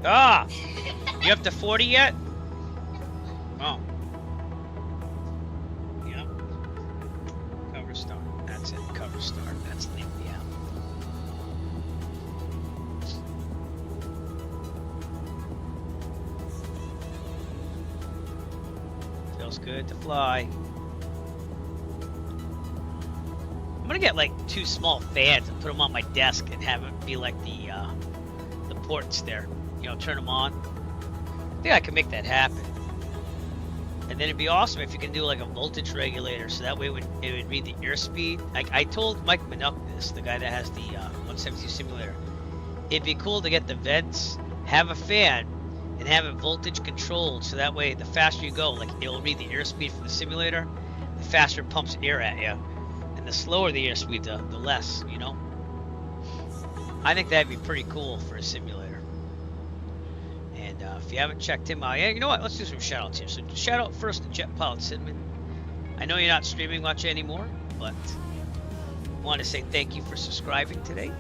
Ah! You up to 40 yet? Oh. Yep. Cover star. That's it. Cover star. That's the name of the app. Feels good to fly. I'm gonna get like 2 small fans and put them on my desk and have it be like the ports there. You know, turn them on. I think I can make that happen. And then it'd be awesome if you can do like a voltage regulator, so that way it would read the airspeed. I told Mike Minook this, the guy that has the 172 simulator. It'd be cool to get the vents, have a fan, and have it voltage controlled, so that way the faster you go, like it'll read the airspeed from the simulator, the faster it pumps air at you, and the slower the airspeed, the less, you know. I think that'd be pretty cool for a simulator. And if you haven't checked him out, yeah, you know what? Let's do some shout outs here. So shout out first to Jet Pilot Cinnamon. I know you're not streaming much anymore, but I want to say thank you for subscribing today.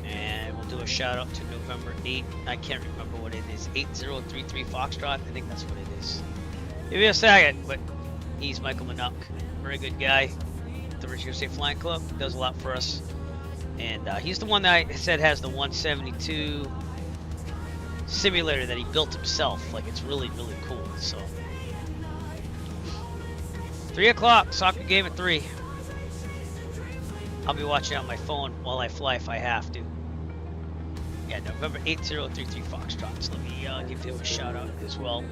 And we'll do a shout out to November 8. I can't remember what it is. 8033 Foxtrot. I think that's what it is. Give me a second, but he's Michael Minook. Very good guy. The Rich USA Flying Club does a lot for us, and he's the one that I said has the 172 simulator that he built himself. Like, it's really cool. So 3 o'clock soccer game at 3. I'll be watching on my phone while I fly if I have to. Yeah, November 8033 Foxtrot. So let me give him a shout out as well.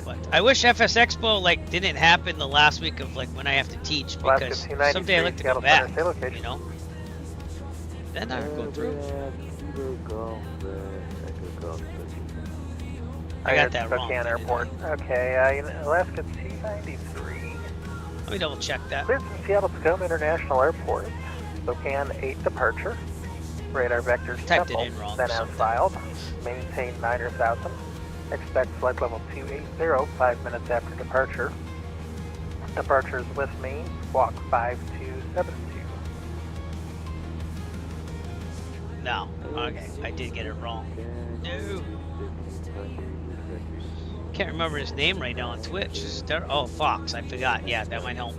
But I wish FS Expo like didn't happen the last week of like when I have to teach, because someday I like to go back. You know. Then I would go through. I got that wrong. Spokane Airport. Okay, Alaska 293. Let me double check that. Cleared from Seattle Tacoma International Airport. Spokane 8 departure. Radar vectors Typed it simple. in wrong. Then as filed. Maintain 9,000. Expect flight level 280 5 minutes after departure. Departure is with me. Walk 5272. No. Okay, I did get it wrong. No. Can't remember his name right now on Twitch. Oh, Fox. I forgot. Yeah, that might help.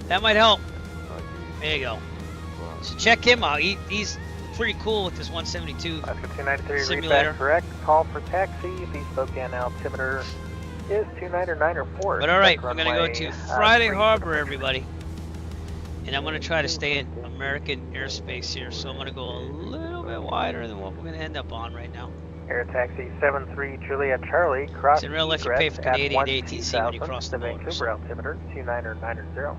That might help. There you go. So check him out. He's pretty cool with this 172 Alaska 293, simulator. read back correct. Call for taxi. The Spokane altimeter is 299 or 4. But alright, we're going to go to Friday Harbor, everybody. And I'm going to try to stay in American airspace here. So I'm going to go a little bit wider than what we're going to end up on right now. Air taxi 73 Juliet Charlie. Cross so they'll let you pay for Canadian ATC when you cross the border. Vancouver altimeter 29990.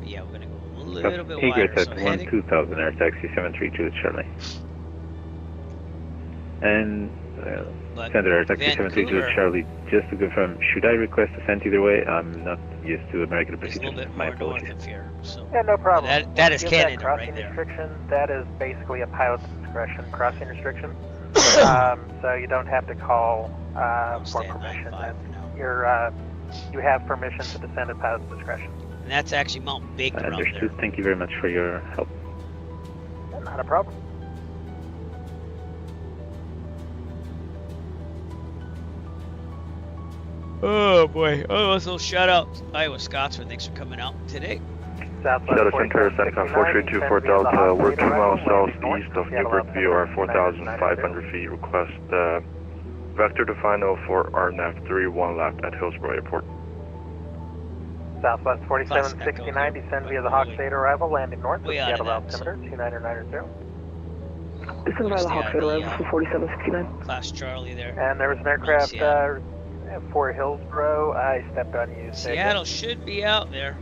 Yeah, we're going to go a little bit wider. Egress at 12000, air taxi 73 Juliet Charlie. And Center air taxi 73 Juliet Charlie, just to confirm, should I request a cent either way? I'm not used to American procedures. My apologies. Yeah, no problem. That is Canada that crossing right there. Restriction, that is basically a pilot's discretion crossing restriction. So you don't have to call for permission. You have permission to descend at pilot's discretion. And that's actually Mount Baker up there. Understood. Thank you very much for your help. Not a problem. Oh boy. Oh, so shout out Iowa Scotsman. Thanks for coming out today. Shadow Center, Seneca 4324 Delta. We're 2 miles southeast of Newburgh VOR, 4,500 feet. Request vector to final for RNAV 31 left at Hillsborough Airport. Southwest 4769, descend via the Hawk State arrival, landing north of Seattle altimeter 29990. Descend via the Hawk State arrival for 4769. Class Charlie there. And there was an aircraft for Hillsborough. I stepped on you. Seattle should be out there.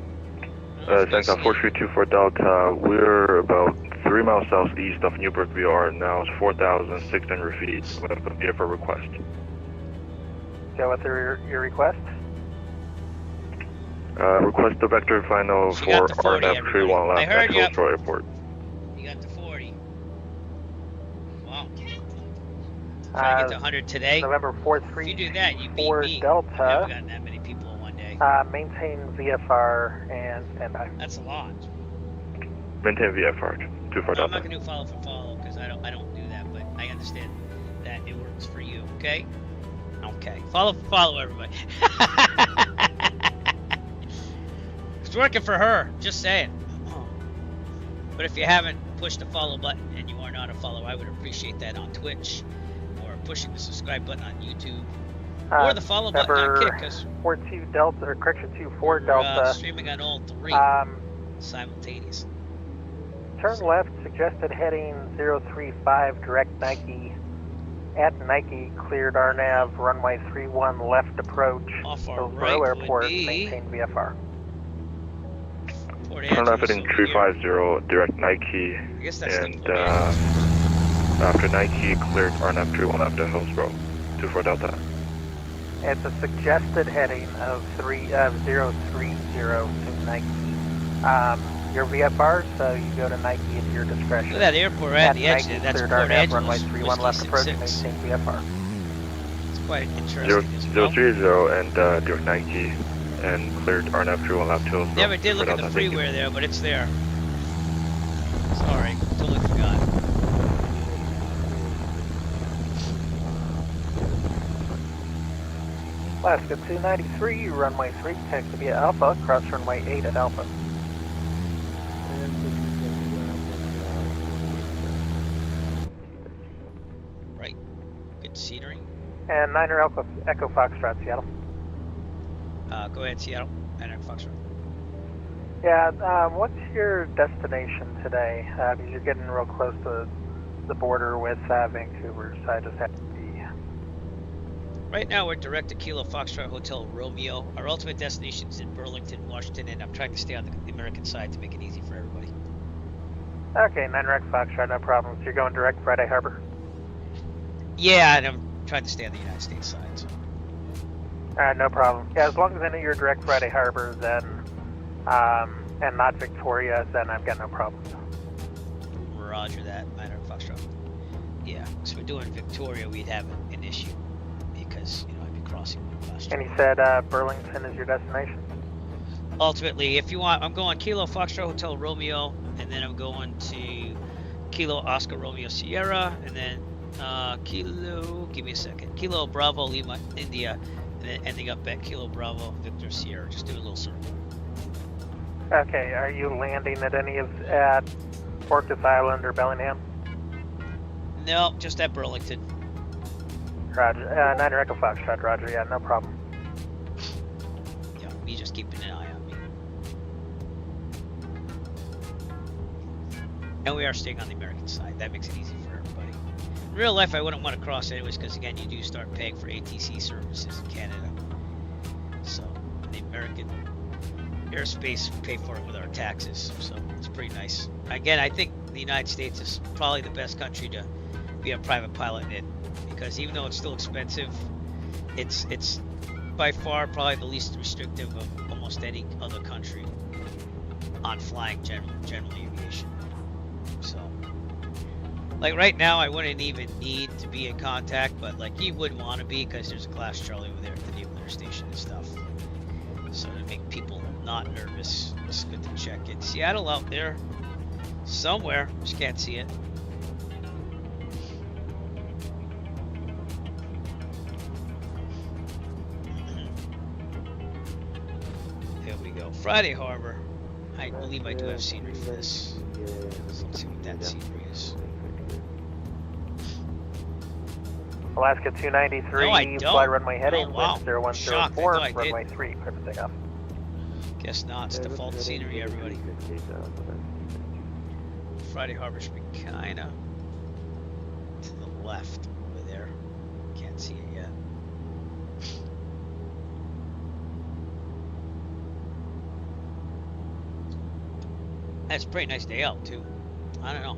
Seneca 4324 Delta. We're about 3 miles southeast of Newburgh VOR. Now it's 4,600 feet. Welcome here for request. Okay, what's your request? Request the vector final for RNAV 31 left at Hillsborough Airport. You got the 40. Wow. Try to get to 100 today. November 4th, if you do that, you beat me. Delta. I've never gotten that many people in one day. Maintain VFR and standby. That's a lot. Maintain VFR. 24 Delta. I'm not going to do follow for follow because I don't do that, but I understand that it works for you. Okay. Okay. Follow for follow, everybody. It's working for her, just saying. But if you haven't pushed the follow button and you are not a follower, I would appreciate that on Twitch, or pushing the subscribe button on YouTube, or the follow button on Kick, because 42 Delta, or correction 24 Delta. Streaming on all three simultaneous. Turn left, suggested heading 035, direct Nike. At Nike, cleared RNAV, runway 31 left approach. Hillsborough Airport, maintain VFR. Turn left heading 350, direct Nike, and after Nike, cleared RNAV 31 left at Hillsborough, 24 Delta. It's a suggested heading of 030 to Nike. Your VFR, so you go to Nike at your discretion. Look at that airport right at the edge there. That's Port Angeles. Runway 31 left approach, maintain VFR. It's quite interesting. 030 and direct Nike. And cleared RNAV 31 left to Hillsborough. Never did look at the freeware there, but it's there. Sorry, totally forgot. Alaska 293, runway 3, taxi via Alpha, cross runway 8 at Alpha. Right, good scenery. And 9er Echo Foxtrot, Seattle. Go ahead, Seattle. 9er Foxtrot. Yeah, what's your destination today? Because you're getting real close to the border with Vancouver, so I just have to be... Right now we're direct to Kilo Foxtrot Hotel Romeo. Our ultimate destination is in Burlington, Washington, and I'm trying to stay on the American side to make it easy for everybody. Okay, 9 Rec Foxtrot, no problem. So you're going direct Friday Harbor? Yeah, and I'm trying to stay on the United States side. So. Alright, no problem. Yeah, as long as I know you're direct Friday Harbor, then, and not Victoria, then I've got no problem. Roger that, 9 Rec Foxtrot. Yeah, so we're doing Victoria, we'd have an issue. Because, you know, I'd be crossing last year. And he said Burlington is your destination? Ultimately, if you want, I'm going Kilo Foxtrot Hotel Romeo, and then I'm going to Kilo Oscar Romeo Sierra, and then Kilo, give me a second, Kilo Bravo Lima India, and then ending up at Kilo Bravo Victor Sierra. Just do a little circle. Okay, are you landing at at Orcas Island or Bellingham? No, just at Burlington. Roger. 9 Echo Foxtrot, Roger. Yeah, no problem. Yeah, me just keeping an eye on me. And we are staying on the American side. That makes it easy for everybody. In real life, I wouldn't want to cross anyways, because again, you do start paying for ATC services in Canada. So, the American airspace, we pay for it with our taxes. So, it's pretty nice. Again, I think the United States is probably the best country to be a private pilot in. Because even though it's still expensive, it's by far probably the least restrictive of almost any other country on flying general aviation. So, like right now, I wouldn't even need to be in contact, but like you wouldn't want to be because there's a Class Charlie over there at the Naval Air Station and stuff. So to make people not nervous, it's good to check in. Seattle out there somewhere, just can't see it. Friday Harbor. I believe I do have scenery for this. So let's see what that scenery is. Alaska 293, no, I don't. Fly runway heading, oh, wow. wind 0104, runway did. 3, clear for takeoff. Guess not, it's default scenery, everybody. Friday Harbor should be kinda to the left over there. Can't see it yet. That's a pretty nice day out too. I don't know.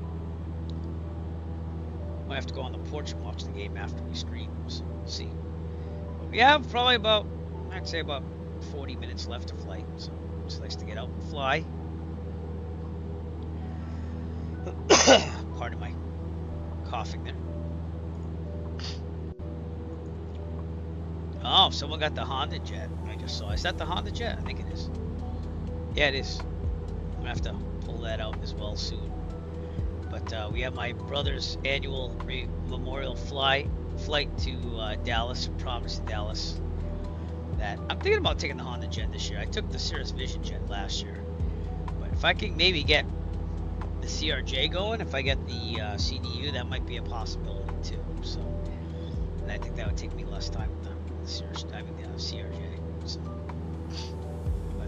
Might have to go on the porch and watch the game after we screen. So we'll see. But we have probably about, I'd say about 40 minutes left of flight. So it's nice to get out and fly. Pardon my coughing there. Oh, someone got the Honda Jet. I just saw. Is that the Honda Jet? I think it is. Yeah, it is. I'm gonna have to pull that out as well soon. But we have my brother's annual memorial flight to Dallas, from Providence to Dallas. That I'm thinking about taking the Honda Jet this year. I took the Cirrus Vision Jet last year, but if I can maybe get the CRJ going, if I get the CDU, that might be a possibility too. So, and I think that would take me less time with the Cirrus, I mean the CRJ. So.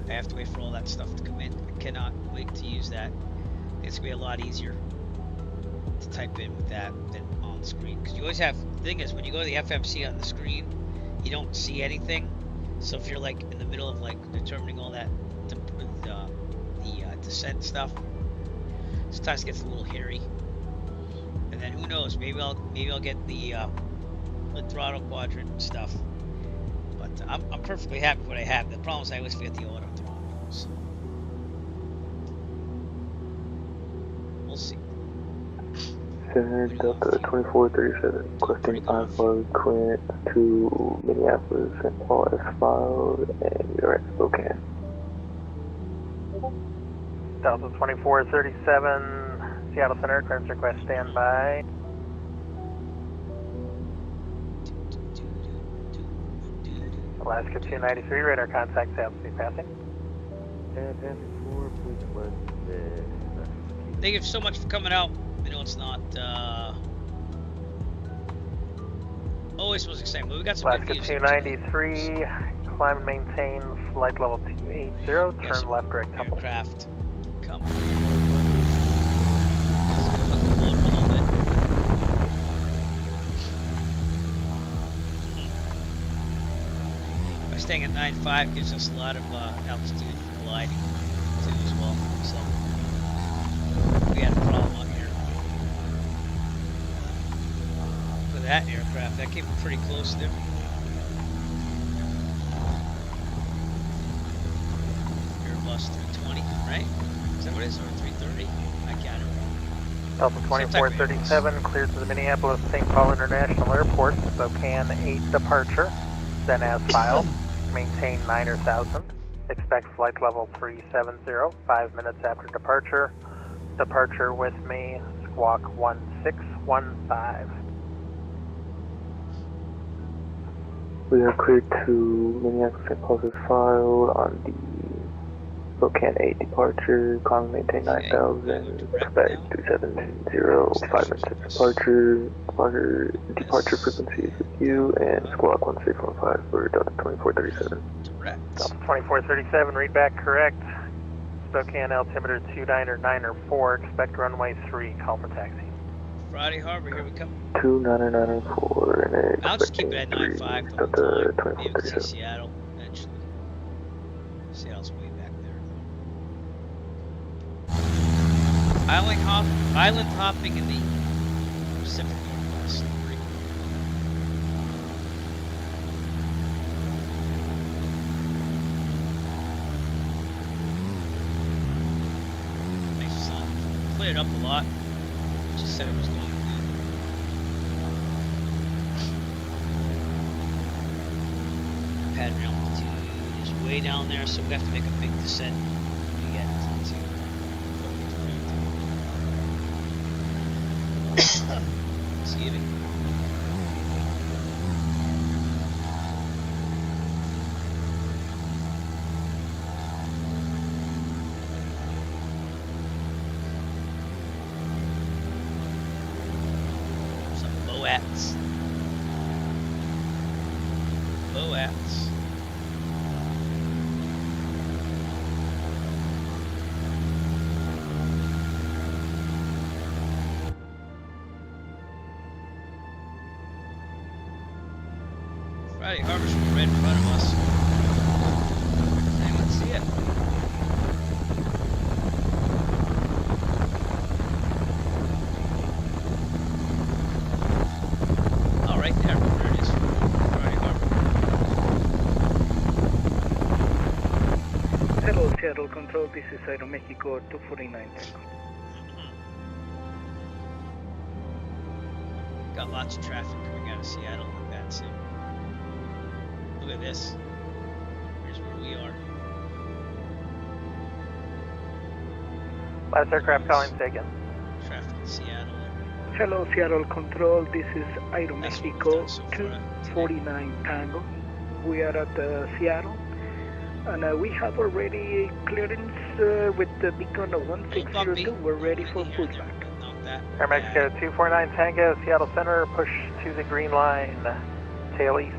I have to wait for all that stuff to come in. I cannot wait to use that. It's gonna be a lot easier to type in with that than on the screen. Because you always have, the thing is, when you go to the FMC on the screen, you don't see anything. So if you're like in the middle of like determining all that, the descent stuff, sometimes it gets a little hairy. And then who knows? Maybe I'll get the throttle quadrant stuff. But I'm perfectly happy with what I have. The problem is I always forget the auto throttle. So we'll see. Center Delta 2437, requesting onboard clearance to Minneapolis, St. Paul as filed, and we are at Spokane. Delta 2437, Seattle Center, clearance request standby. Alaska 293, radar contact, south speed passing. Thank you so much for coming out. I know it's not always was exciting, but we got some Alaska good views. 293, climb and maintain flight level 280, turn left direct temple. Aircraft. Come on. By staying at 9.5 gives us a lot of altitude for gliding too as well. So we had a problem up here with that aircraft. That came pretty close there. Airbus 320, right? Is that what it is? Or 330? I can't remember. Delta 2437 cleared to the Minneapolis St. Paul International Airport, Spokane 8 departure, then as filed, maintain 9,000, expect flight level 370, 5 minutes after departure, departure with me, squawk 1615. We are cleared to Minneapolis St. Paul's as filed on the Spokane 8 departure, climb maintain 9,000, expect 270, 5 minutes of departure, departure frequency is with you, and squawk 1615 for Delta 2437. Delta 2437, read back correct. Spokane altimeter 29904, expect runway 3, call for taxi. Friday Harbor, here we come. 29904, and I'll just keep it at 9.5 the whole time. Maybe we'll see Seattle eventually. Seattle's way back there. Island hopping in the Pacific Northwest. Nice sun. Cleared up a lot. Just said it was going good. Pattern altitude is way down there, so we have to make a big descent to get to excuse me. Some Boats. Friday Harbor's right in front of us. Anyone see it? Oh, right there. There it is. Friday Harbor. Hello, Seattle Control. This is Aeromexico 249. Got lots of traffic coming out of Seattle like that too. Look at this. Here's where we are. Last aircraft calling, say again. Traffic in Seattle. Hello, Seattle Control. This is Aeromexico 249 Tango. We are at Seattle, and we have already clearance with the beacon of 1602. We're ready for pullback. Aeromexico 249 Tango, Seattle Center, push to the green line, tail east.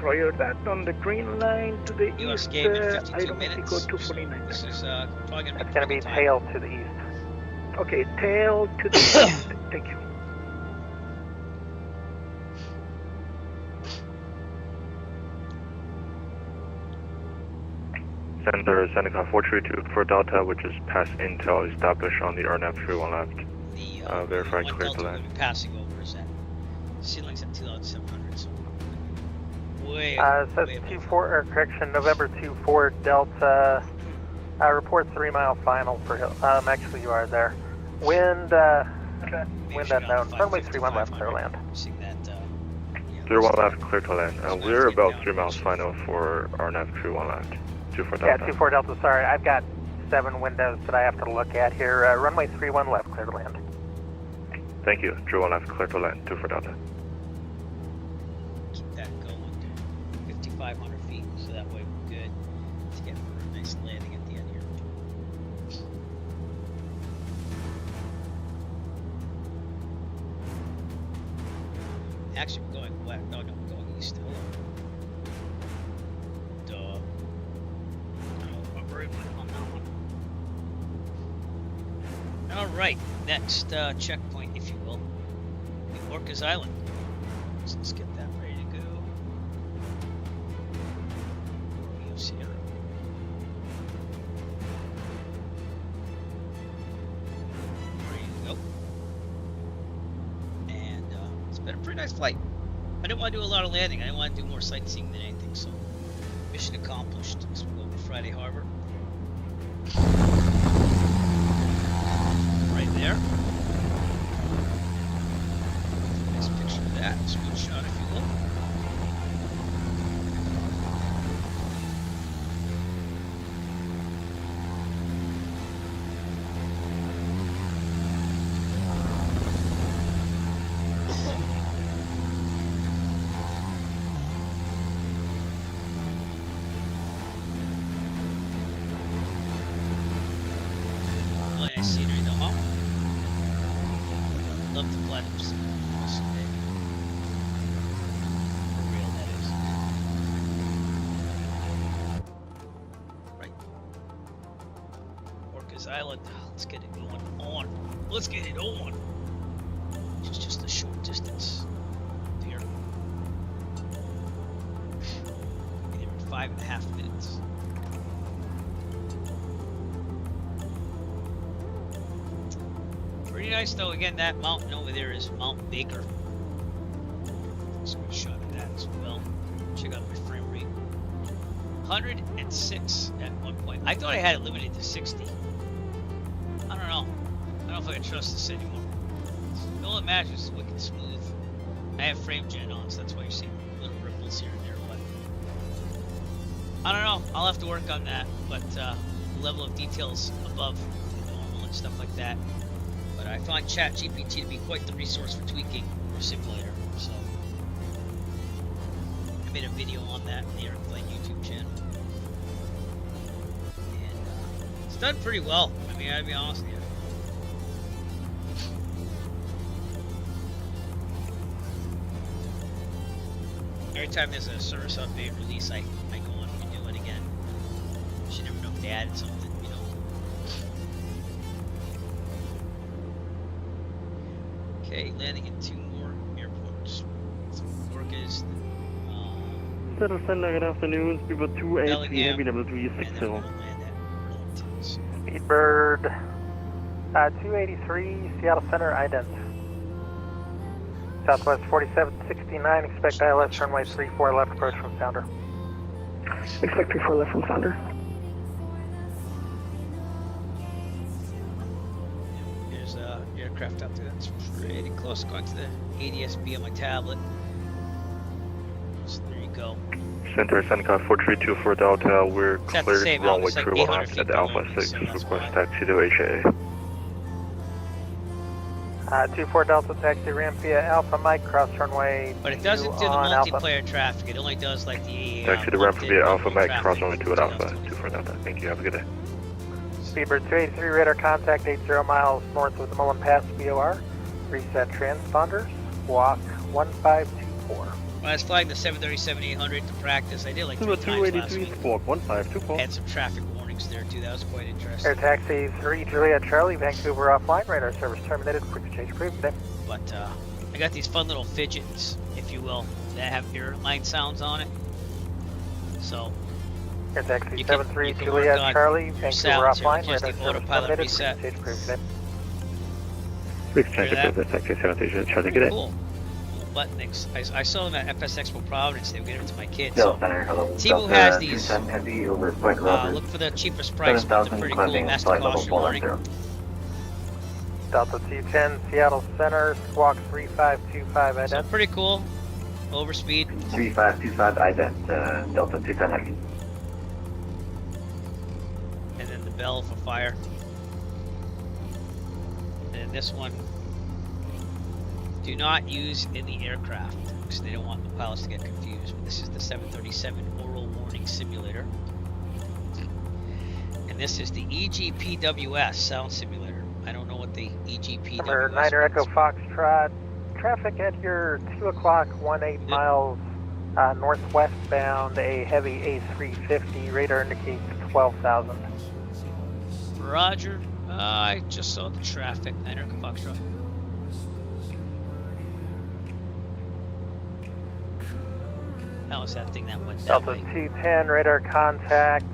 Roger that, on the green line to the east, Aeromexico 249. This is probably going to be... It's going to be tail to the east. Okay, tail to the east. Thank you. Center Seneca 432 for Delta, which is past intel established on the RNAV 31 left. Verified clear to land. Passing over is that ceiling's at 2,700, so way. Says 24, or correction, November 24 Delta. Report 3 mile final for Hill. Actually, you are there. Wind unknown. Runway 31 left, clear land. 31 left, clear to land. We're about 3 miles final for RNAV 31 left. 24 Delta. Yeah, 24 Delta, sorry. I've got 7 windows that I have to look at here. Runway 31 left, clear to land. Thank you. 31 left, clear to land. 24 Delta. Keep that going. 5,500 feet, so that way we're good to get for a nice landing at the end here. Actually, we're going west. No, we're going east. Hold on. right, next checkpoint, if you will, the Orcas Island. So let's get that ready to go. Romeo Sierra. Ready to go. And it's been a pretty nice flight. I didn't want to do a lot of landing. I didn't want to do more sightseeing than anything. So mission accomplished. So we'll go to Friday Harbor. Right there. Nice picture of that. Screenshot if you will. Scenery though, huh? Love the platinums. For real, that is. Right. Orcas Island. Let's get it going on. Let's get it on. It's just a short distance here. Be there in 5.5 minutes. Pretty nice though. Again, that mountain over there is Mount Baker. Screenshot of that as well. Check out my frame rate. 106 at one point. I thought I had it limited to 60. I don't know. I don't know if I can trust this anymore. All that matters is wicked smooth. I have frame gen on, so that's why you see little ripples here and there. But I don't know. I'll have to work on that. But the level of details above the normal and stuff like that. But I find ChatGPT to be quite the resource for tweaking your simulator, so I made a video on that in the Airplane YouTube channel, and it's done pretty well. I mean, I gotta be honest with you. Every time there's a service update release, I go on and do it again. You never know if they added something. Okay, landing in 2 more airports. So Orcas. Good afternoon, Speedbird 283 Heavy level 360. Speedbird 283 Seattle Center ident. Southwest 4769, expect ILS runway 34 left approach from sounder. Expect 34 left from sounder. Aircraft out there, that's pretty close. Going to the ADSB on my tablet. So there you go. Center Seneca 4324 Delta, we're cleared runway 31 at Alpha 6, request taxi to HA. 24 Delta taxi ramp via Alpha Mike, cross runway. But it doesn't do the multiplayer traffic, it only does like the taxi to ramp via Alpha Mike, cross runway 2 at Alpha, 24 Delta. Thank you, have a good day. Speedbird 283, radar contact 80 miles north of the Mullen Pass BOR. Reset transponders, walk 1524. When I was flying the 737-800 to practice, I did like 3 times last week. Squawk 1524. Had some traffic warnings there too, that was quite interesting. Air taxi 3 Juliet Charlie, Vancouver offline, radar service terminated, quick change approved today. But I got these fun little fidgets, if you will, that have airline sounds on it. So Air taxi 73 Juliet Charlie, Vancouver offline, radar service autopilot terminated, reset. quick change approved today. Quick change approved, taxi 73 Charlie, good day. Cool. Button mix. I saw them at FS Expo Providence. They would get them to my kids. So, Tibu has these. Look for the cheapest price, but they're pretty cool. Master caution warning. Delta 210, Seattle Center, squawk 3525 ident. So pretty cool. Overspeed. 3525 ident, Delta 210 heavy. And then the bell for fire. And then this one. Do not use in the aircraft because they don't want the pilots to get confused. But this is the 737 oral warning simulator. And this is the EGPWS sound simulator. I don't know what the EGPWS Number 9 Echo Foxtrot. Traffic at your 2 o'clock, 18 miles northwest bound, a heavy A350. Radar indicates 12,000. Roger. I just saw the traffic. Niner Foxtrot. How was that thing that went that Delta way? 210, radar contact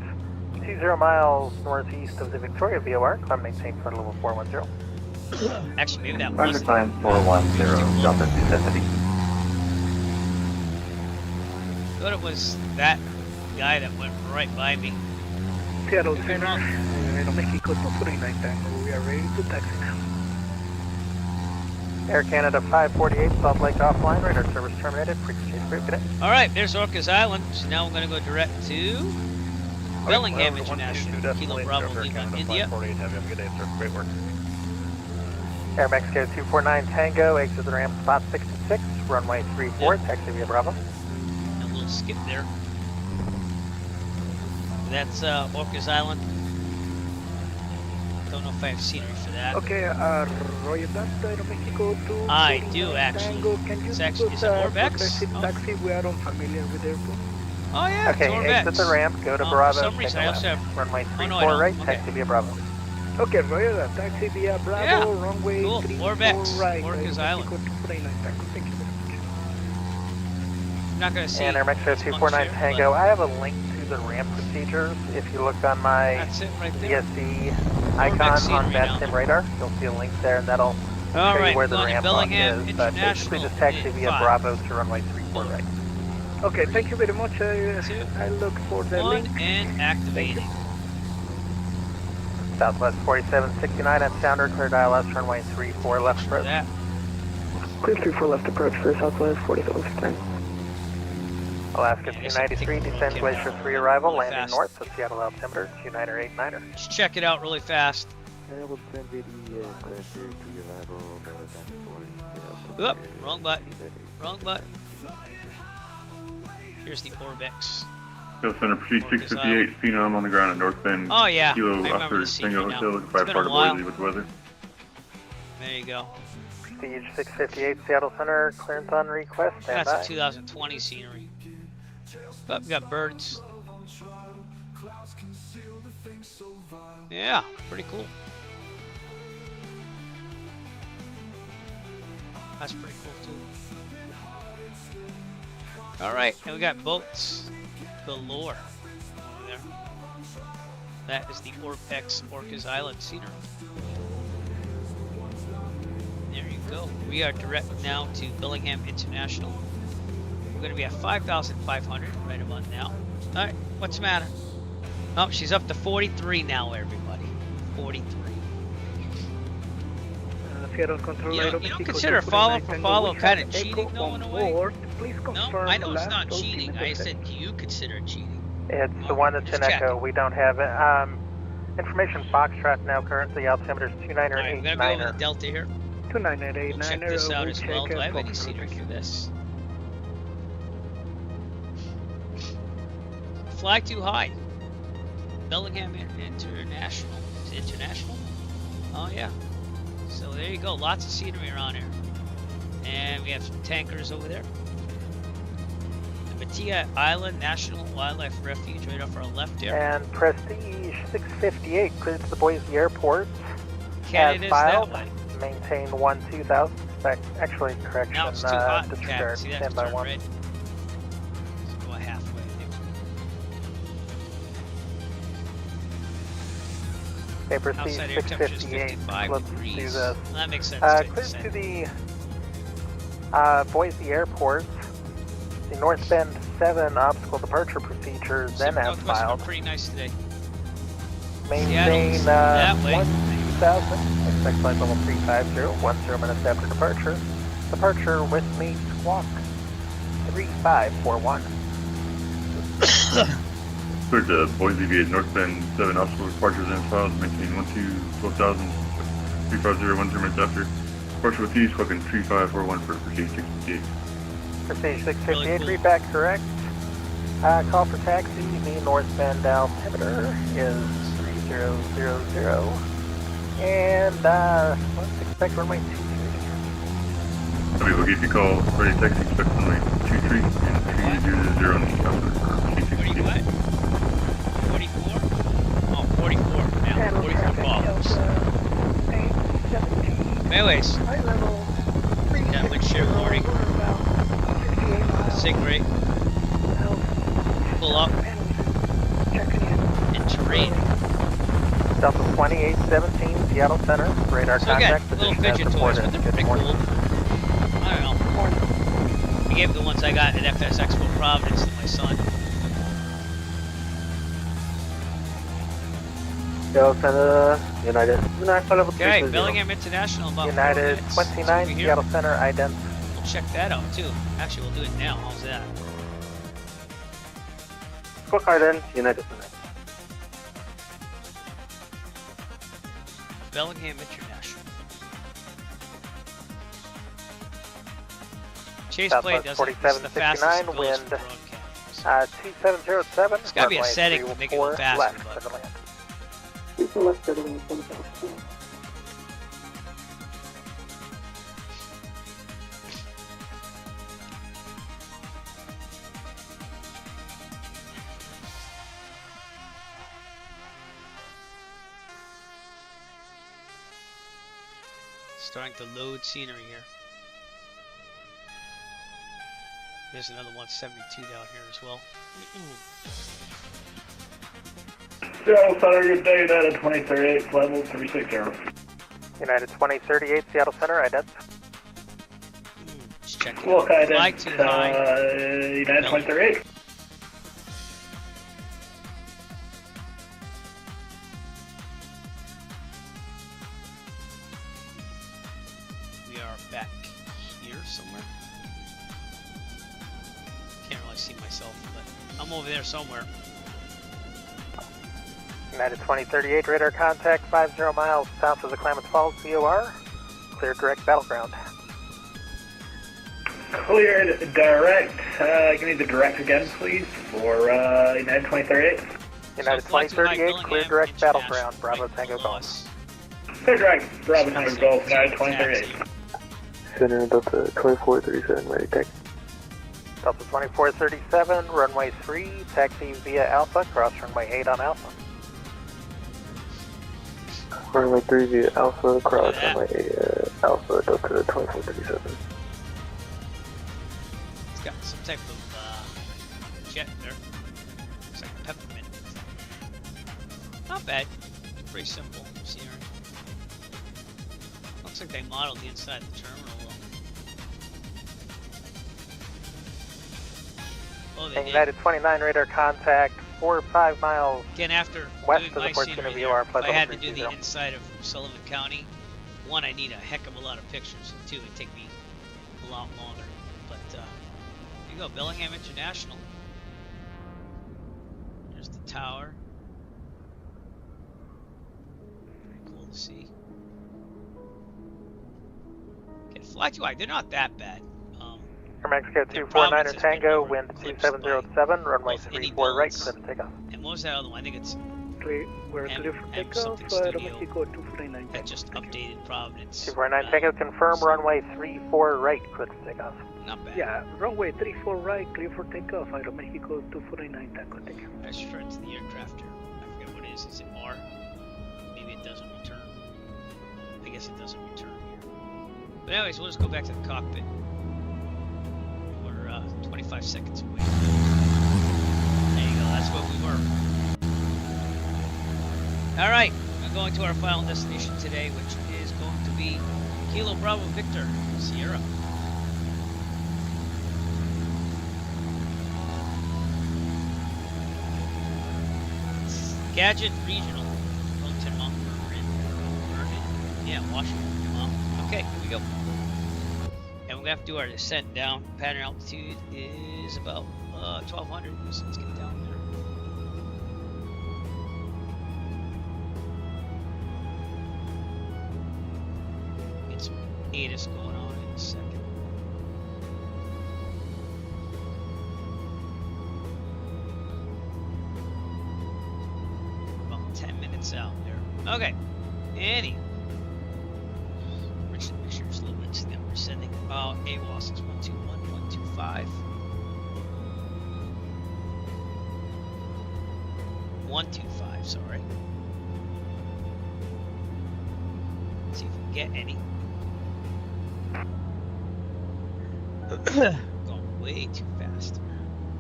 20 miles northeast of the Victoria VOR. Climb maintain flight level 410. Actually, maybe that Roger, was. climb 410, Delta 270. I thought it was that guy that went right by me. Seattle Center, Aeromexico 249 Tango. We are ready to taxi now. Air Canada 548, Salt Lake offline. Radar service terminated. Frequency is great. Good day. All right, there's Orcas Island. So now we're going to go direct to Bellingham International, Kilo Bravo Lima, India. Have a good day, sir. Great work. Air Mexico 249 Tango, exit the ramp spot 66, runway 34, taxi via Bravo. A little skip there. That's Orcas Island. Don't know if I have scenery for that. Okay, Roger that, Aeromexico 249 I do actually. Tango. Can you It's give actually, us is it a Orbex? progressive Oh. taxi? We are unfamiliar with the airport. Oh yeah, Okay, it's Orbex. exit the ramp, go to For Bravo, some take reason a I left. also have. Runway Oh, 34 no, I don't. right, Okay. taxi via Bravo. Okay, Roger that, taxi via Bravo, Yeah, runway cool. 34 Orbex, right. Orcas Island. 249 Tango. Thank you very much. I'm not going to see. And Air Mexico as much 249 here, Tango, I have a link to the ramp procedures. If you look on my That's it right there. ESC Orbex icon scenery on now. MapSim radar, you'll see a link there, and that'll All show right, you where the going to ramp Bellingham is. But basically International just taxi in via 5, Bravo to runway 34 right. Okay, thank you very much. I look for the 1 link. and activating. Southwest 4769 at Sounder, clear ILS, runway 34 left approach. That. Clear 34 left approach for Southwest 4769. Alaska Yeah, I guess I can 293, take a descend look Glacier at 3 it arrival, really landing fast. north of Seattle altimeter 2989er. Let's check it out really fast. Oop, wrong button. Wrong button. Here's the Orbex. Go Center, proceed 658, Phenom on the ground at North Bend. Oh yeah, Kilo I remember Oscar the scenery Tango now. Hotel, It's 5 been part a of while. Boise with the weather. There you go. Prestige 658, Seattle Center, clearance on request, stand That's by. a 2020 scenery. But we got birds. Yeah, pretty cool. That's pretty cool too. All right, and we got boats galore over there. That is the Orpex Orcas Island scenery. There you go. We are direct now to Bellingham International. We're going to be at 5,500 right about now. All right, what's the matter? Oh, she's up to 43 now, everybody. 43. Seattle Control You Aeromexico don't consider follow for 249 follow we kind have of cheating Echo going on away? board. Please No, confirm I know it's last not cheating. I altimeter said, do you consider it cheating? It's the one that's Just in Echo. checking. We don't have it. Information Foxtrot now currently altimeter is All right, I'm going to go over the 2989er. Delta here. 2989er. We'll check this out we'll as well. check Do I have any Foxtrot. scenery for this? Fly too high. Bellingham International. Is it international? Oh yeah. So there you go. Lots of scenery around here. And we have some tankers over there. The Matia Island National Wildlife Refuge right off our left here. And Prestige 658 cleared to the Boise Airport. Canada's as that filed. way. Maintain 1-2000. Actually, correction. Now it's too hot in the cabin. disregard. See that? Stand by Turn 1. red. Let's go halfway. Okay, Prestige Outside air temperature is 658. 55 Let's do degrees. this. Well, that makes sense. Clear Take to descent. the Boise Airport. The North Bend 7 obstacle departure procedures then Pacific as Northwest been filed. pretty nice today. Maintain Seattle's that way. 1-2000. Expect flight level 350. 10 minutes after departure. Departure with me squawk 3541. Clear to Boise via North Bend 7 obstacle departures and files. Maintain 12,000. 350, 10 minutes after. Departure with these, fucking 3541 for Prestige 658. Prestige 658, Really cool. read back correct. Call for taxi, the North Bend altimeter is 3000. And let's expect runway 23. We will give you a call. Ready taxi, expect runway 23 and 300 on the altimeter for Prestige 658. What are you at? 44? Oh, 44 now. Anyways, yeah, wind shear warning. Sig rate. Pull up. And terrain. Delta 2817, Seattle Center, radar So contact. again, little fidget toys, but they're pretty cool. I don't know. I gave the ones I got at FS Expo Providence to my son. Seattle Center, United. Okay, Bellingham International about United 29, Seattle Center, ident. We'll check that out too. Actually, we'll do it now. How's that? Squawk Island, United Center. Bellingham International. Chase plane does it. It's the fastest it goes wind, for broadcast. 2707. There's gotta be a setting to make it go faster, but... Starting to load scenery here. There's another 172 down here as well. Seattle Center, good day, United 2038, level 360. United 2038, Seattle Center, ident. Just checking. Look, ident, Fly too high. United 2038. We are back here somewhere. Can't really see myself, but I'm over there somewhere. United 2038, radar contact 50 miles south of the Klamath Falls, VOR. Clear direct battleground. Cleared direct. Give me the direct again, please, for United 2038. United 2038, clear direct battleground, Bravo Tango Golf. Clear direct, Bravo Tango Golf, United 2038. Center, Delta 2437, ready tech. Delta 2437, runway 3, taxi via Alpha, cross runway 8 on Alpha. Runway 3 via Alpha, cross runway 8, Alpha, Delta 2437. It's got some type of jet there. Looks like peppermint. Not bad. Pretty simple scenery. Looks like they modeled the inside of the terminal. Oh, they United 29, radar contact 4 or 5 miles again after west doing of the my Fortuna scenery VOR. there, if I had to do the inside of Sullivan County, one, I need a heck of a lot of pictures, and two, it'd take me a lot longer. But there you go, Bellingham International. There's the tower. Very cool to see. Okay, fly too high. They're not that bad. From Mexico 249er Tango, wind 2707, runway 34 right, clear to takeoff. And what was that other one? I think it's we're clear for takeoff, Mexico 249. That just updated Providence. 249 Tango, confirm runway 34 right, clear to takeoff. Not bad. Yeah, runway 34 right, clear for takeoff, Aeromexico 249 Tango, takeoff. I just referred to the aircraft here. I forget what it is. Is it R? Maybe it doesn't return. I guess it doesn't return here. But anyways, we'll just go back to the cockpit. 25 seconds away. There you go, that's what we were. Alright, we're going to our final destination today, which is going to be Kilo Bravo Victor, Sierra. Gadget Regional, Wilton Mount Vernon. Yeah, Washington Mount. Okay, here we go. And we're going to have to do our descent down. Pattern altitude is about 1200, so let's get down there. Get some ATIS going on in a second. About 10 minutes out there. Okay, anyway. Pictures, limits that we're sending. AWOS is 121, 125. 125, sorry. get any. Going way too fast.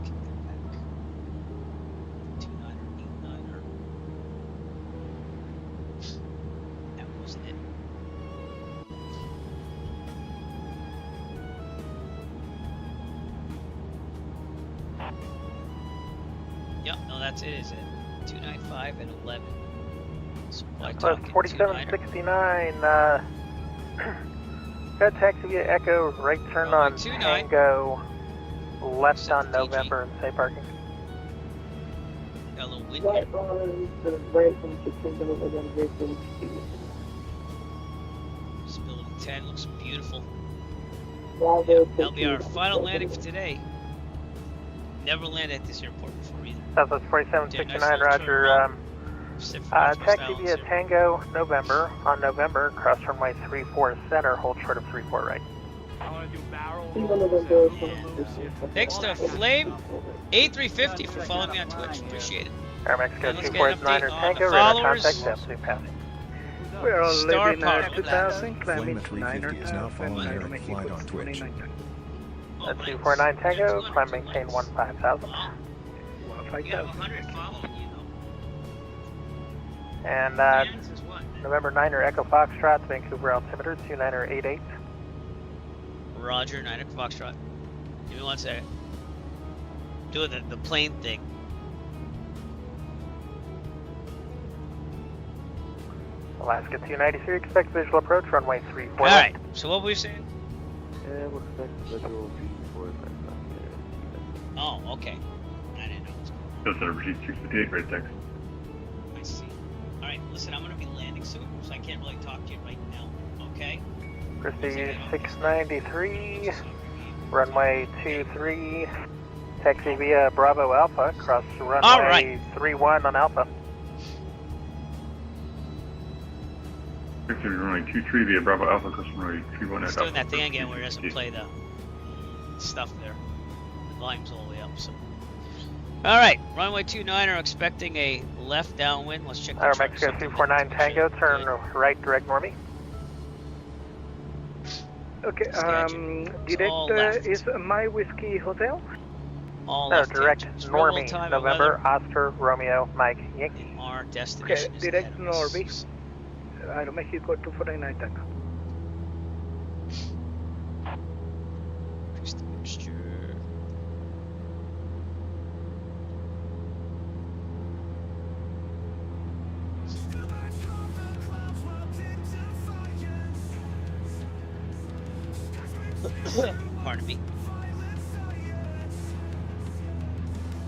Kick that back. 2-9er, 8-9er. That wasn't it. Yep, no, that's it, is it? 295 and 11. Supply talking 4769, got taxi via Echo, right turn on Tango, left on November and say parking. Got a little wind here. Visibility 10 looks beautiful. Yeah, that'll be our final landing for today. Never landed at this airport before either. Southwest 4769, Roger. Taxi via Tango, November, on November, cross runway 34 center, hold short of 34 right. Thanks to Flame 8350 for following me on Twitch. Appreciate it. Air Mexico 249er Tango, radar contact, absolute passing. We are Star leaving Power 2000, climbing Flame to at 350 is now following your flight on Twitch. That's 249 Tango, climb maintain 15,000. You got 100 following you, though. And November 9er Echo Foxtrot, Vancouver altimeter 29er88. Roger, 9er Foxtrot. Give me 1 second. Doing the plane thing. Alaska 293, expect visual approach, runway 34. Alright, so what were we saying? Yeah, we'll expect visual before Oh, okay. I didn't know. Go center, proceed 658, great, thanks. I see. Alright, listen, I'm going to be landing soon, so I can't really talk to you right now, okay? Christie 693, runway 23, taxi via Bravo Alpha, cross runway 31 on Alpha. Runway 23 via Bravo Alpha, customer 31 at It's doing that thing again where it doesn't play the stuff there. The volume's all the way up, so. Alright, runway 29er expecting a left downwind. Let's check the Air chart. Mexico 249 Tango, turn right direct normie. Okay, direct is My Whiskey Hotel? All No, left direct tangents. normie, Time November, Oscar, Romeo, Mike, Yankee. Our destination Okay, is direct ahead of us. Norby. Aeromexico 249 Tango. Increase the mixture. Pardon me.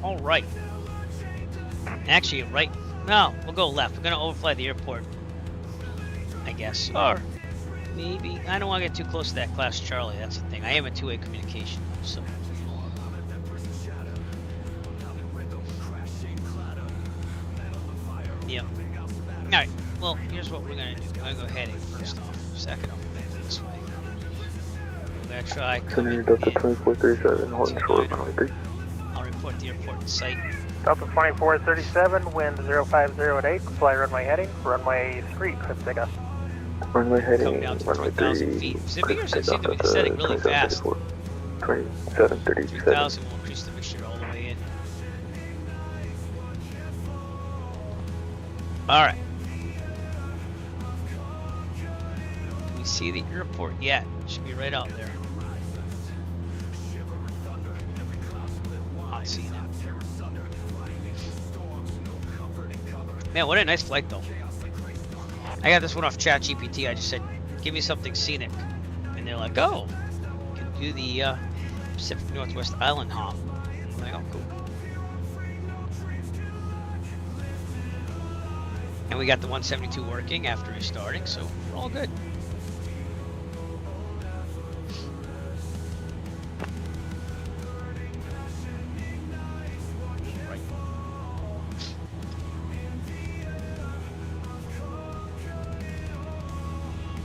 All right. Actually, right. No, we'll go left. We're gonna overfly the airport, I guess. Or maybe I don't want to get too close to that Class Charlie. That's the thing. I am a two-way communication, so. Yep. All right. Well, here's what we're gonna do. I'm gonna go heading first off. Second, I'll land this way. We're gonna try coming Delta 2437, holding short, runway 3. I'll report the airport in sight. Delta 2437, wind 050 at 8, fly runway heading, runway 3, clip take off. Runway heading, Coming down to runway 3,000 3, feet. clip Zippers take seem off to be at setting really fast. 2737. 3,000 will increase the mixture all the way in. Alright. Can we see the airport yet? Should be right out there. I see that. Man, what a nice flight though. I got this one off ChatGPT. I just said, give me something scenic. And they're like, oh, you can do the Pacific Northwest Island hop. I'm like, oh, cool. And we got the 172 working after restarting, so we're all good.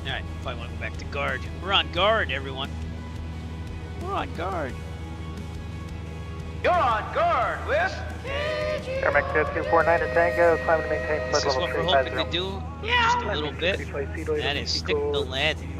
Alright, probably want to go back to guard. We're on guard, everyone. We're on guard. You're on guard with Air Max 0249 to Tango, climb to maintain flight This is level what we're hoping 350. to do. Just a little bit. That is stick the landing.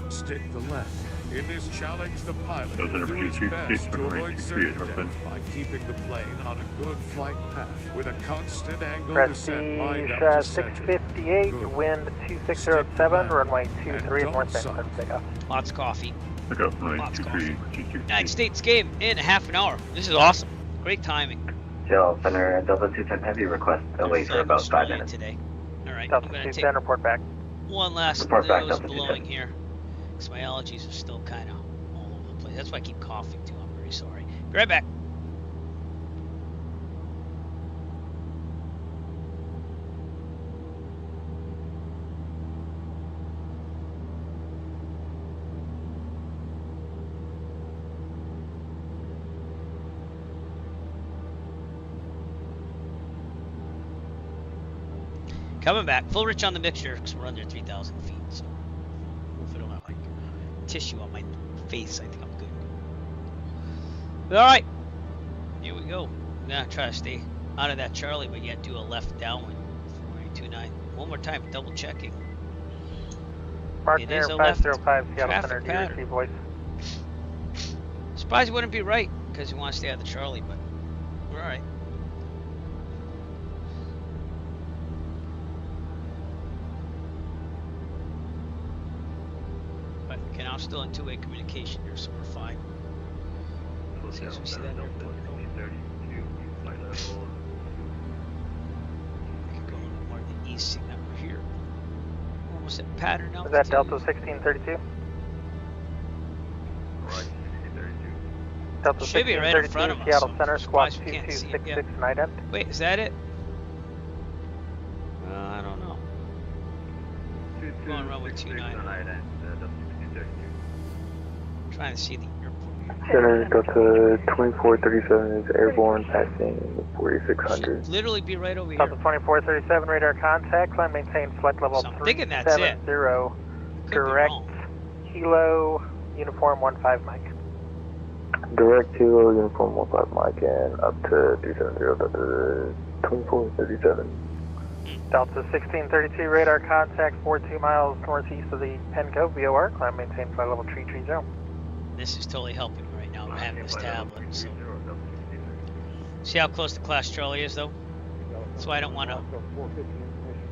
Stick the landing. In this challenge, the pilot Those will are do his two best seats to for avoid range certain three, death by keeping the plane on a good flight path with a constant angle descent lined Prestige up to center. 658, wind 2607, runway 23 north bend, takeoff. Lots of coffee. Pick up runway Lots of 23, coffee. 22. United States game in half an hour. This is awesome. Great timing. KCLL Center, Delta 210 Heavy, request away for about 5 minutes. Today. All right, Delta I'm going to 210, take report back. one last Report back, nose Delta blowing 210. here. Because my allergies are still kind of all over the place. That's why I keep coughing too. I'm very sorry. Be right back. Coming back, full rich on the mixture because we're under 3,000 feet. So if I don't have like tissue on my face, I think I'm good. All right, here we go. I'm gonna try to stay out of that Charlie, but yet do a left downwind. 429. One more time, double checking. Mark It near is a left 505 Seattle traffic Center, do you pattern. receive voice? Surprised it wouldn't be right because you want to stay out of the Charlie, but we're all right. But canal still in two-way communication here, so we're fine. Let's see if we see that airport. I could go a little more to the east, see that we're here. Almost at pattern Is altitude. that Delta 1632? Delta Should be right in front of us. Seattle so Center, I'm squawk surprised we can't see it 2266 yet. night end. Wait, is that it? I don't know. Going runway 29. Trying to see the airport. Center Delta 2437 is airborne, passing 4600. Literally be right over here. Delta 2437, radar contact, climb maintain flight level So I'm thinking that's it. 370, Could be direct wrong. Kilo, uniform 15 Mike. Direct to uniform 15 Mike and up to 370 Delta 2437. Delta 1632, radar contact 42 miles northeast of the Penn Cove VOR, climb maintain flight level 330. This is totally helping me right now. I'm having this tablet. So. See how close the Class Charlie is, though? That's why I don't want to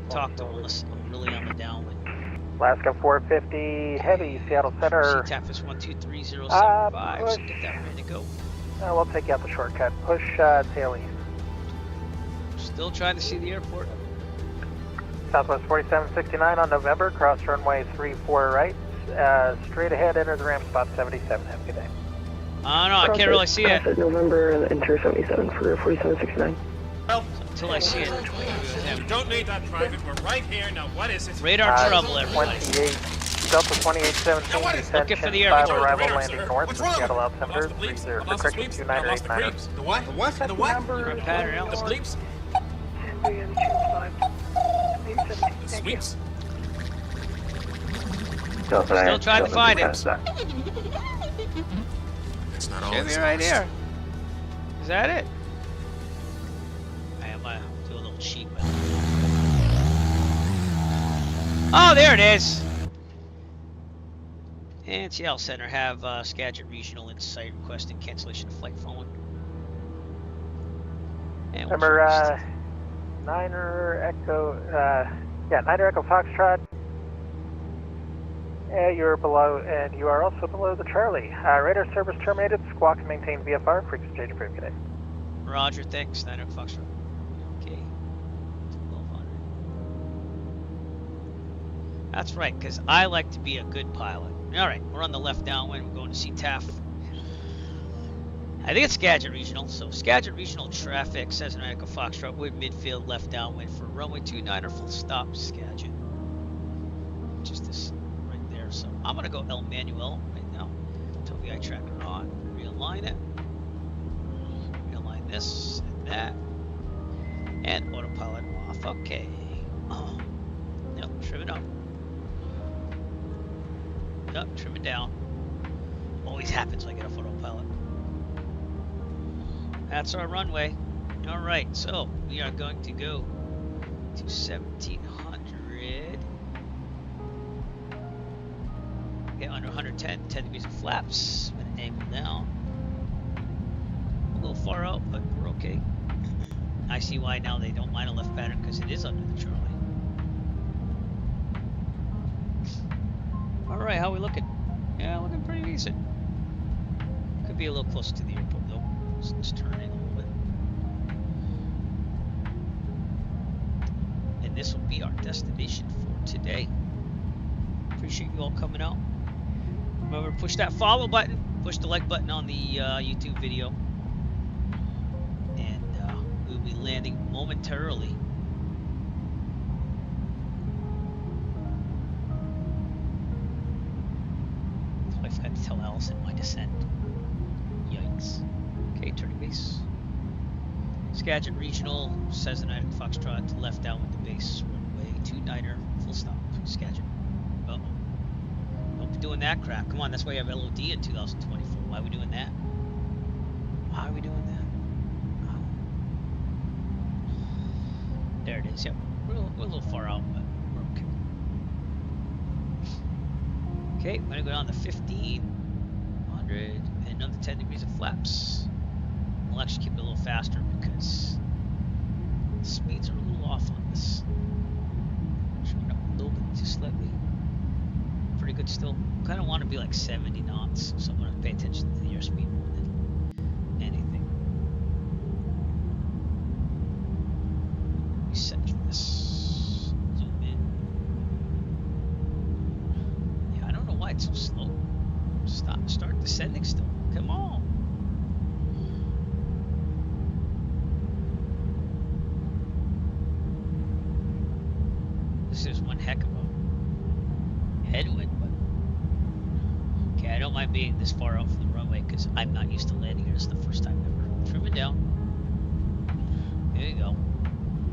talk to him unless I'm really on the downwind. Alaska 450, heavy, Seattle Center. CTAF is 123075. push. So get that ready to go. We'll take you out the shortcut. Push tail east. Still trying to see the airport. Southwest 4769 on November, cross runway 34 right. Straight ahead, enter the ramp spot 77. Have a good day. I don't know, I can't really see it. November and enter 77 for 4769. Well, until I see it. You don't need that, Private. We're right here. Now, what is it? Radar trouble, everybody. 28, Delta 2817, descent Looking for the 5 airport. arrival Radar, landing sir. north What's for wrong? Seattle altimeter I lost the bleeps. 30 I lost the correction bleeps. I lost the 2989er. bleeps. The what? The what? The what? Pattern The altitude. bleeps. The sweeps. Still trying to find it. It's not all. Should be right here. Is that it? I'm gonna do a little cheat. Oh, there it is. And Seattle Center have Skagit Regional Insight requesting cancellation of flight following. And we'll Remember, try this. Niner Echo Foxtrot. You're below, and you are also below the Charlie. Radar service terminated. Squawk maintain VFR. Frequency change approved. Good day. Roger, thanks. Niner Foxtrot. Okay. 1200. That's right, because I like to be a good pilot. All right, we're on the left downwind. We're going to see TAF. I think it's Skagit Regional. So Skagit Regional traffic, Cessna Echo Foxtrot, with midfield left downwind for runway 29 or full stop Skagit. Just this right there. So I'm going to go El Manuel right now. TOVI tracker on. Realign it. Realign this and that. And autopilot off. Okay. Oh. Yep, trim it up. Yep, trim it down. always happens when I get off autopilot. That's our runway. All right, so we are going to go to 1700. Get under 110, 10 degrees of flaps, minute angle down. A little far out, but we're okay. I see why now they don't mind a left pattern because it is under the Charlie. All right, how we looking? Yeah, looking pretty decent. Could be a little closer to the airport though. So let's turn in a little bit. And this will be our destination for today. Appreciate you all coming out. Remember, push that follow button, push the like button on the YouTube video, and we'll be landing momentarily. I forgot to tell Allison my descent. Yikes. Okay, turning base. Skagit Regional, Cessna Foxtrot to left down with the base runway 29er, full stop. Skagit. Uh-oh. Don't be doing that crap. Come on, that's why you have LOD in 2024. Why are we doing that? Why are we doing that? Oh. There it is. Yep. We're a little far out, but we're okay. Okay, I'm going to go down to 1500 and another 10 degrees of flaps. We'll actually keep it a little faster because the speeds are a little off on this. Should be up a little bit, just slightly. Pretty good still. Kind of want to be like 70 knots, so I'm going to pay attention to the airspeed more than anything. Let me center this. Zoom in. Yeah, I don't know why it's so slow. Start descending still. Come on. This is one heck of a headwind, but okay, I don't mind being this far out from the runway because I'm not used to landing here. This is the first time ever. Trim it down. There you go.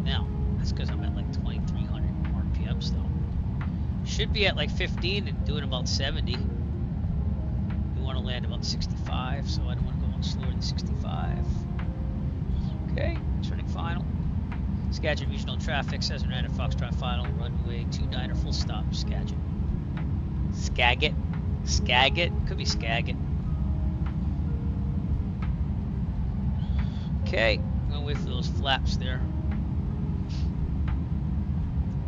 Now, that's because I'm at like 2,300 RPMs though. Should be at like 15 and doing about 70. We want to land about 65, so I don't want to go much slower than 65. Okay, turning final. Skagit Regional Traffic, Cessna and Foxtrot final, runway 29er, full stop, Skagit. Skagit? Skagit? Could be Skagit. Okay, I'm gonna wait for those flaps there.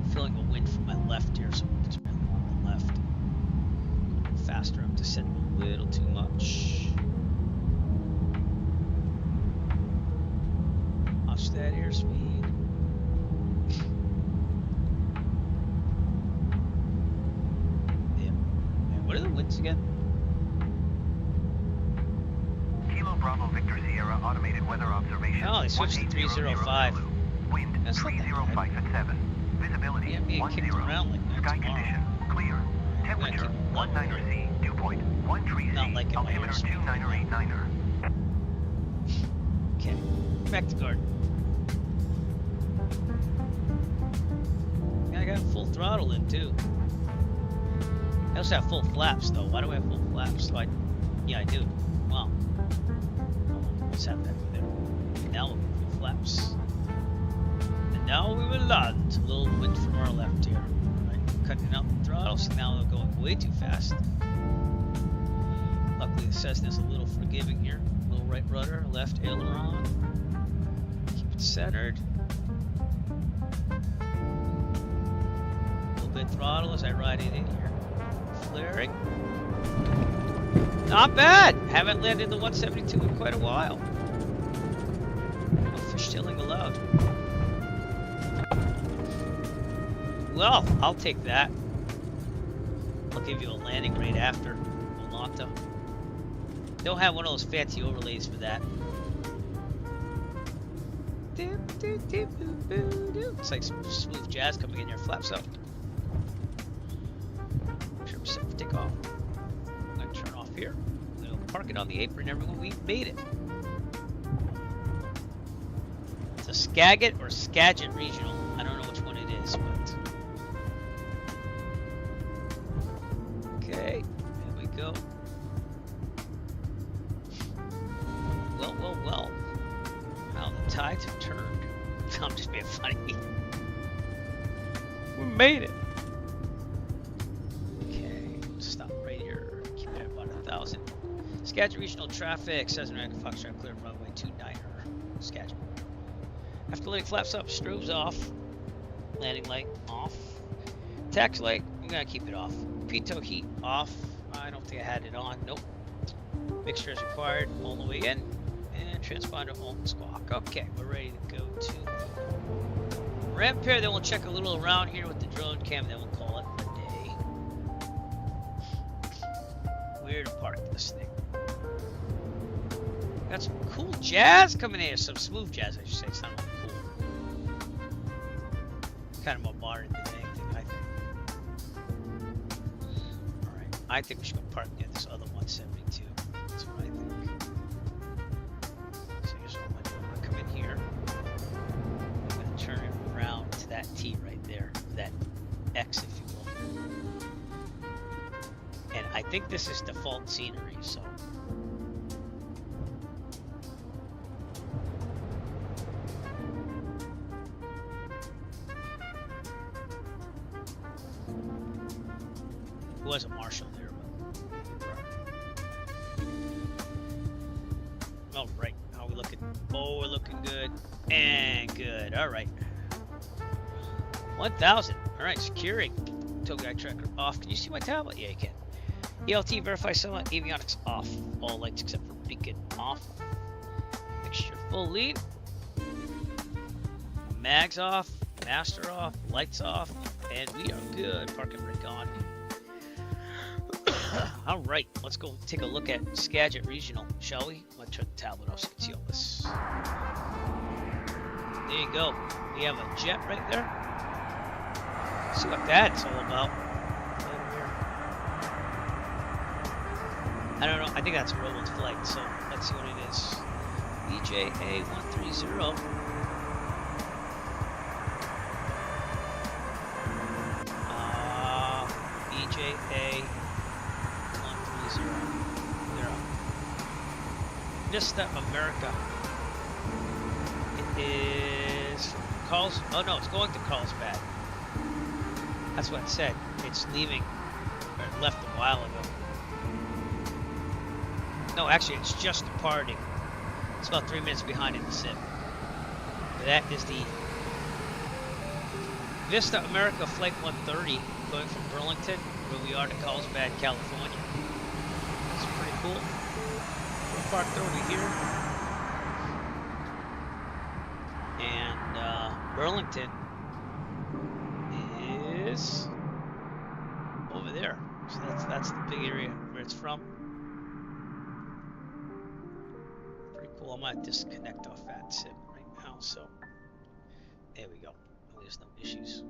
I'm feeling a wind from my left here, so it's really on the left. A little faster, I'm descending a little too much. Watch that airspeed. What are the winds again? Kilo Bravo Victor Sierra automated weather observation. Oh, they switched to 305. Wind That's 305 at 7. Visibility yeah, being kicked around like that Sky tomorrow. condition clear. Temperature 19er C. Dew point 13 C. Not like it Altimeter 29er. Okay, back to guard. Yeah, I got full throttle in too. I also have full flaps though. Why do I have full flaps? So yeah, I do. Wow. Let's have that there. Now we'll full flaps. And now we will land. A little wind from our left here. Right, cutting out the throttle, so now they're going way too fast. Luckily the Cessna's a little forgiving here. A little right rudder, left aileron. Keep it centered. A little bit throttle as I ride it in here. Flaring. Not bad. Haven't landed the 172 in quite a while. No fishtailing allowed. Well, I'll take that. I'll give you a landing rate after Atlanta. Don't have one of those fancy overlays for that. It's like some smooth jazz coming in here. Flaps up. Sure we're set for takeoff. I'm going to turn off here. I'm going to park it on the apron, everyone. We made it. It's a Skagit or Skagit Regional. I don't know which one it is, but... Okay, there we go. made it. Okay, stop right here. Keep it at about 1,000. Skagit regional traffic. Cessna American Foxtrot clear runway 29er. Skagit. After letting flaps up, strobes off. Landing light off. Tax light, I'm gonna keep it off. Pitot heat off. I don't think I had it on. Nope. Mixture is required all the way in. And transponder on squawk. Okay, we're ready to go to the ramp pair. Then we'll check a little around here with the drone cam. Then we'll call it a day. Where to park this thing? Got some cool jazz coming in here. Some smooth jazz, I should say. It's not really cool. Kind of more modern than anything, I think. Alright, I think we should go park near this other 172. That's what I think. So here's what I'm going to do. I'm going to come in here. I'm going to turn it around to that T right there. That X, if you will. And I think this is default scenery, so... There was a marshal there, but... All right, how are we looking? Oh, we're looking good and good. All right, 1,000. All right, securing. Tow guide tracker off. Can you see my tablet? Yeah, you can. ELT verify satellite avionics off. All lights except for beacon off. Mixture full lead. Mags off. Master off. Lights off. And we are good. Parking brake on. All right, let's go take a look at Skagit Regional, shall we? I'm gonna turn the tablet off so you can see all this. There you go. We have a jet right there. Let's see what that's all about. I don't know. I think that's a robot flight. So let's see what it is. EJA 130. EJA. Vista America. It is Carl's. Oh no, it's going to Carlsbad. That's what it said. It's leaving, or it left a while ago. No, actually, it's just departing. It's about 3 minutes behind in the sim. That is the Vista America Flight 130 going from Burlington, where we are, to Carlsbad, California. It's pretty cool. Parked over here, and Burlington is over there. So that's the big area where it's from. Pretty cool. I might disconnect off that sim right now. So there we go. There's no issues.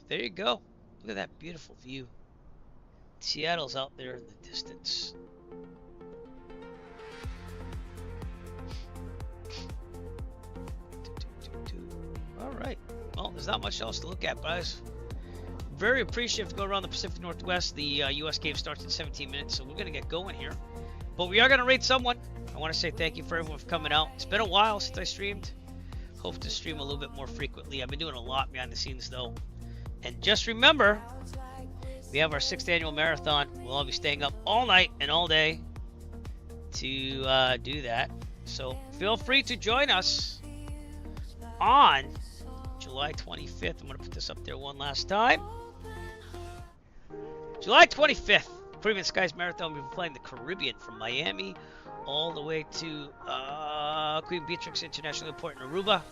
There you go. Look at that beautiful view. Seattle's out there in the distance. Alright, well, there's not much else to look at, guys. Very appreciative to go around the Pacific Northwest. The U.S. game starts in 17 minutes, so we're going to get going here. But we are going to rate someone. I want to say thank you for everyone for coming out. It's been a while since I streamed. Hope to stream a little bit more frequently. I've been doing a lot behind the scenes, though. And just remember, we have our 6th annual marathon. We'll all be staying up all night and all day to do that. So feel free to join us on July 25th. I'm going to put this up there one last time. July 25th, Caribbean Skies Marathon. We've been playing the Caribbean from Miami all the way to Queen Beatrix International Airport in Aruba.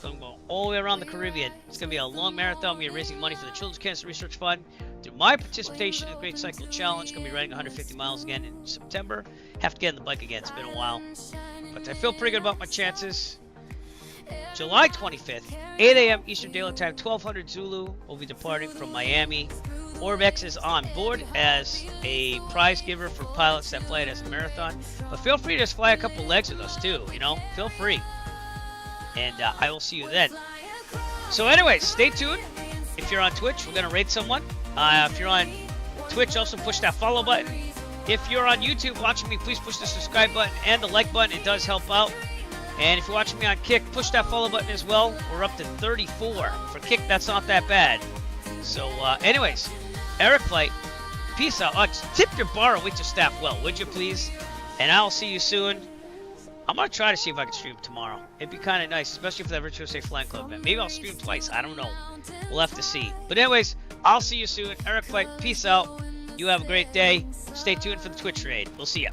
So I'm going all the way around the Caribbean. It's going to be a long marathon. We are raising money for the Children's Cancer Research Fund. Through my participation in the Great Cycle Challenge, going to be riding 150 miles again in September. Have to get on the bike again. It's been a while. But I feel pretty good about my chances. July 25th, 8 a.m. Eastern Daylight Time, 1200 Zulu. We'll be departing from Miami. Orbex is on board as a prize giver for pilots that fly it as a marathon. But feel free to just fly a couple legs with us too, you know? Feel free. And I will see you then. So anyways, stay tuned. If you're on Twitch, we're going to rate someone. If you're on Twitch, also push that follow button. If you're on YouTube watching me, please push the subscribe button and the like button. It does help out. And if you're watching me on Kick, push that follow button as well. We're up to 34. For Kick, that's not that bad. So, anyways, Eric Flight, peace out. Tip your bar and wait your staff well, would you please? And I'll see you soon. I'm going to try to see if I can stream tomorrow. It'd be kind of nice, especially for that Virtual Safe Flying Club event. Maybe I'll stream twice. I don't know. We'll have to see. But anyways, I'll see you soon. Eric Flight, peace out. You have a great day. Stay tuned for the Twitch raid. We'll see ya.